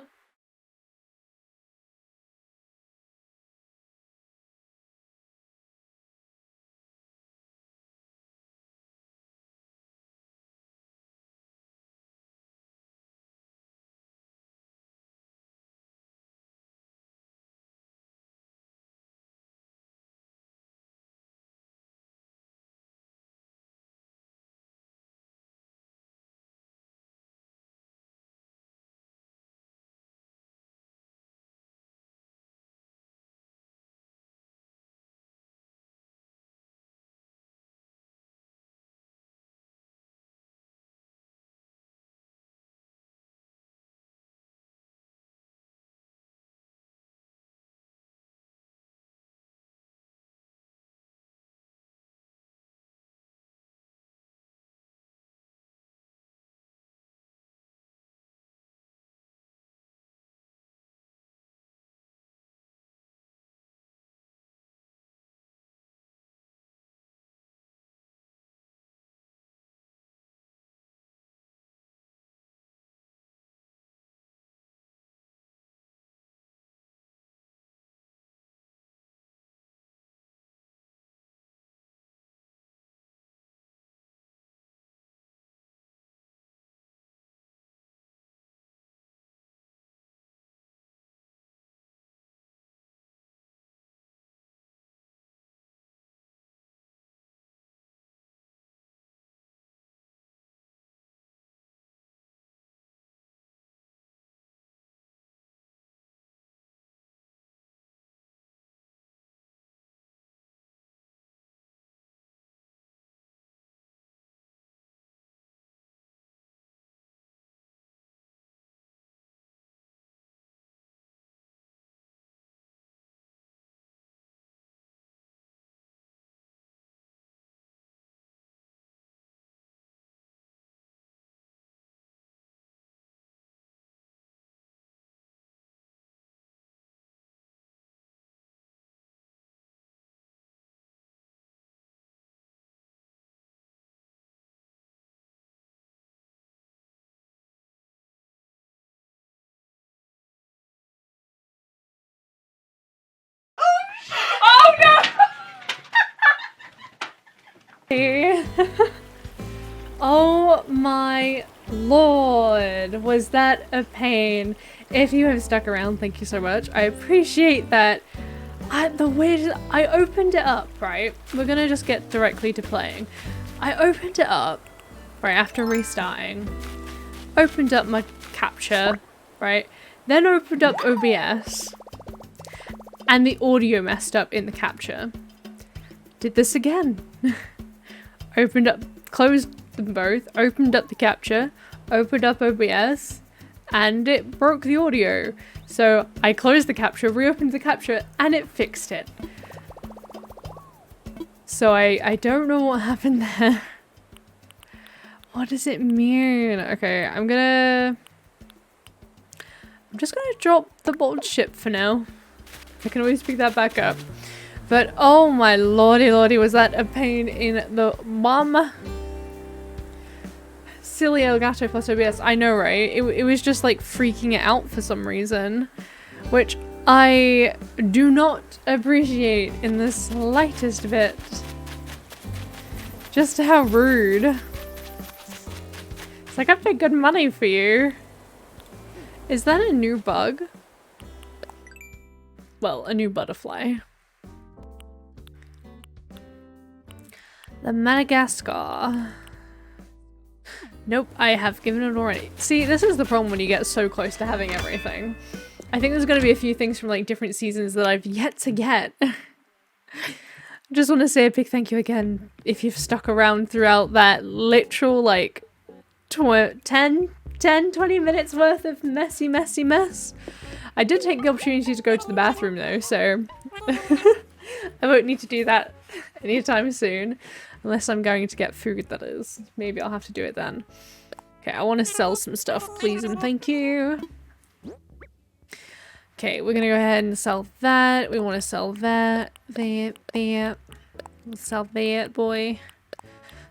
happy. Oh my lord, was that a pain? If you have stuck around, thank you so much. I appreciate that. The weirdest, I opened it up, right? We're gonna just get directly to playing. I opened it up, right, after restarting. Opened up my capture, right? Then opened up OBS. And the audio messed up in the capture. Did this again. Opened up, closed them both, opened up the capture, opened up OBS, and it broke the audio. So I closed the capture, reopened the capture, and it fixed it. So I don't know what happened there. What does it mean? Okay, I'm just gonna drop the bold ship for now. I can always pick that back up. But oh my lordy lordy, was that a pain in the bum? Silly Elgato plus OBS. I know, right? It was just like freaking it out for some reason, which I do not appreciate in the slightest bit. Just how rude. It's like, I paid good money for you. Is that a new bug? Well, a new butterfly. The Madagascar. Nope, I have given it already. See, this is the problem when you get so close to having everything. I think there's going to be a few things from like different seasons that I've yet to get. Just want to say a big thank you again if you've stuck around throughout that literal like 10, 20 minutes worth of messy mess. I did take the opportunity to go to the bathroom though, so I won't need to do that anytime soon. Unless I'm going to get food, that is. Maybe I'll have to do it then. Okay, I want to sell some stuff, please and thank you. Okay, we're gonna go ahead and sell that. We want to sell that. That. We'll sell that, boy.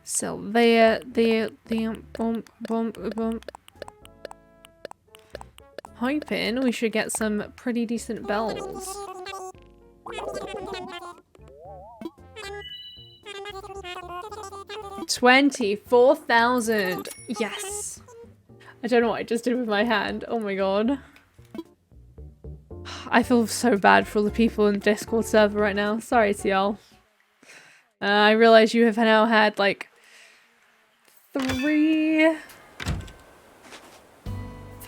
Sell that. Boom, boom, boom. Hoping we should get some pretty decent bells. 24,000. Yes. I don't know what I just did with my hand. Oh my god. I feel so bad for all the people in the Discord server right now. Sorry to y'all. I realize you have now had like three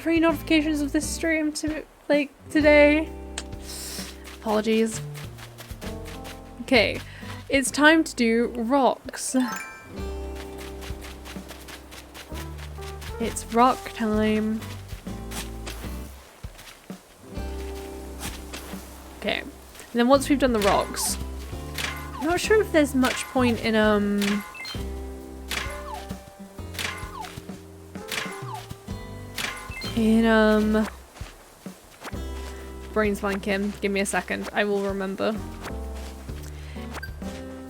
notifications of this stream to like today. Apologies. Okay. It's time to do rocks. It's rock time. Okay. And then once we've done the rocks, I'm not sure if there's much point in brains blank him. Give me a second. I will remember.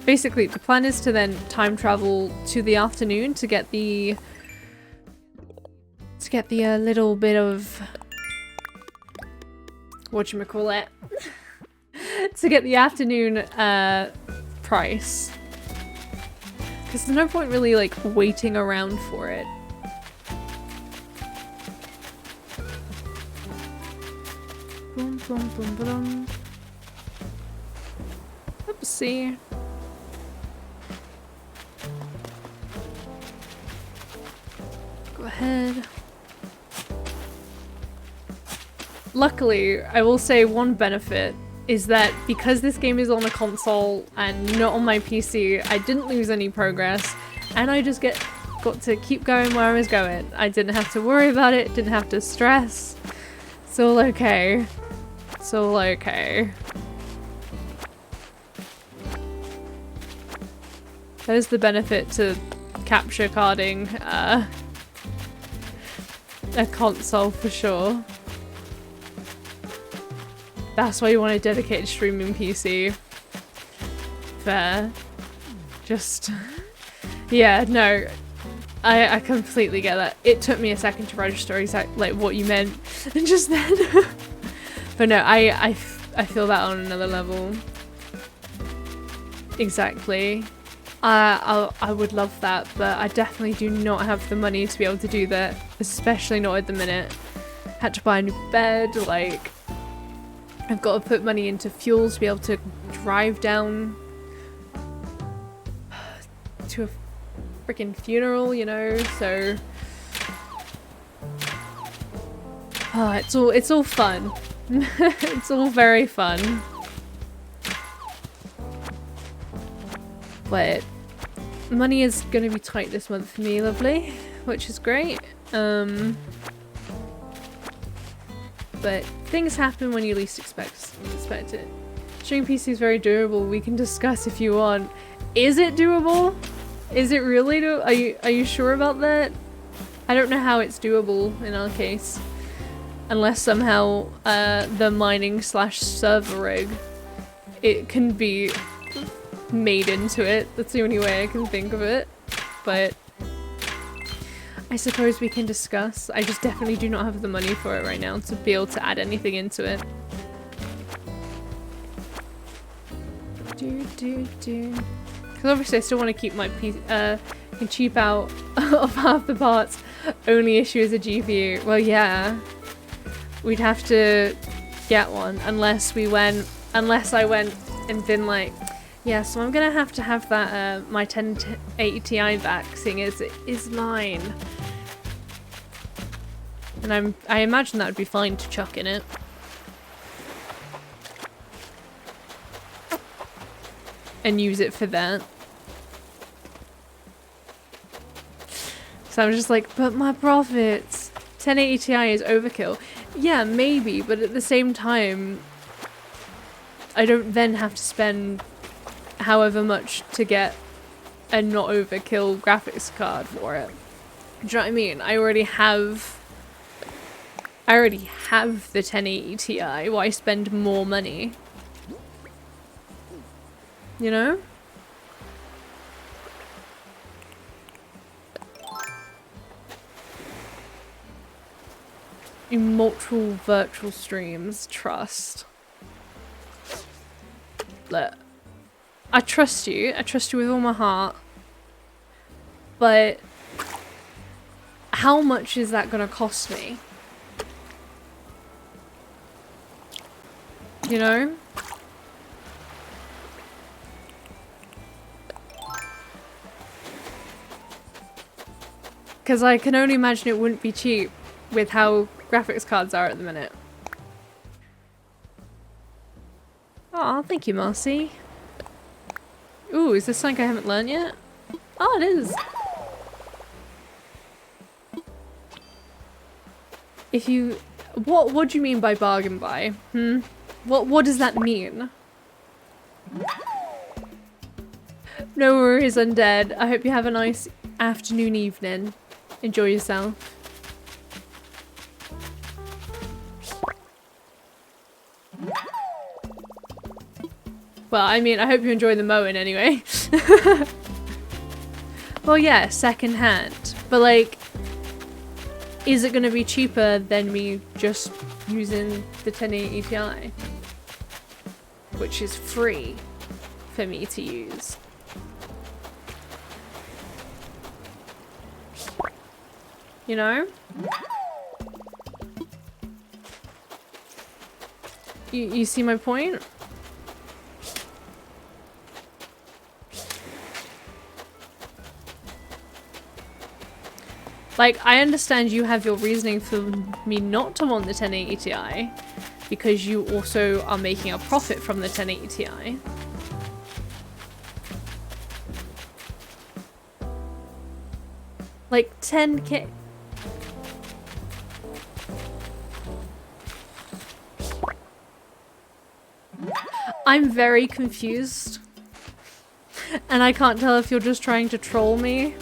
Basically, the plan is to then time travel to the afternoon to get the little bit of whatchamacallit to get the afternoon price. Because there's no point really like waiting around for it. Boom, boom, boom, boom. Oopsie. Go ahead. Luckily, I will say one benefit is that because this game is on a console and not on my PC, I didn't lose any progress and I just got to keep going where I was going. I didn't have to worry about it, didn't have to stress. It's all okay. It's all okay. That is the benefit to capture carding a console for sure. That's why you want a dedicated streaming PC. Fair. Just... yeah, no. I completely get that. It took me a second to register exactly like what you meant just then. But no, I feel that on another level. Exactly. I would love that, but I definitely do not have the money to be able to do that, especially not at the minute. Had to buy a new bed, like, I've got to put money into fuel to be able to drive down to a freaking funeral, you know, so... it's all fun. It's all very fun. But money is gonna be tight this month for me, lovely, which is great. But things happen when you least expect it. Stream PC is very doable. We can discuss if you want. Is it doable? Is it really doable? Are you sure about that? I don't know how it's doable in our case. Unless somehow the mining / server rig, it can be made into it. That's the only way I can think of it. But I suppose we can discuss. I just definitely do not have the money for it right now to be able to add anything into it. Because obviously I still want to keep my can cheap out of half the parts. Only issue is a GPU. Well, yeah. We'd have to get one unless I went and been like, yeah, so I'm gonna have that my 1080 Ti back, seeing as it is mine. And I imagine that would be fine to chuck in it. And use it for that. So I'm just like, but my profits, 1080 Ti is overkill. Yeah, maybe, but at the same time, I don't then have to spend however much to get a not overkill graphics card for it. Do you know what I mean? I already have the 1080 Ti. Why spend more money? You know? In multiple virtual streams, trust. Look, I trust you with all my heart, but how much is that gonna cost me? You know? Because I can only imagine it wouldn't be cheap with how graphics cards are at the minute. Oh, thank you, Marcy. Ooh, is this something I haven't learned yet? Oh, it is. If you... What do you mean by bargain buy? What does that mean? No worries, Undead. I hope you have a nice afternoon, evening. Enjoy yourself. Well, I mean, I hope you enjoy the mowing anyway. Well, yeah, second hand. But like, is it gonna be cheaper than me just using the 1080 Ti? Which is free for me to use. You know? You see my point? Like, I understand you have your reasoning for me not to want the 1080 Ti, because you also are making a profit from the 1080 Ti. Like, 10K. I'm very confused. And I can't tell if you're just trying to troll me.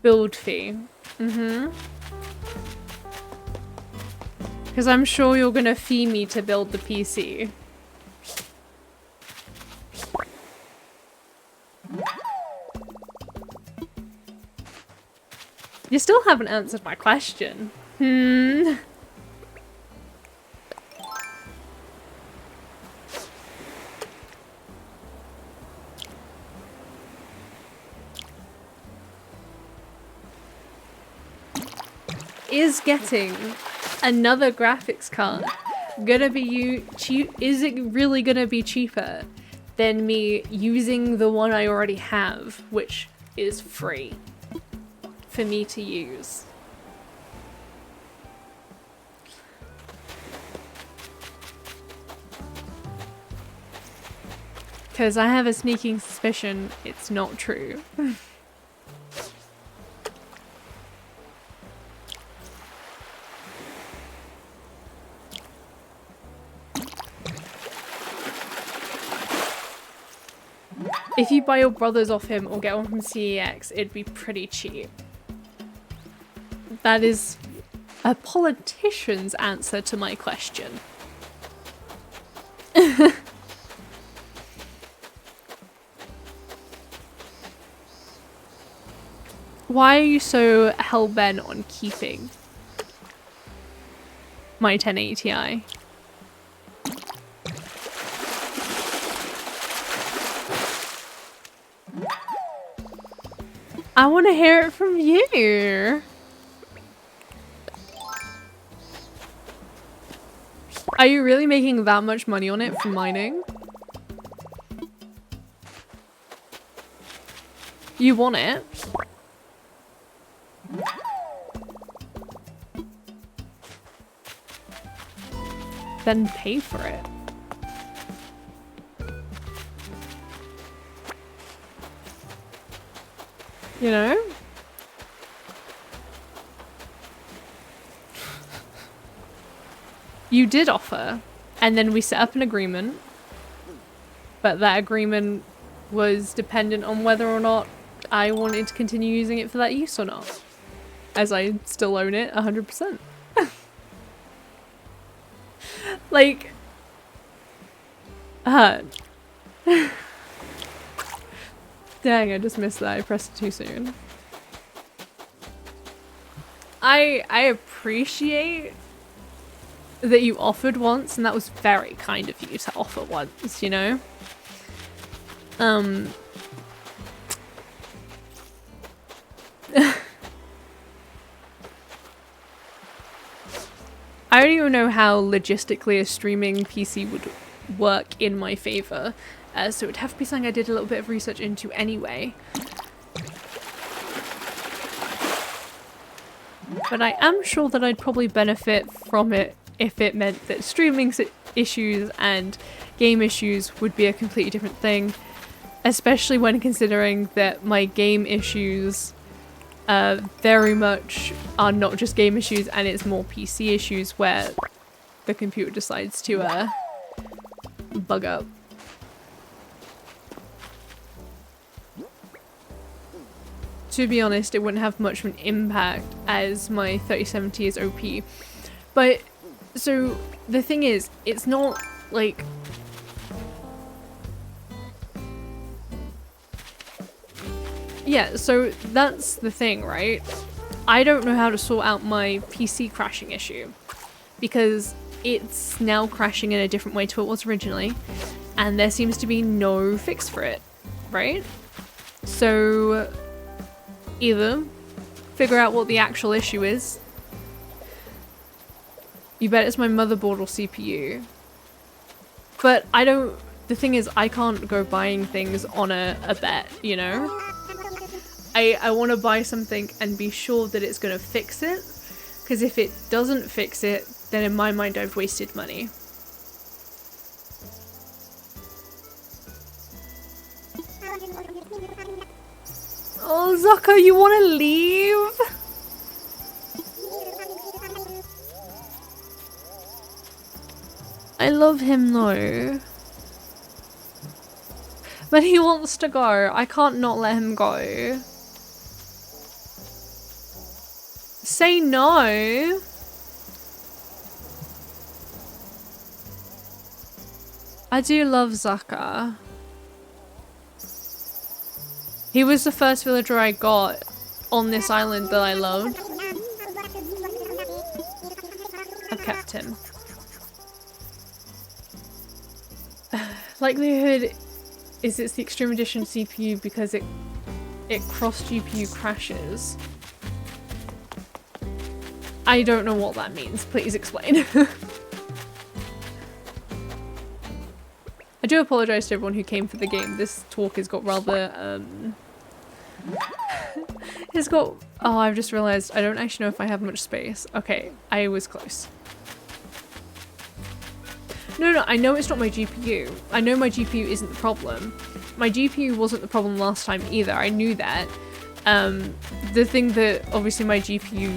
Build fee. Because I'm sure you're gonna fee me to build the PC. You still haven't answered my question. is getting another graphics card gonna be cheap? Is it really gonna be cheaper than me using the one I already have, which is free for me to use? Because I have a sneaking suspicion it's not true. If you buy your brothers off him or get one from CEX, it'd be pretty cheap. That is a politician's answer to my question. Why are you so hell-bent on keeping my 1080 Ti? I want to hear it from you. Are you really making that much money on it from mining? You want it? Then pay for it. You know? You did offer, and then we set up an agreement, but that agreement was dependent on whether or not I wanted to continue using it for that use or not, as I still own it 100%. Like, dang, I just missed that. I pressed it too soon. I appreciate that you offered once, and that was very kind of you to offer once, you know? I don't even know how logistically a streaming PC would work in my favor, so it would have to be something I did a little bit of research into anyway. But I am sure that I'd probably benefit from it if it meant that streaming issues and game issues would be a completely different thing, especially when considering that my game issues very much are not just game issues, and it's more PC issues where the computer decides to bug up. To be honest, it wouldn't have much of an impact as my 3070 is OP. But, so, the thing is, it's not, like... Yeah, so that's the thing, right? I don't know how to sort out my PC crashing issue, because it's now crashing in a different way to what it was originally, and there seems to be no fix for it, right? So... either figure out what the actual issue is. You bet it's my motherboard or CPU. But I don't... the thing is, I can't go buying things on a bet, you know? I want to buy something and be sure that it's going to fix it. Because if it doesn't fix it, then in my mind I've wasted money. Oh, Zucker, you want to leave? I love him though. But he wants to go. I can't not let him go. Say no. I do love Zucker. He was the first villager I got on this island that I loved. I've kept him. Likelihood is it's the Extreme Edition CPU because it cross GPU crashes. I don't know what that means. Please explain. I do apologise to everyone who came for the game. This talk has got rather, it's got... Oh, I've just realised I don't actually know if I have much space. Okay, I was close. No, I know it's not my GPU. I know my GPU isn't the problem. My GPU wasn't the problem last time either. I knew that. The thing that obviously my GPU,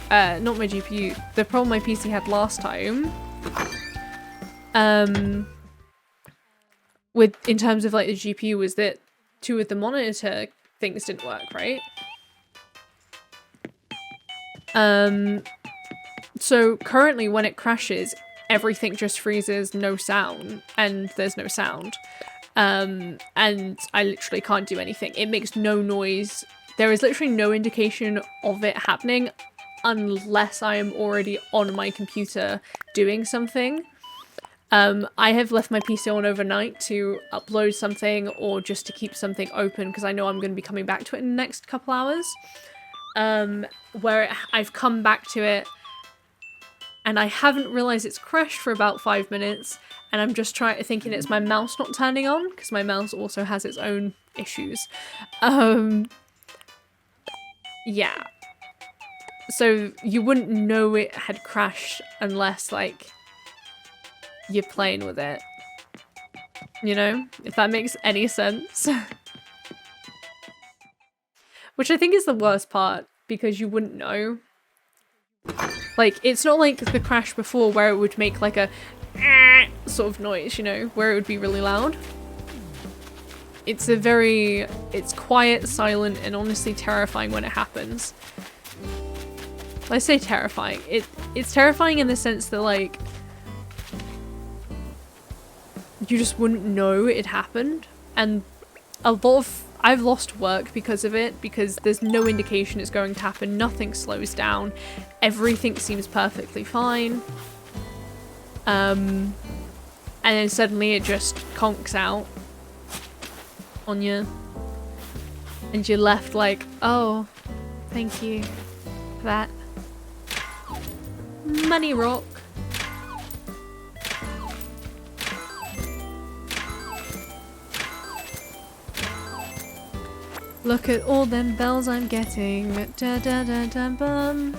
not my GPU, the problem my PC had last time, in terms of like the GPU was that 2 of the monitor things didn't work, right? So currently when it crashes, everything just freezes, no sound, and there's no sound. And I literally can't do anything. It makes no noise. There is literally no indication of it happening unless I am already on my computer doing something. I have left my PC on overnight to upload something or just to keep something open because I know I'm going to be coming back to it in the next couple hours. Where I've come back to it and I haven't realised it's crashed for about 5 minutes and I'm just thinking it's my mouse not turning on because my mouse also has its own issues. Yeah. So you wouldn't know it had crashed unless like you're playing with it. You know? If that makes any sense. Which I think is the worst part because you wouldn't know. Like, it's not like the crash before where it would make like a sort of noise, you know, where it would be really loud. It's it's quiet, silent, and honestly terrifying when it happens. I say terrifying. It's terrifying in the sense that like, you just wouldn't know it happened. And I've lost work because of it, because there's no indication it's going to happen. Nothing slows down. Everything seems perfectly fine. And then suddenly it just conks out on you. And you're left like, oh, thank you for that. Money rock. Look at all them bells I'm getting. Da da da da bum.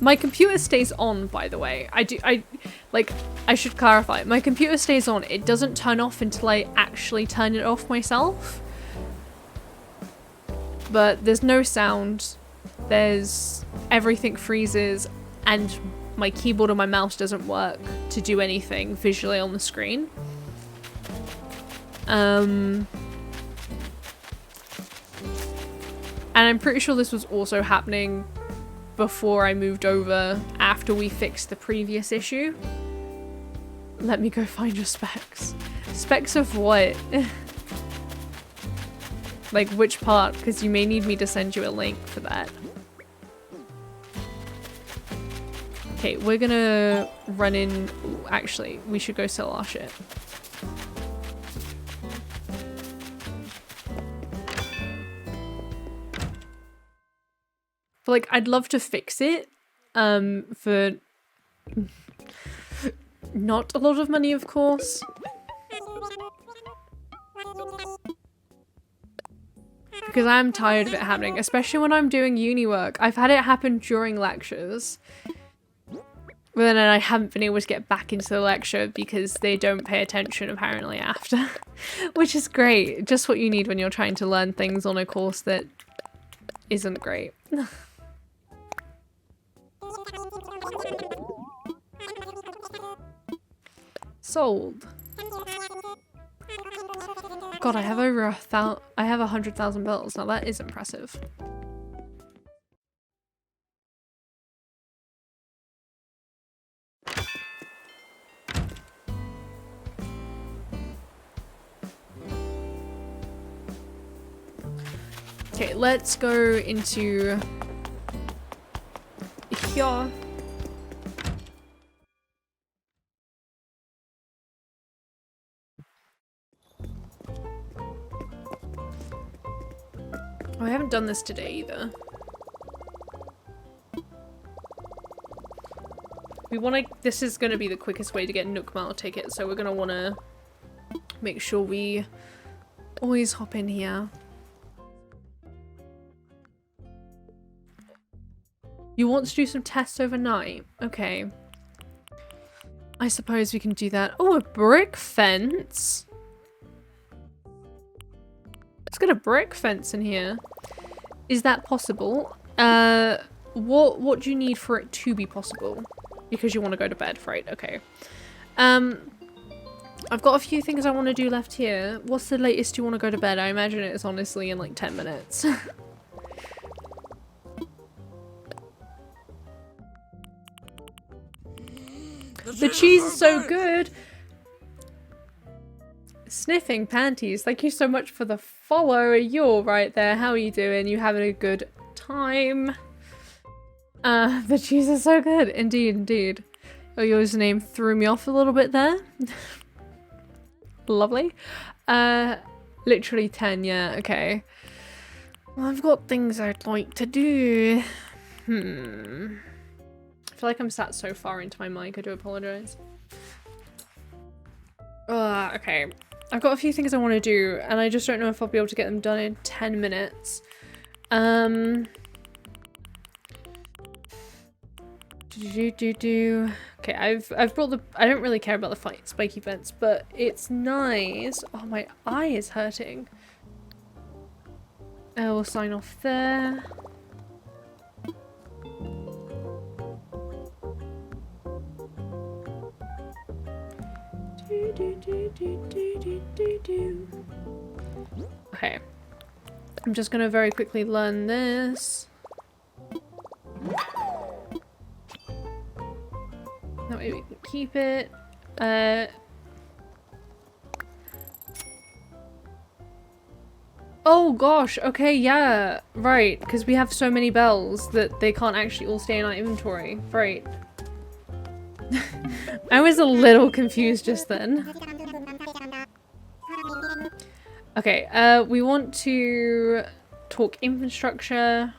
My computer stays on, by the way. I should clarify. My computer stays on. It doesn't turn off until I actually turn it off myself. But there's no sound. Everything freezes, and my keyboard or my mouse doesn't work to do anything visually on the screen. And I'm pretty sure this was also happening before I moved over, after we fixed the previous issue. Let me go find your specs. Specs of what? Like which part? Because you may need me to send you a link for that. Okay, we're gonna run in... Ooh, actually, we should go sell our shit. But like, I'd love to fix it, for not a lot of money, of course. Because I'm tired of it happening, especially when I'm doing uni work. I've had it happen during lectures. But then I haven't been able to get back into the lecture because they don't pay attention apparently after. Which is great. Just what you need when you're trying to learn things on a course that isn't great. Sold. God, I have over 100,000 bells. Now that is impressive. Okay, let's go into here. Oh, I haven't done this today either. We want to, this is going to be the quickest way to get Nook Mile tickets, so we're going to want to make sure we always hop in here. You want to do some tests overnight? Okay. I suppose we can do that. Oh, a brick fence? Let's get a brick fence in here. Is that possible? What do you need for it to be possible? Because you want to go to bed, right? Okay. I've got a few things I want to do left here. What's the latest you want to go to bed? I imagine it's honestly in like 10 minutes. The cheese is so good! Sniffing panties, thank you so much for the follow. You're right there. How are you doing? You having a good time? The cheese is so good. Indeed, indeed. Oh, your username threw me off a little bit there. Lovely. Literally 10, yeah, okay. Well, I've got things I'd like to do. I feel like I'm sat so far into my mic, I do apologize. Okay. I've got a few things I want to do, and I just don't know if I'll be able to get them done in 10 minutes. Okay, I've brought the, I don't really care about the spiky fence, but it's nice. Oh, my eye is hurting. We'll sign off there. Okay. I'm just gonna very quickly learn this. That way we can keep it. Oh gosh, okay, yeah, right, because we have so many bells that they can't actually all stay in our inventory. Right. I was a little confused just then. Okay, we want to talk infrastructure.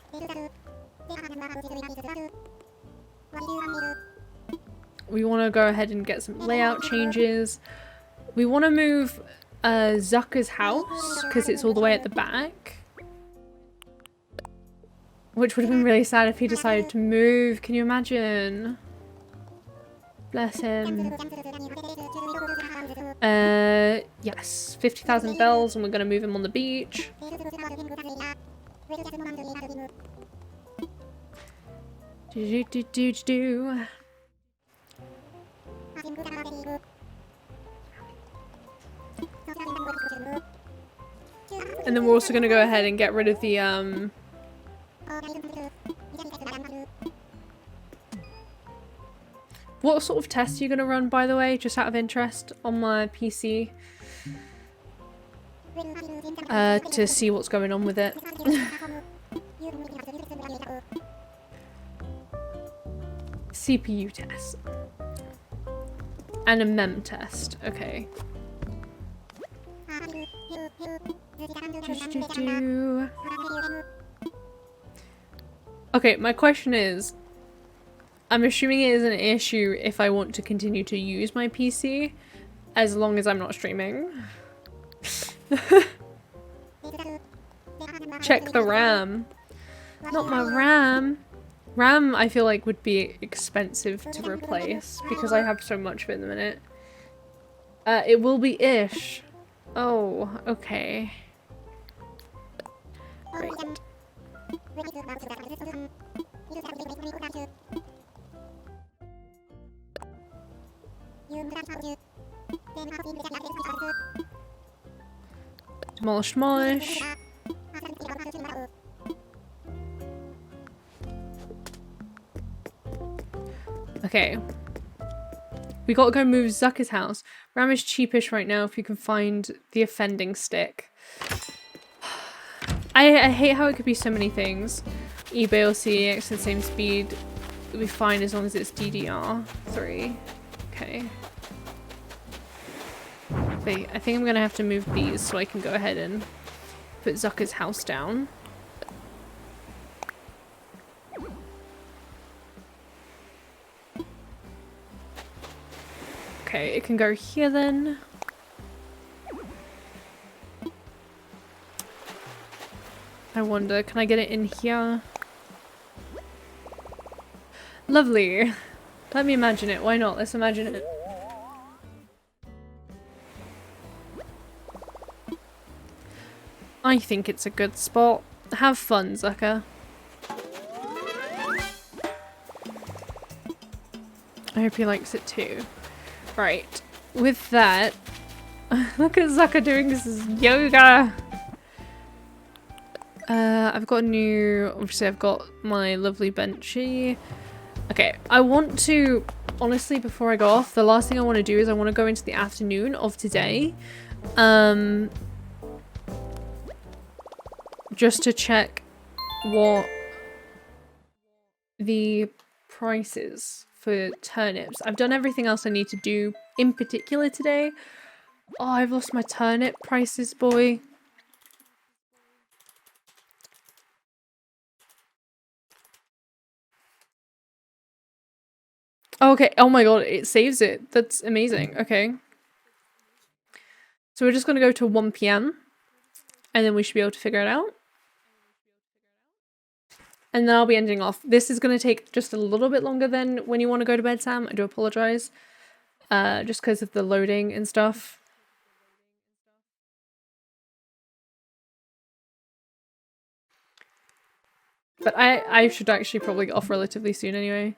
We want to go ahead and get some layout changes. We want to move Zucker's house because it's all the way at the back. Which would have been really sad if he decided to move. Can you imagine? Bless him. Yes, 50,000 bells, and we're gonna move him on the beach. And then we're also gonna go ahead and get rid of the What sort of tests are you going to run, by the way, just out of interest, on my PC? To see what's going on with it. CPU test. And a mem test. Okay. Okay, my question is, I'm assuming it is an issue if I want to continue to use my PC, as long as I'm not streaming. Check the RAM. Not my RAM. RAM, I feel like, would be expensive to replace, because I have so much of it in the minute. It will be ish. Oh, okay. Great. Demolish, demolish. Okay. We gotta go move Zucker's house. Ram is cheapish right now if you can find the offending stick. I hate how it could be so many things. eBay or CEX at the same speed. It'll be fine as long as it's DDR3. Okay. Wait, I think I'm gonna have to move these so I can go ahead and put Zucker's house down. Okay, it can go here then. I wonder, can I get it in here? Lovely. Let me imagine it. Why not? Let's imagine it. I think it's a good spot. Have fun, Zucker. I hope he likes it too. Right. With that, look at Zucker doing this yoga. I've got a new, obviously I've got my lovely benchy. Okay, I want to, honestly, before I go off, the last thing I want to do is I want to go into the afternoon of today. Just to check what the price is for turnips. I've done everything else I need to do in particular today. Oh, I've lost my turnip prices, boy. Okay, oh my god, it saves it. That's amazing. Okay. So we're just gonna go to 1 PM and then we should be able to figure it out. And then I'll be ending off. This is gonna take just a little bit longer than when you want to go to bed, Sam. I do apologize. Just because of the loading and stuff. But I should actually probably get off relatively soon anyway.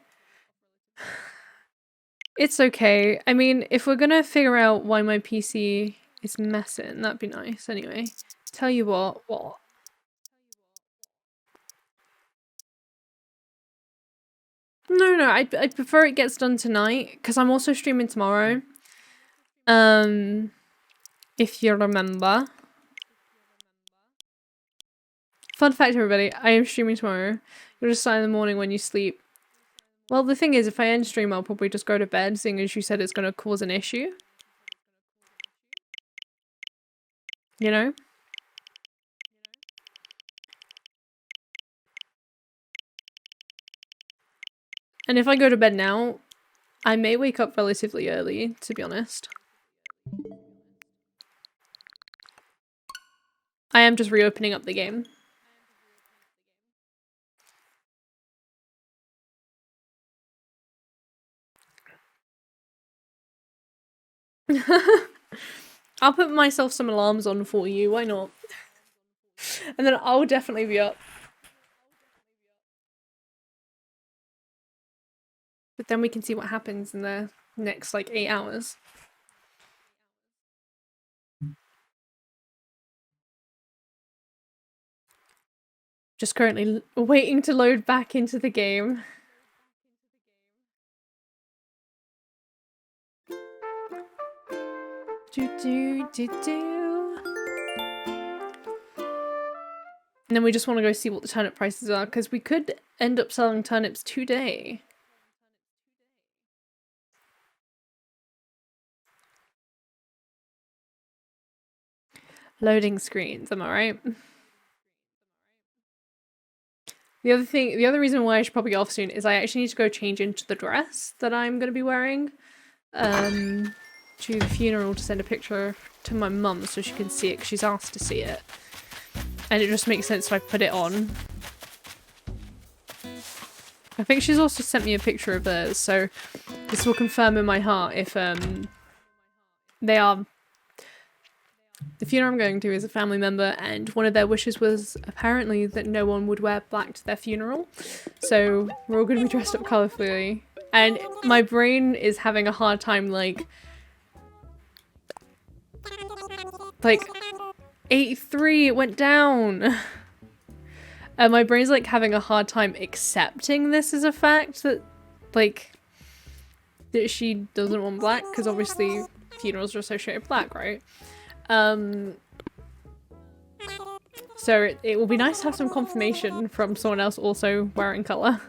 It's okay. I mean, if we're gonna figure out why my PC is messing, that'd be nice anyway. Tell you what. No, I'd prefer it gets done tonight, because I'm also streaming tomorrow. If you remember. Fun fact, everybody, I am streaming tomorrow. You'll just start in the morning when you sleep. Well, the thing is, if I end stream, I'll probably just go to bed, seeing as you said it's going to cause an issue. You know? And if I go to bed now, I may wake up relatively early, to be honest. I am just reopening up the game. I'll put myself some alarms on for you, why not? And then I'll definitely be up. But then we can see what happens in the next, like, 8 hours. Just currently waiting to load back into the game. And then we just want to go see what the turnip prices are, because we could end up selling turnips today. Loading screens, am I right? The other reason why I should probably get off soon is I actually need to go change into the dress that I'm going to be wearing to the funeral to send a picture to my mum so she can see it, because she's asked to see it. And it just makes sense if I put it on. I think she's also sent me a picture of theirs, so this will confirm in my heart if they are... The funeral I'm going to is a family member, and one of their wishes was apparently that no one would wear black to their funeral. So we're all going to be dressed up colourfully. And my brain is having a hard time, like 83, it went down. My brain's like having a hard time accepting this as a fact, that like that she doesn't want black, because obviously funerals are associated with black, right? So it will be nice to have some confirmation from someone else also wearing colour.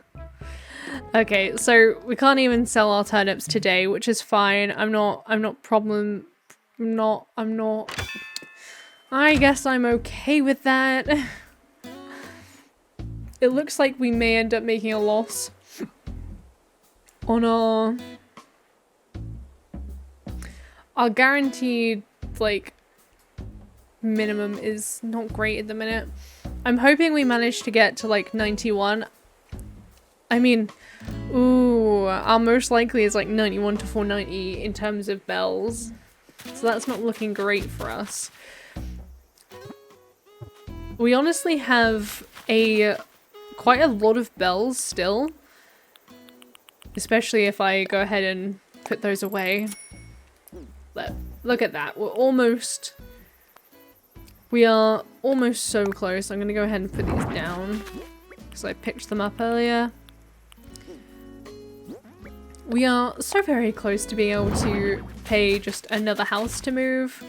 Okay, so we can't even sell our turnips today, which is fine. I guess I'm okay with that. It looks like we may end up making a loss on our our guaranteed, like, minimum is not great at the minute. I'm hoping we manage to get to, like, 91. I mean, ooh, our most likely is, like, 91 to 490 in terms of bells. So that's not looking great for us. We honestly have quite a lot of bells still. Especially if I go ahead and put those away. But look at that. We are almost so close. I'm gonna go ahead and put these down because I picked them up earlier. We are so very close to being able to pay just another house to move.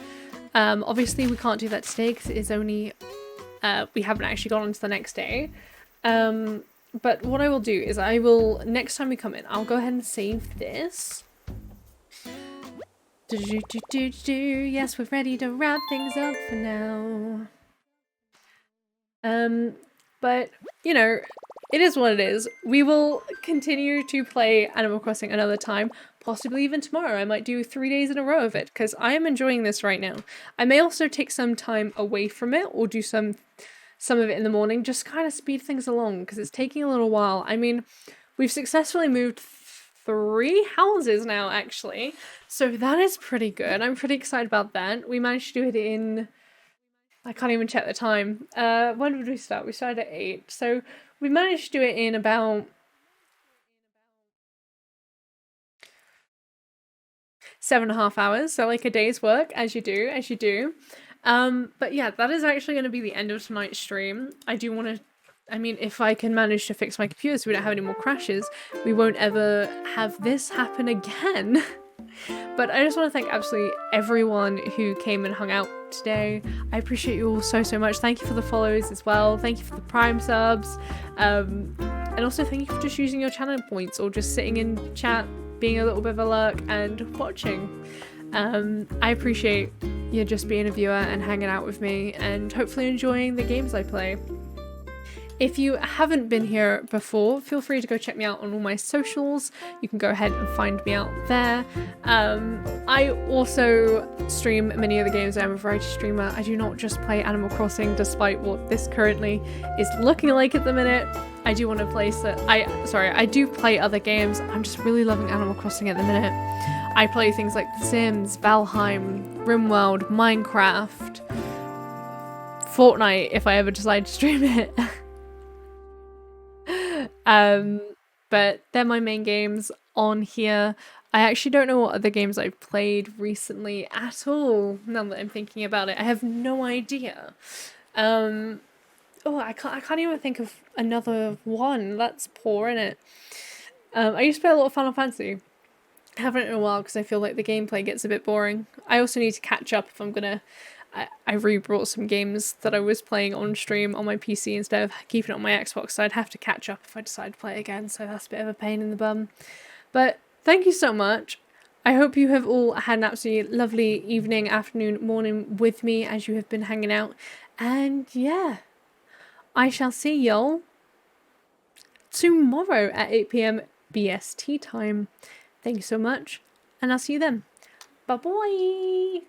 Obviously we can't do that today because it is only, we haven't actually gone on to the next day. But what I will do is next time we come in, I'll go ahead and save this. Yes, we're ready to wrap things up for now. But, you know, it is what it is. We will continue to play Animal Crossing another time, possibly even tomorrow. I might do 3 days in a row of it, because I am enjoying this right now. I may also take some time away from it, or do some of it in the morning, just kind of speed things along, because it's taking a little while. I mean, we've successfully moved 3 houses now, actually, so that is pretty good. I'm pretty excited about that. We managed to do it in... I can't even check the time. When did we start? We started at 8. So we managed to do it in about 7.5 hours. So like a day's work, as you do. But yeah, that is actually going to be the end of tonight's stream. I do want to... I mean, if I can manage to fix my computer so we don't have any more crashes, we won't ever have this happen again. But I just want to thank absolutely everyone who came and hung out today. I appreciate you all so much. Thank you for the follows as well. Thank you for the Prime subs. And also thank you for just using your channel points or just sitting in chat, being a little bit of a lurk and watching. I appreciate you just being a viewer and hanging out with me and hopefully enjoying the games I play. If you haven't been here before, feel free to go check me out on all my socials. You can go ahead and find me out there. I also stream many other games. I'm a variety streamer. I do not just play Animal Crossing, despite what this currently is looking like at the minute. I do want to play I do play other games. I'm just really loving Animal Crossing at the minute. I play things like The Sims, Valheim, RimWorld, Minecraft, Fortnite if I ever decide to stream it. But they're my main games on here. I actually don't know what other games I've played recently at all, now that I'm thinking about it. I have no idea. Oh, I can't even think of another one. That's poor, innit? I used to play a lot of Final Fantasy. I haven't in a while because I feel like the gameplay gets a bit boring. I also need to catch up if I'm gonna... I re-brought some games that I was playing on stream on my PC instead of keeping it on my Xbox, so I'd have to catch up if I decide to play again, so that's a bit of a pain in the bum. But thank you so much. I hope you have all had an absolutely lovely evening, afternoon, morning with me as you have been hanging out. And yeah, I shall see y'all tomorrow at 8 PM BST time. Thank you so much, and I'll see you then. Bye-bye!